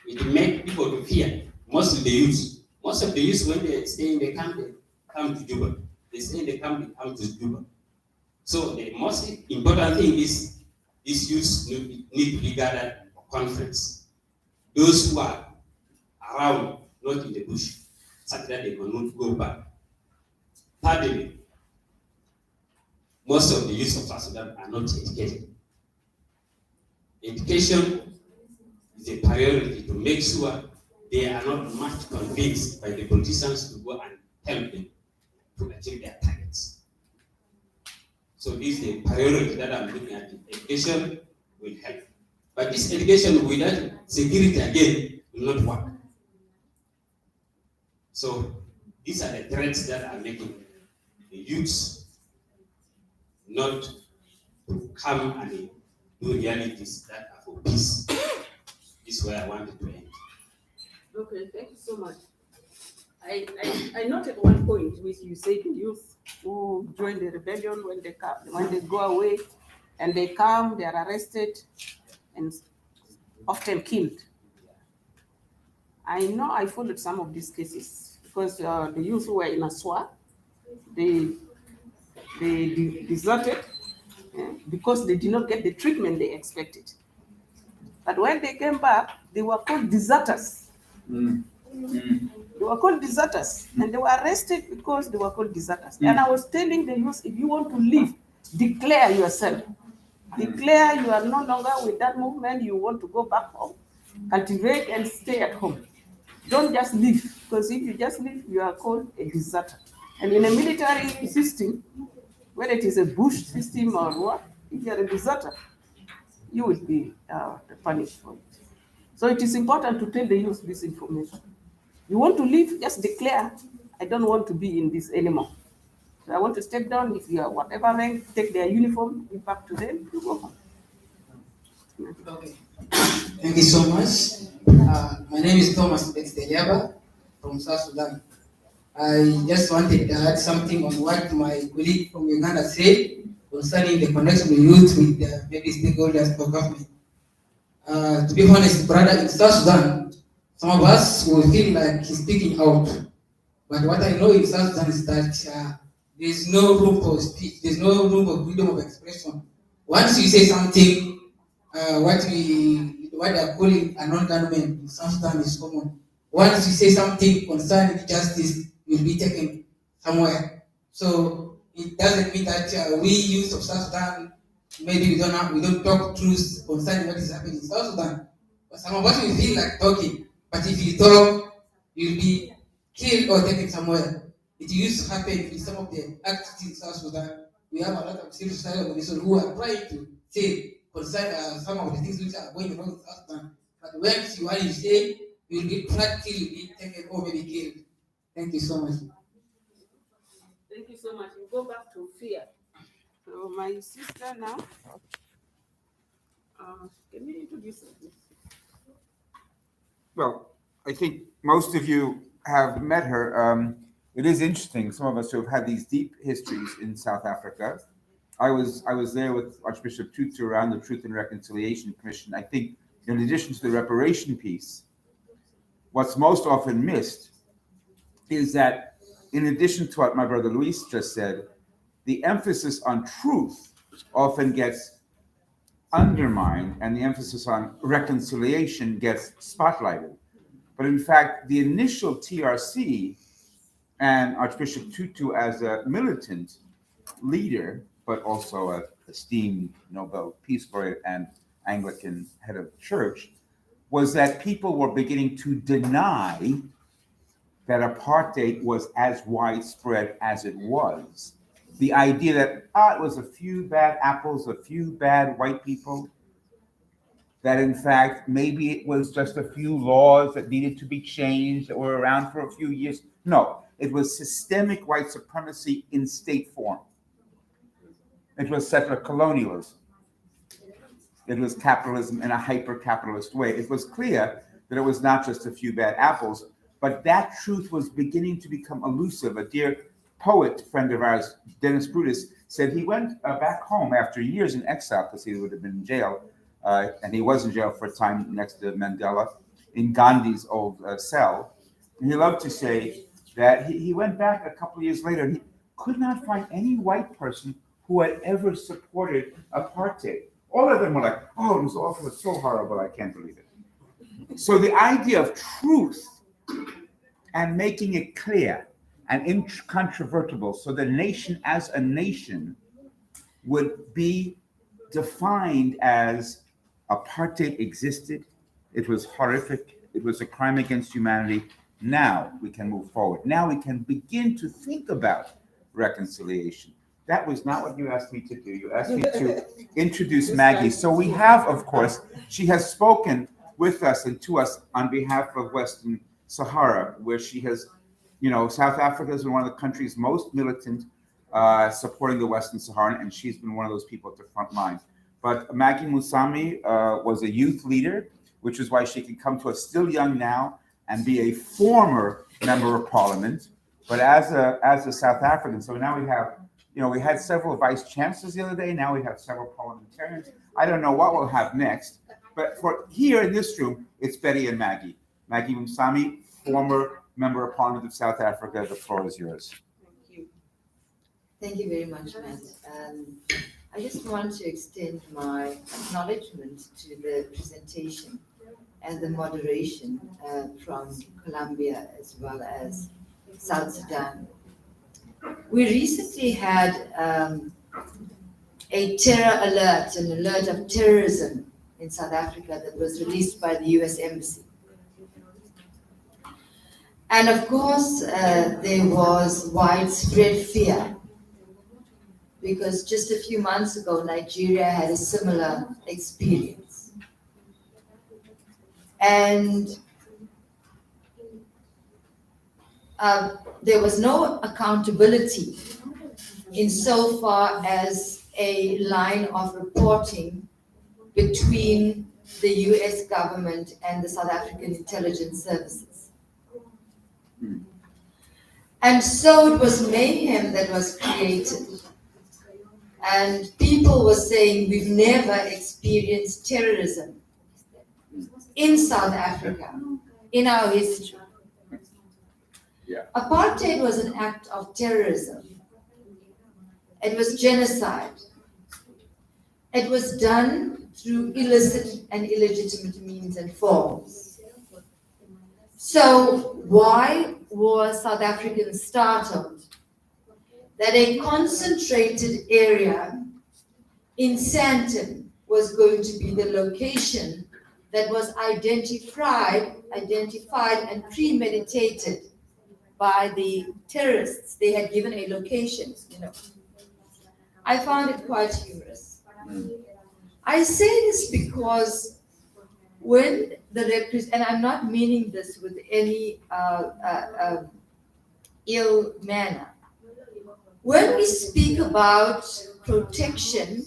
it makes people to fear. Most of the youth, when they stay in the camp, they come to Juba. They stay in the camp, they come to Juba. So the most important thing is these youths need to be gathered for conference. Those who are around, not in the bush, such that they cannot go back. Thirdly, most of the youth of South Sudan are not educated. Education is a priority to make sure they are not much convinced by the politicians to go and help them to achieve their targets. So this is the priority that I'm looking at. Education will help. But this education without security again will not work. So these are the threats that are making the youths not to come and do realities that are for peace. This is where I wanted to end. Okay, thank you so much. I noted one point which you said, the youth who join the rebellion when they go away and they come, they are arrested and often killed. I know I followed some of these cases because the youth who were in Aswa, they deserted because they did not get the treatment they expected. But when they came back, they were called deserters. They were called deserters, and they were arrested because they were called deserters. And I was telling the youth, if you want to leave, declare yourself. Declare you are no longer with that movement, you want to go back home. Cultivate and stay at home. Don't just leave, because if you just leave, you are called a deserter. And in a military system, whether it is a bush system or what, if you are a deserter, you will be punished for it. So it is important to tell the youth this information. You want to leave, just declare, I don't want to be in this anymore. So I want to step down. If you are whatever rank, take their uniform, give back to them, you go home. Okay. Thank you so much. My name is Thomas Bexteliaba from South Sudan. I just wanted to add something on what my colleague from Uganda said concerning the connection of youth with maybe stakeholders for government. To be honest, brother, in South Sudan, some of us will feel like he's speaking out. But what I know in South Sudan is that there's no room for speech, there's no room for freedom of expression. Once you say something, what they are calling a non-government in South Sudan is common. Once you say something concerning justice, you'll be taken somewhere. So it doesn't mean that we youth of South Sudan, maybe we don't talk truth concerning what is happening in South Sudan. But some of us will feel like talking, but if you talk, you'll be killed or taken somewhere. It used to happen in some of the activities in South Sudan. We have a lot of civil society organizations who are trying to say concerning some of the things which are going wrong in South Sudan. But when you say, you'll be tracked till you'll be taken or maybe killed. Thank you so much. Thank you so much. We go back to fear. So my sister now, can you introduce her, please? Well, I think most of you have met her. It is interesting, some of us who have had these deep histories in South Africa. I was there with Archbishop Tutu around the Truth and Reconciliation Commission. I think in addition to the reparation piece, what's most often missed is that in addition to what my brother Luis just said, the emphasis on truth often gets undermined and the emphasis on reconciliation gets spotlighted. But in fact, the initial TRC and Archbishop Tutu as a militant leader, but also an esteemed Nobel Peace Laureate and Anglican head of church, was that people were beginning to deny that apartheid was as widespread as it was. The idea that it was a few bad apples, a few bad white people, that in fact maybe it was just a few laws that needed to be changed that were around for a few years. No, it was systemic white supremacy in state form. It was settler colonialism. It was capitalism in a hyper-capitalist way. It was clear that it was not just a few bad apples, but that truth was beginning to become elusive. A dear poet friend of ours, Dennis Brutus, said he went back home after years in exile because he would have been in jail, and he was in jail for a time next to Mandela, in Gandhi's old cell. And he loved to say that he went back a couple of years later and he could not find any white person who had ever supported apartheid. All of them were like, oh, it was awful, it's so horrible, I can't believe it. So the idea of truth and making it clear and incontrovertible so the nation as a nation would be defined as apartheid existed, it was horrific, it was a crime against humanity. Now we can move forward. Now we can begin to think about reconciliation. That was not what you asked me to do. You asked me to introduce Maggie. So we have, of course, she has spoken with us and to us on behalf of Western Sahara, where she has, South Africa has been one of the countries most militant supporting the Western Saharan, and she's been one of those people at the front line. But Maggie Musami was a youth leader, which is why she can come to us still young now and be a former member of parliament, but as a South African. So now we have, we had several vice chancellors the other day. Now we have several parliamentarians. I don't know what we'll have next, but for here in this room, it's Betty and Maggie. Maggie Musami, former member of parliament of South Africa. The floor is yours. Thank you very much, Matt. I just want to extend my acknowledgement to the presentation and the moderation from Colombia as well as South Sudan. We recently had a terror alert, an alert of terrorism in South Africa that was released by the US Embassy. And of course, there was widespread fear, because just a few months ago, Nigeria had a similar experience. And there was no accountability insofar as a line of reporting between the US government and the South African intelligence services. And so it was mayhem that was created. And people were saying, we've never experienced terrorism in South Africa, in our history. Apartheid was an act of terrorism. It was genocide. It was done through illicit and illegitimate means and forms. So why were South Africans startled that a concentrated area in Sandton was going to be the location that was identified and premeditated by the terrorists? They had given a location, I found it quite humorous. I say this because when and I'm not meaning this with any ill manner, when we speak about protection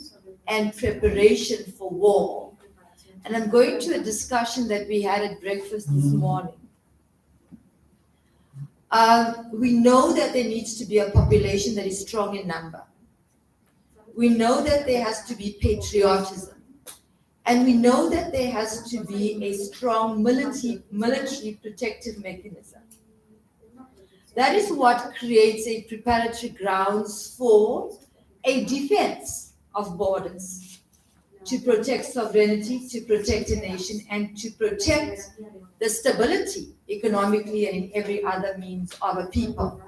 and preparation for war, and I'm going to a discussion that we had at breakfast this morning, we know that there needs to be a population that is strong in number. We know that there has to be patriotism. And we know that there has to be a strong military protective mechanism. That is what creates a preparatory grounds for a defense of borders, to protect sovereignty, to protect a nation, and to protect the stability economically and in every other means of a people.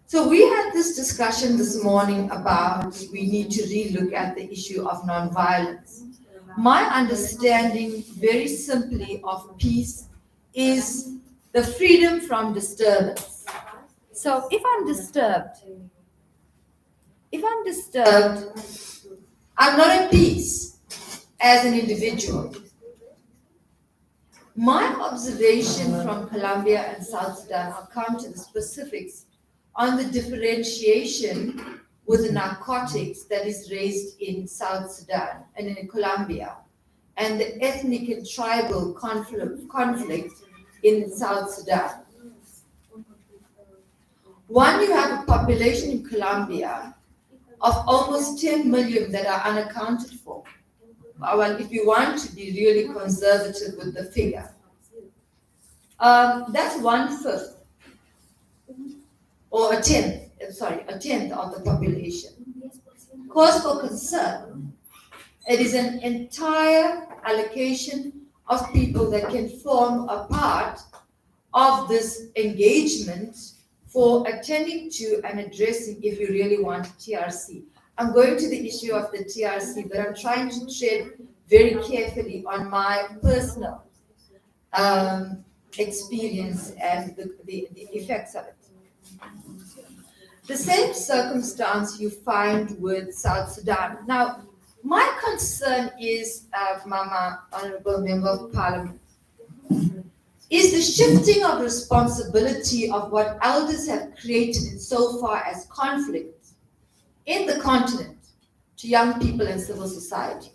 So we had this discussion this morning about we need to relook at the issue of nonviolence. My understanding, very simply, of peace is the freedom from disturbance. So if I'm disturbed, I'm not at peace as an individual. My observation from Colombia and South Sudan, I'll come to the specifics on the differentiation with the narcotics that is raised in South Sudan and in Colombia, and the ethnic and tribal conflict in South Sudan. One, you have a population in Colombia of almost 10 million that are unaccounted for. Well, if you want to be really conservative with the figure, that's 1/5 or a tenth of the population. Cause for concern. It is an entire allocation of people that can form a part of this engagement for attending to and addressing, if you really want, TRC. I'm going to the issue of the TRC, but I'm trying to tread very carefully on my personal experience and the effects of it. The same circumstance you find with South Sudan. Now, my concern is, Mama, Honorable Member of Parliament, is the shifting of responsibility of what elders have created insofar as conflict in the continent to young people and civil society.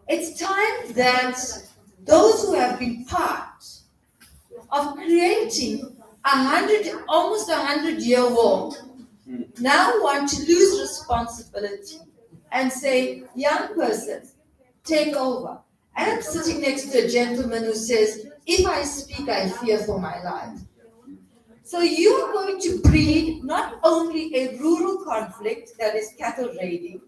It's time that those who have been part of creating almost 100-year war now want to lose responsibility and say, young person, take over. And I'm sitting next to a gentleman who says, if I speak, I fear for my life. So you are going to breed not only a rural conflict that is cattle raiding,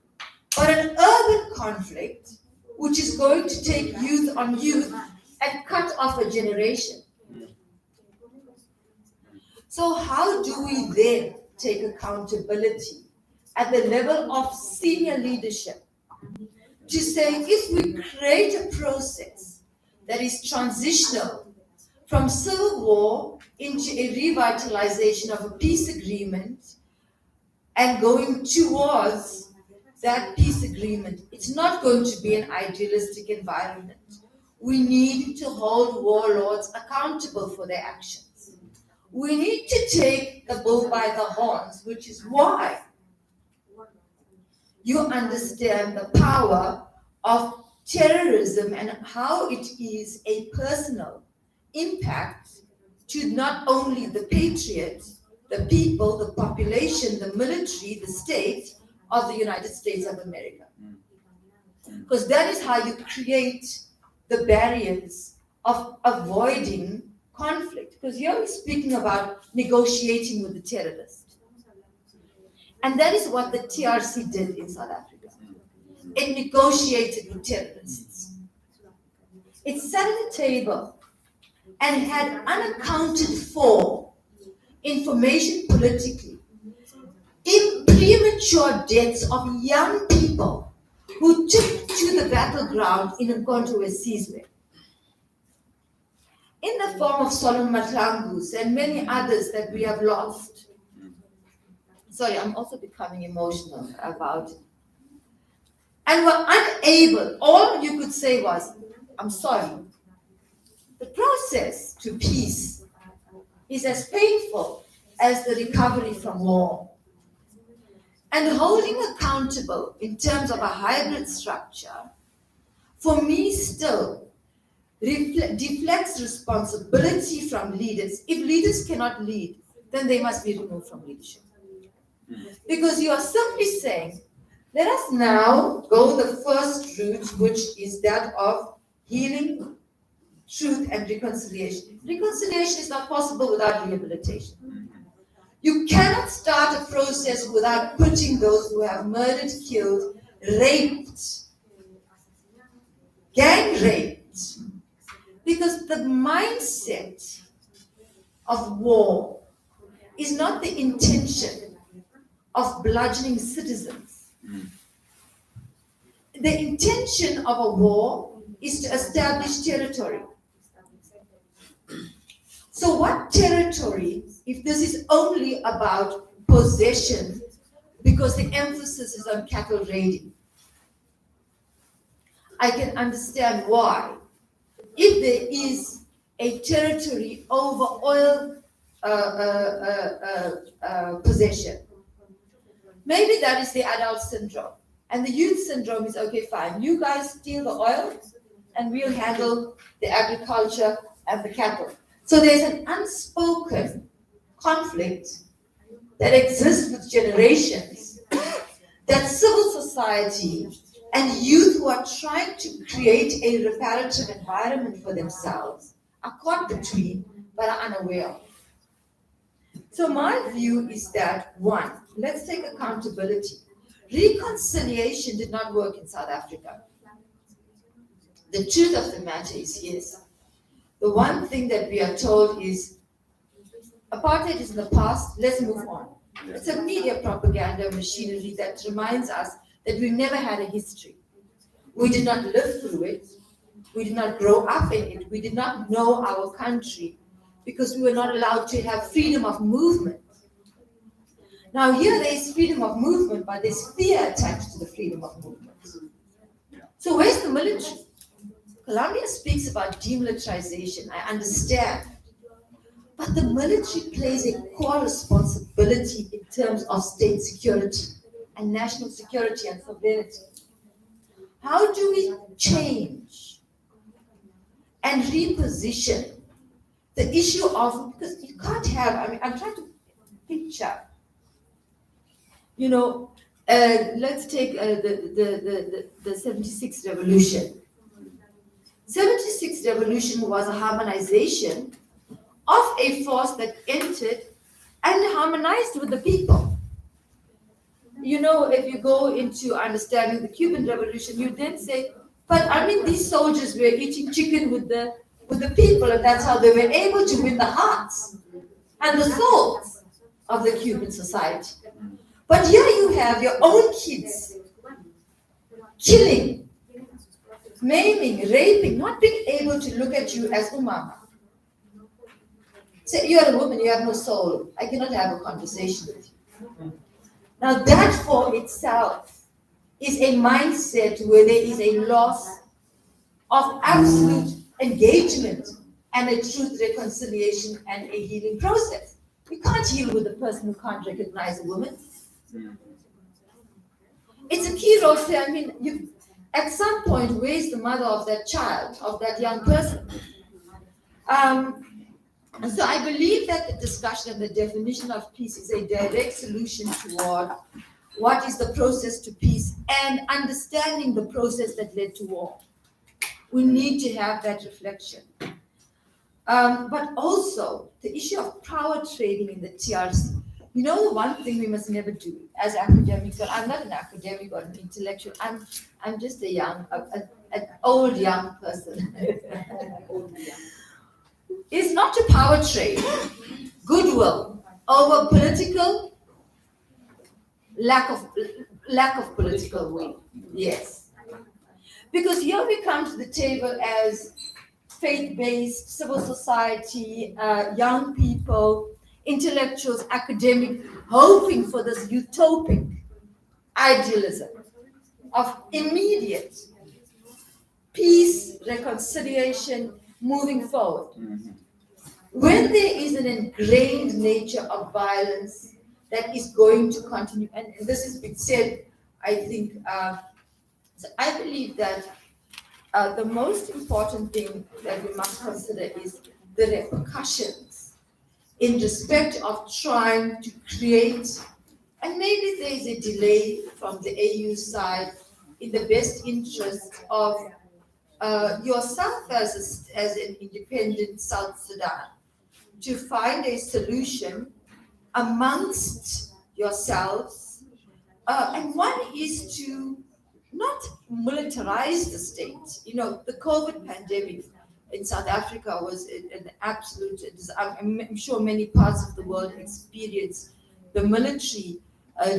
but an urban conflict which is going to take youth on youth and cut off a generation. So how do we then take accountability at the level of senior leadership to say, if we create a process that is transitional from civil war into a revitalization of a peace agreement and going towards that peace agreement. It's not going to be an idealistic environment. We need to hold warlords accountable for their actions. We need to take the bull by the horns, which is why you understand the power of terrorism and how it is a personal impact to not only the patriots, the people, the population, the military, the state of the United States of America. Because that is how you create the barriers of avoiding conflict. Because here we're speaking about negotiating with the terrorists. And that is what the TRC did in South Africa. It negotiated with terrorists. It sat at the table and had unaccounted for information politically, in premature deaths of young people who took to the battleground in Umkhonto weSizwe, in the form of Solomon Mahlangus and many others that we have lost. Sorry, I'm also becoming emotional about it. And were unable, all you could say was, I'm sorry. The process to peace is as painful as the recovery from war. And holding accountable in terms of a hybrid structure, for me still deflects responsibility from leaders. If leaders cannot lead, then they must be removed from leadership. Because you are simply saying, let us now go the first route, which is that of healing, truth, and reconciliation. Reconciliation is not possible without rehabilitation. You cannot start a process without putting those who have murdered, killed, raped, gang raped, because the mindset of war is not the intention of bludgeoning citizens. The intention of a war is to establish territory. So what territory, if this is only about possession, because the emphasis is on cattle raiding, I can understand why. If there is a territory over oil possession, maybe that is the adult syndrome. And the youth syndrome is, okay, fine, you guys steal the oil and we'll handle the agriculture and the cattle. So there's an unspoken conflict that exists with generations that civil society and youth who are trying to create a reparative environment for themselves are caught between but are unaware of. So my view is that, one, let's take accountability. Reconciliation did not work in South Africa. The truth of the matter is, yes. The one thing that we are told is, apartheid is in the past, let's move on. It's a media propaganda machinery that reminds us that we've never had a history. We did not live through it. We did not grow up in it. We did not know our country because we were not allowed to have freedom of movement. Now here there is freedom of movement, but there's fear attached to the freedom of movement. So where's the military? Colombia speaks about demilitarization, I understand. But the military plays a core responsibility in terms of state security and national security and sovereignty. How do we change and reposition the issue of, because you can't have, I mean, I'm trying to picture, you know, let's take the 76 revolution. 76 revolution was a harmonization of a force that entered and harmonized with the people. You know, if you go into understanding the Cuban Revolution, you then say, but I mean, these soldiers were eating chicken with the people, and that's how they were able to win the hearts and the souls of the Cuban society. But here you have your own kids killing maiming, raping, not being able to look at you as umama. Say, you're a woman, you have no soul. I cannot have a conversation with you. Now that for itself is a mindset where there is a loss of absolute engagement and a truth reconciliation and a healing process. You can't heal with a person who can't recognize a woman. It's a key role to, I mean, you, at some point, where's the mother of that child, of that young person? And so I believe that the discussion and the definition of peace is a direct solution toward what is the process to peace and understanding the process that led to war. We need to have that reflection. But also the issue of power trading in the TRC. You know, the one thing we must never do as academics, and I'm not an academic or an intellectual, I'm just a young, an old young person, is not to power trade goodwill over political, lack of political will. Yes. Because here we come to the table as faith-based, civil society, young people, intellectuals, academic, hoping for this utopic idealism of immediate peace, reconciliation, moving forward. When there is an ingrained nature of violence that is going to continue, and this has been said, I think, so I believe that the most important thing that we must consider is the repercussions in respect of trying to create, and maybe there is a delay from the AU side in the best interest of yourself as an independent South Sudan, to find a solution amongst yourselves. And one is to not militarize the state. You know, the COVID pandemic in South Africa was an absolute, I'm sure many parts of the world experienced the military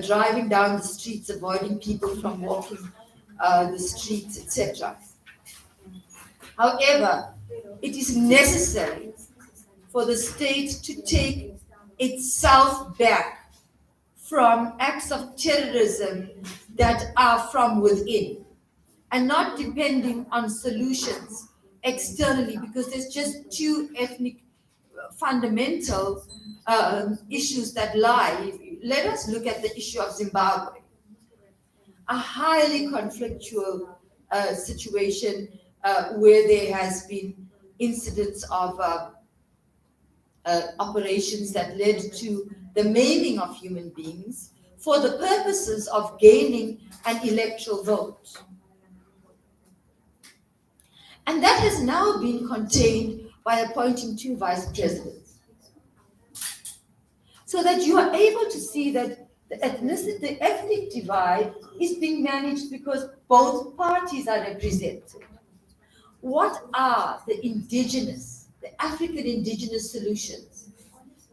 driving down the streets, avoiding people from walking the streets, etc. However, it is necessary for the state to take itself back from acts of terrorism that are from within and not depending on solutions externally, because there's just two ethnic fundamental issues that lie. Let us look at the issue of Zimbabwe, a highly conflictual situation where there has been incidents of operations that led to the maiming of human beings for the purposes of gaining an electoral vote. And that has now been contained by appointing 2 vice presidents. So that you are able to see that the ethnic divide is being managed because both parties are represented. What are the African indigenous solutions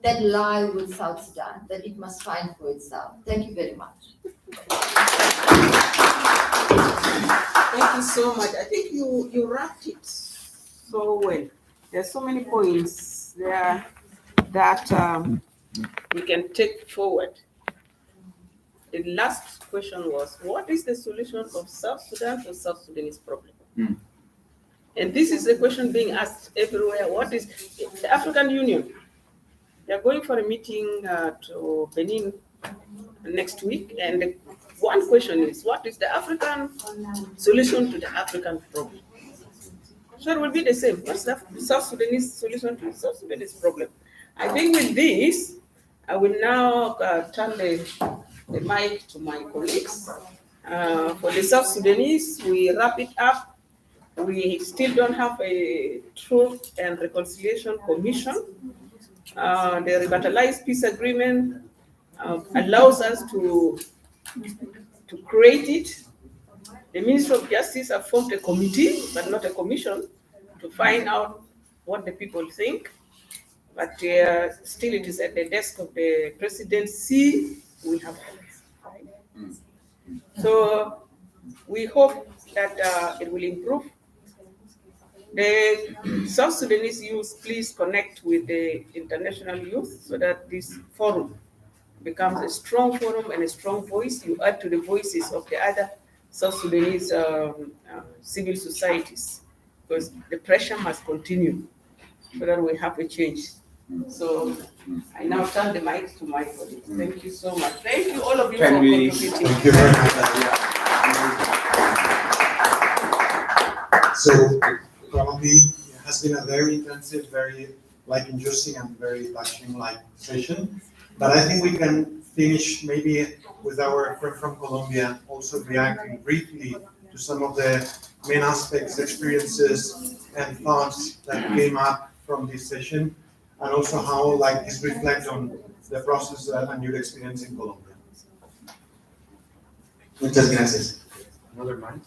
that lie with South Sudan, that it must find for itself? Thank you very much. Thank you so much. I think you wrapped it so well. There's so many points there that we can take forward. The last question was, what is the solution of South Sudan to South Sudanese problem? And this is a question being asked everywhere. What is the African Union? They are going for a meeting to Benin next week, and one question is, what is the African solution to the African problem? So it will be the same. What's the South Sudanese solution to the South Sudanese problem? I think with this, I will now turn the mic to my colleagues. For the South Sudanese, we wrap it up. We still don't have a Truth and Reconciliation Commission. The revitalized peace agreement allows us to create it. The Ministry of Justice have formed a committee, but not a commission, to find out what the people think. But still it is at the desk of the presidency. We have. So we hope that it will improve. The South Sudanese youth, please connect with the international youth so that this forum becomes a strong forum and a strong voice. You add to the voices of the other South Sudanese civil societies, because the pressure must continue so that we have a change. So I now turn the mic to my colleagues. Thank you so much. Thank you all of you for contributing. Thank you very much. So probably it has been a very intensive, very interesting and very touching session. But I think we can finish maybe with our friend from Colombia also reacting briefly to some of the main aspects, experiences, and thoughts that came up from this session, and also how this reflects on the process and your experience in Colombia. Muchas gracias. Another mic.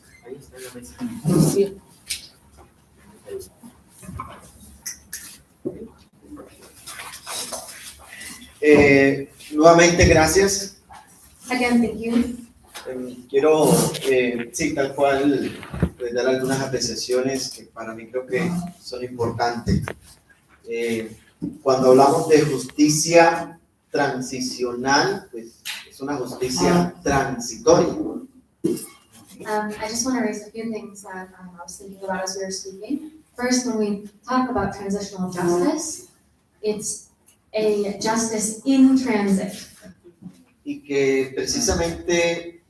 Nuevamente, gracias. Again, thank you. Quiero, sí, tal cual, dar algunas apreciaciones que para mí creo que son importantes. Cuando hablamos de justicia transicional, pues es una justicia transitoria. I just want to raise a few things that I was thinking about as we were speaking. First, when we talk about transitional justice, it's a justice in transit. Y que precisamente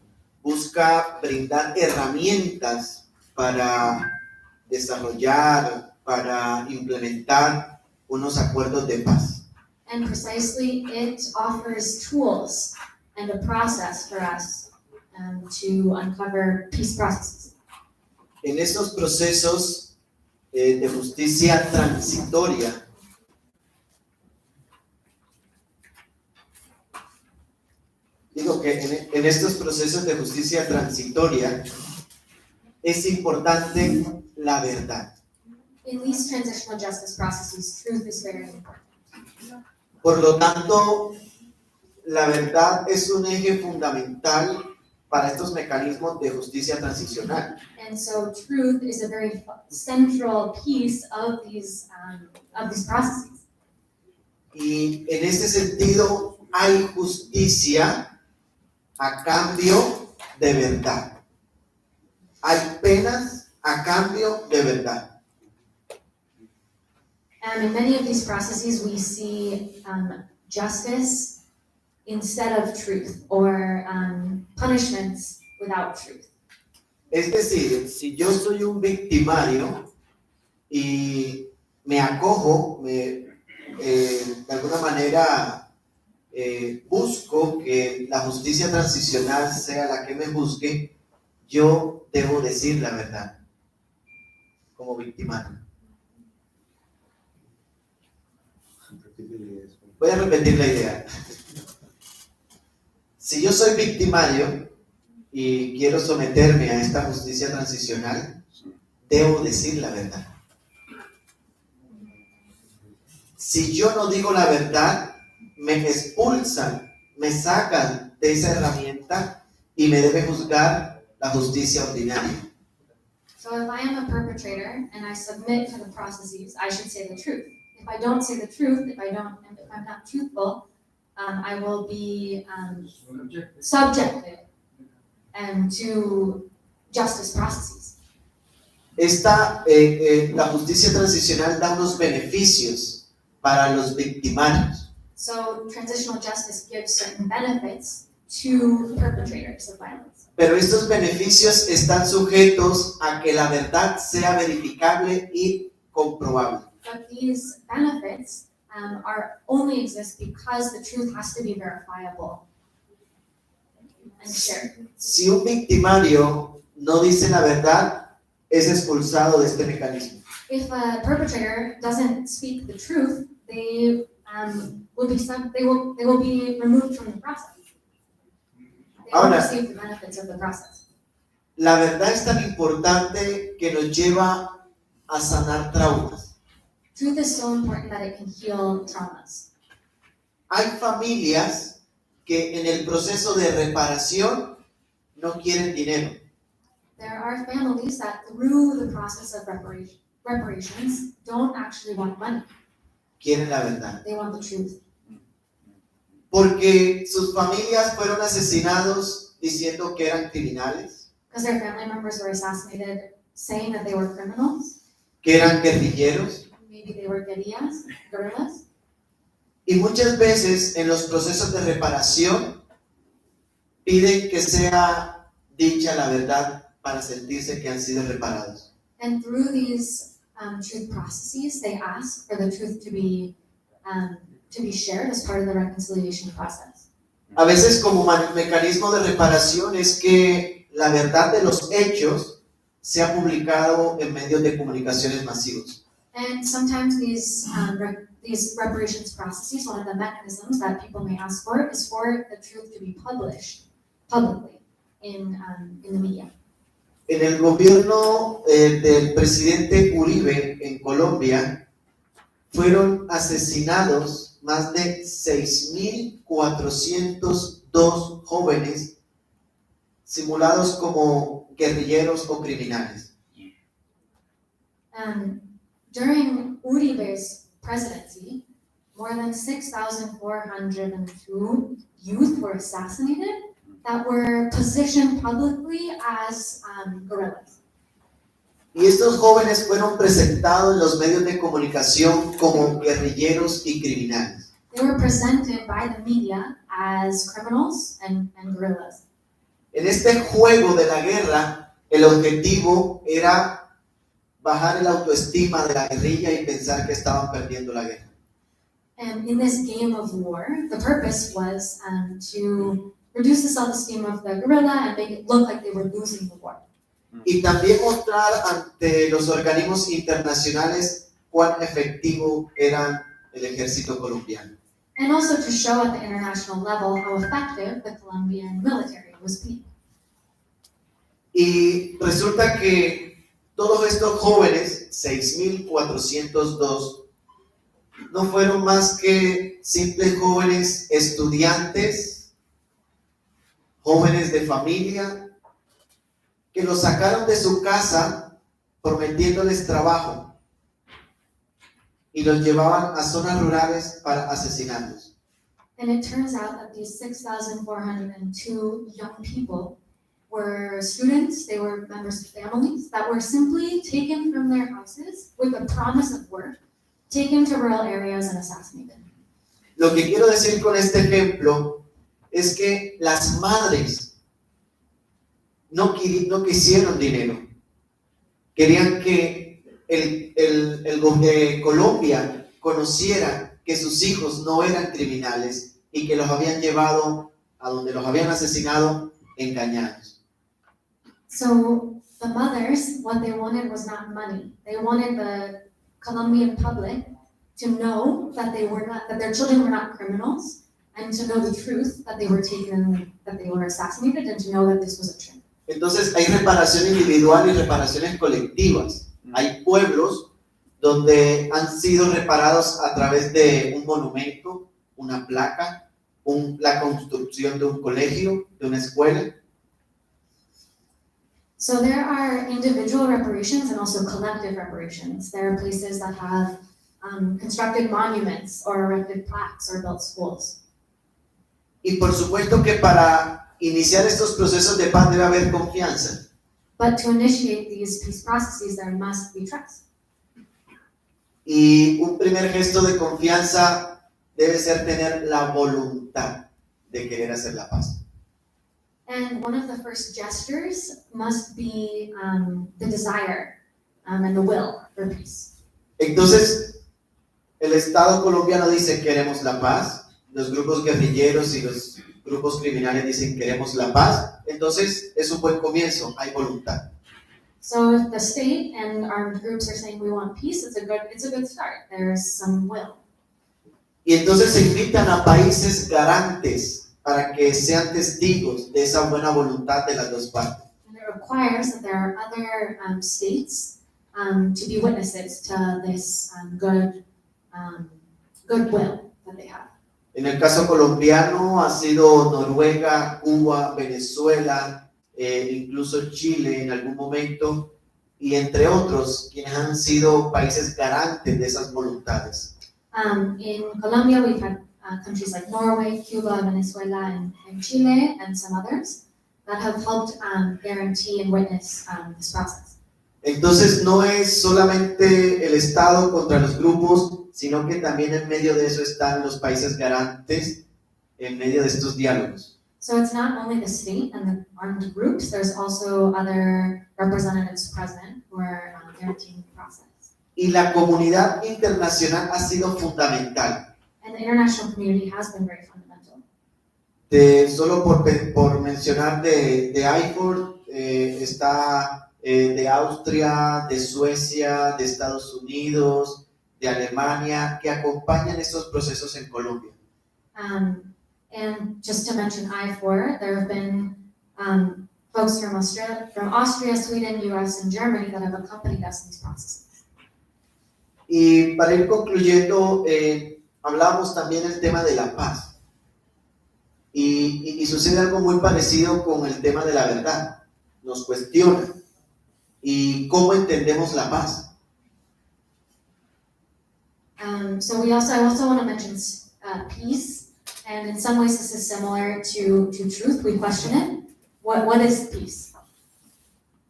busca brindar herramientas para desarrollar, para implementar unos acuerdos de paz. And precisely, it offers tools and a process for us to uncover peace processes. En estos procesos de justicia transitoria, digo que en estos procesos de justicia transitoria es importante la verdad. In these transitional justice processes, truth is very important. Por lo tanto, la verdad es un eje fundamental para estos mecanismos de justicia transicional. And so truth is a very central piece of these processes. Y en este sentido hay justicia a cambio de verdad. Hay penas a cambio de verdad. And in many of these processes, we see justice instead of truth, or punishments without truth. Es decir, si yo soy un victimario y me acojo, de alguna manera busco que la justicia transicional sea la que me juzgue, yo debo decir la verdad como victimario. Voy a repetir la idea. Si yo soy victimario y quiero someterme a esta justicia transicional, debo decir la verdad. Si yo no digo la verdad, me expulsan, me sacan de esa herramienta y me debe juzgar la justicia ordinaria. So if I am a perpetrator and I submit to the processes, I should say the truth. If I don't say the truth, if I'm not truthful, I will be subjected to justice processes. La justicia transicional da unos beneficios para los victimarios. So transitional justice gives certain benefits to perpetrators of violence. Pero estos beneficios están sujetos a que la verdad sea verificable y comprobable. But these benefits only exist because the truth has to be verifiable and shared. Si un victimario no dice la verdad, es expulsado de este mecanismo. If a perpetrator doesn't speak the truth, they will be removed from the process. They won't Ahora, receive the benefits of the process. la verdad es tan importante que nos lleva a sanar traumas. Truth is so important that it can heal traumas. Hay familias que en el proceso de reparación no quieren dinero. There are families that, through the process of reparation, reparations don't actually want money. Quieren la verdad. They want the truth. Porque sus familias fueron asesinados diciendo que eran criminales, Because their family members were assassinated saying that they were criminals. que eran guerrilleros. Maybe they were guerrillas. Y muchas veces en los procesos de reparación piden que sea dicha la verdad para sentirse que han sido reparados. And through these truth processes, they ask for the truth to be shared as part of the reconciliation process. A veces como mecanismo de reparación es que la verdad de los hechos sea publicado en medios de comunicaciones masivos. And sometimes these reparations processes, one of the mechanisms that people may ask for is for the truth to be published publicly in the media. En el gobierno del presidente Uribe en Colombia fueron asesinados más de 6.402 jóvenes simulados como guerrilleros o criminales. During Uribe's presidency, more than 6,402 youth were assassinated that were positioned publicly as guerrillas. Y estos jóvenes fueron presentados en los medios de comunicación como guerrilleros y criminales. They were presented by the media as criminals and guerrillas. En este juego de la guerra, el objetivo era bajar el autoestima de la guerrilla y pensar que estaban perdiendo la guerra. And in this game of war, the purpose was to reduce the self-esteem of the guerrilla and make it look like they were losing the war. Y también mostrar ante los organismos internacionales cuán efectivo era el ejército colombiano. And also to show at the international level how effective the Colombian military was being. Y resulta que todos estos jóvenes, 6.402, no fueron más que simples jóvenes estudiantes, jóvenes de familia, que los sacaron de su casa prometiéndoles trabajo y los llevaban a zonas rurales para asesinarlos. And it turns out that these 6,402 young people were students, they were members of families that were simply taken from their houses with the promise of work, taken to rural areas and assassinated. Lo que quiero decir con este ejemplo es que las madres no quisieron dinero. Querían que Colombia conociera que sus hijos no eran criminales y que los habían llevado a donde los habían asesinado engañados. So the mothers, what they wanted was not money. They wanted the Colombian public to know that that their children were not criminals, and to know the truth that they were taken, that they were assassinated, and to know that this was a trick. Entonces hay reparación individual y reparaciones colectivas. Hay pueblos donde han sido reparados a través de un monumento, una placa, la construcción de un colegio, de una escuela. So there are individual reparations and also collective reparations. There are places that have constructed monuments or erected plaques or built schools. Y por supuesto que para iniciar estos procesos de paz debe haber confianza. But to initiate these peace processes, there must be trust. Y un primer gesto de confianza debe ser tener la voluntad de querer hacer la paz. And one of the first gestures must be the desire and the will for peace. Entonces, el Estado colombiano dice queremos la paz, los grupos guerrilleros y los grupos criminales dicen queremos la paz, entonces es un buen comienzo, hay voluntad. So if the state and armed groups are saying we want peace, it's a good start. There's some will. Y entonces se invitan a países garantes para que sean testigos de esa buena voluntad de las dos partes. And it requires that there are other states to be witnesses to this goodwill that they have. En el caso colombiano ha sido Noruega, Cuba, Venezuela, incluso Chile en algún momento, y entre otros, quienes han sido países garantes de esas voluntades. In Colombia, we've had countries like Norway, Cuba, Venezuela, and Chile, and some others that have helped guarantee and witness this process. Entonces no es solamente el Estado contra los grupos, sino que también en medio de eso están los países garantes en medio de estos diálogos. So it's not only the state and the armed groups, there's also other representatives present who are guaranteeing the process. Y la comunidad internacional ha sido fundamental. And the international community has been very fundamental. Solo por mencionar de IFOR, está de Austria, de Suecia, de Estados Unidos, de Alemania, que acompañan estos procesos en Colombia. And just to mention I4, there have been folks from Austria, Sweden, US, and Germany that have accompanied us in these processes. Y para ir concluyendo, hablamos también del tema de la paz. Y sucede algo muy parecido con el tema de la verdad. Nos cuestiona. ¿Y cómo entendemos la paz? So I also want to mention peace. And in some ways this is similar to truth. We question it. What is peace?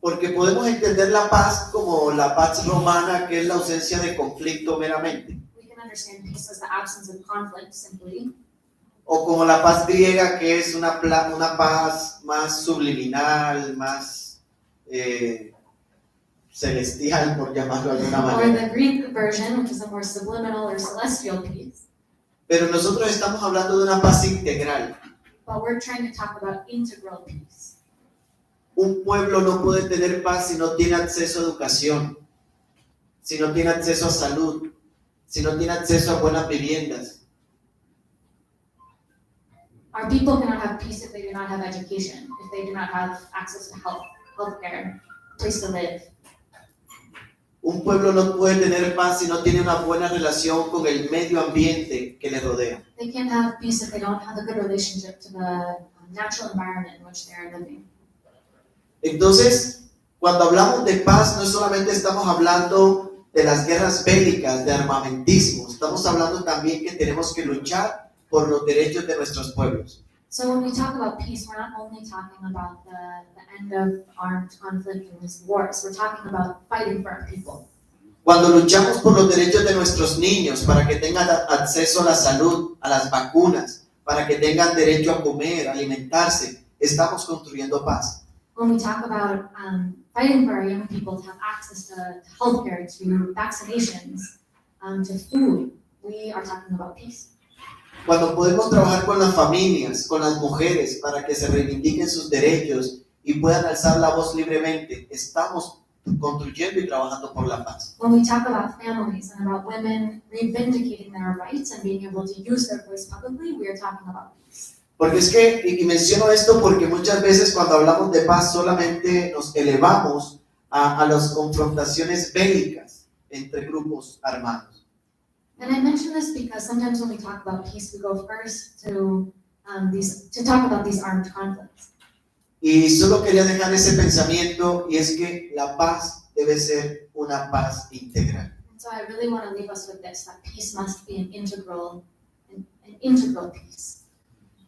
Porque podemos entender la paz como la paz romana, que es la ausencia de conflicto meramente. We can understand peace as the absence of conflict, simply. O como la paz griega, que es una paz más subliminal, más celestial, por llamarlo de alguna Or manera. the Greek version, which is a more subliminal or celestial peace. Pero nosotros estamos hablando de una paz integral. But we're trying to talk about integral peace. Un pueblo no puede tener paz si no tiene acceso a educación, si no tiene acceso a salud, si no tiene acceso a buenas viviendas. Our people cannot have peace if they do not have education, if they do not have access to healthcare, a place to live. Un pueblo no puede tener paz si no tiene una buena relación con el medio ambiente que le rodea. They can't have peace if they don't have a good relationship to the natural environment in which they are living. Entonces, cuando hablamos de paz, no solamente estamos hablando de las guerras bélicas, de armamentismo, estamos hablando también que tenemos que luchar por los derechos de nuestros pueblos. So when we talk about peace, we're not only talking about the end of armed conflict and these wars, we're talking about fighting for our people. Cuando luchamos por los derechos de nuestros niños para que tengan acceso a la salud, a las vacunas, para que tengan derecho a comer, a alimentarse, estamos construyendo paz. When we talk about fighting for our young people to have access to healthcare, to vaccinations, to food, we are talking about peace. Cuando podemos trabajar con las familias, con las mujeres, para que se reivindiquen sus derechos y puedan alzar la voz libremente, estamos construyendo y trabajando por la paz. When we talk about families and about women reivindicating their rights and being able to use their voice publicly, we are talking about peace. Porque es que, y menciono esto porque muchas veces cuando hablamos de paz solamente nos elevamos a las confrontaciones bélicas entre grupos armados. And I mention this because sometimes when we talk about peace, we go first to talk about these armed conflicts. Y solo quería dejar ese pensamiento, y es que la paz debe ser una paz integral. And so I really want to leave us with this, that peace must be an integral peace.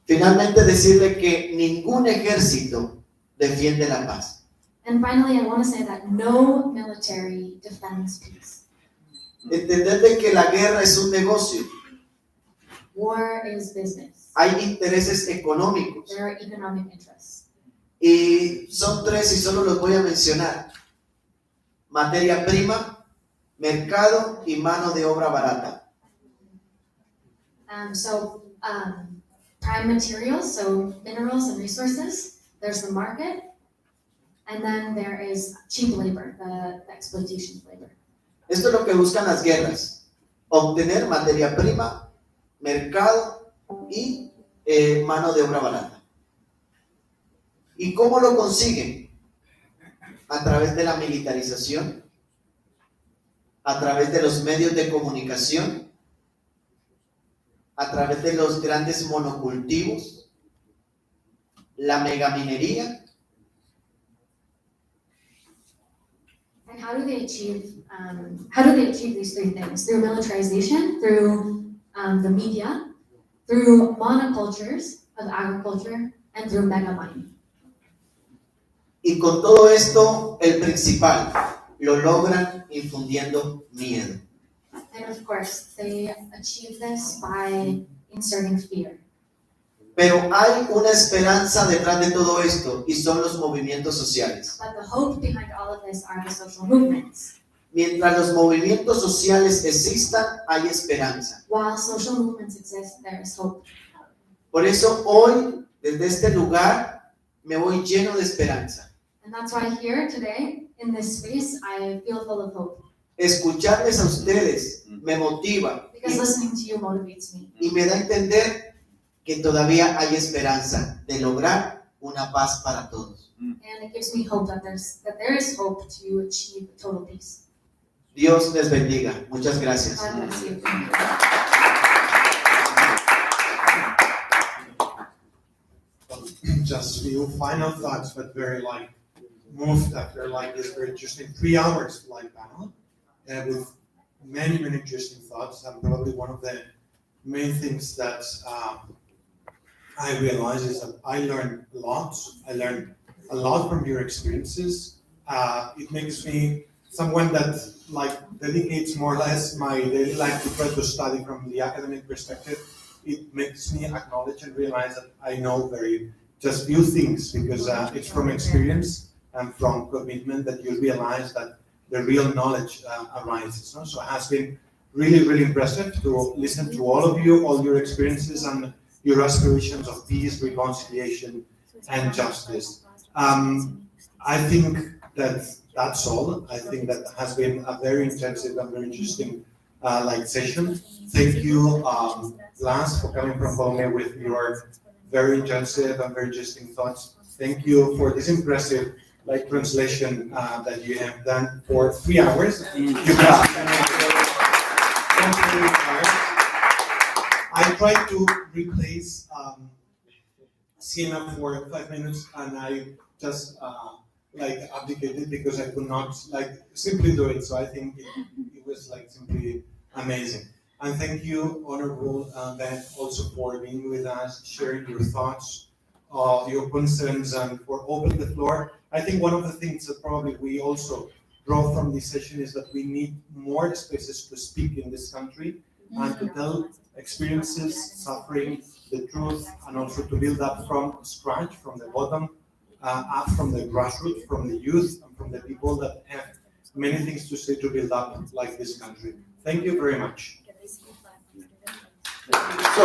Finalmente decirle que ningún ejército defiende la paz. And finally, I want to say that no military defends peace. Entender de que la guerra es un negocio. War is business. Hay intereses económicos. There are economic interests. Y son tres y solo los voy a mencionar. Materia prima, mercado y mano de obra barata. Prime materials, so minerals and resources. There's the market. And then there is cheap labor, the exploitation of labor. Esto es lo que buscan las guerras. Obtener materia prima, mercado y mano de obra barata. ¿Y cómo lo consiguen? A través de la militarización, a través de los medios de comunicación, a través de los grandes monocultivos, la megaminería And how do they achieve these three things? Through militarization, through the media, through monocultures of agriculture, and through mega mining. Y con todo esto, el principal, lo logran infundiendo miedo. And of course, they achieve this by inserting fear. Pero hay una esperanza detrás de todo esto y son los movimientos sociales. But the hope behind all of this are the social movements. Mientras los movimientos sociales existan, hay esperanza. While social movements exist, there is hope. Por eso hoy, desde este lugar, me voy lleno de esperanza. And that's why here today, in this space, I feel full of hope. Escucharles a ustedes me motiva Because listening to you motivates me. y me da a entender que todavía hay esperanza de lograr una paz para todos. And it gives me hope that there is hope to achieve total peace. Dios les bendiga. Muchas gracias. God bless you. Just a few final thoughts, but very moved after this very interesting 3 hours panel, with many interesting thoughts. And probably one of the main things that I realized is that I learned a lot. I learned a lot from your experiences. It makes me someone that dedicates more or less my daily life to try to study from the academic perspective. It makes me acknowledge and realize that I know just few things, because it's from experience and from commitment that you realize that the real knowledge arises. No? So it has been really impressive to listen to all of you, all your experiences and your aspirations of peace, reconciliation, and justice. I think that's all. I think that has been a very intensive and very interesting session. Thank you, Blas, for coming from Colombia with your very intensive and very interesting thoughts. Thank you for this impressive translation that you have done for 3 hours. I tried to replace Siena for 5 minutes, and I just abdicated because I could not simply do it. So I think it was simply amazing. And thank you, Honorable Ben, also for being with us, sharing your thoughts, your concerns, and for opening the floor. I think one of the things that probably we also draw from this session is that we need more spaces to speak in this country and to tell experiences, suffering, the truth, and also to build up from scratch, from the bottom, up from the grassroots, from the youth, and from the people that have many things to say to build up this country. Thank you very much. So,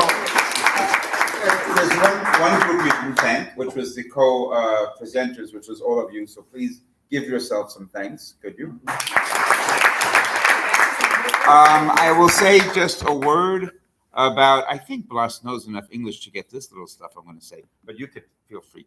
there's one group we can thank, which was the co-presenters, which was all of you. So please give yourself some thanks. Could you? I will say just a word about, I think Blas knows enough English to get this little stuff I'm going to say, but you could feel free.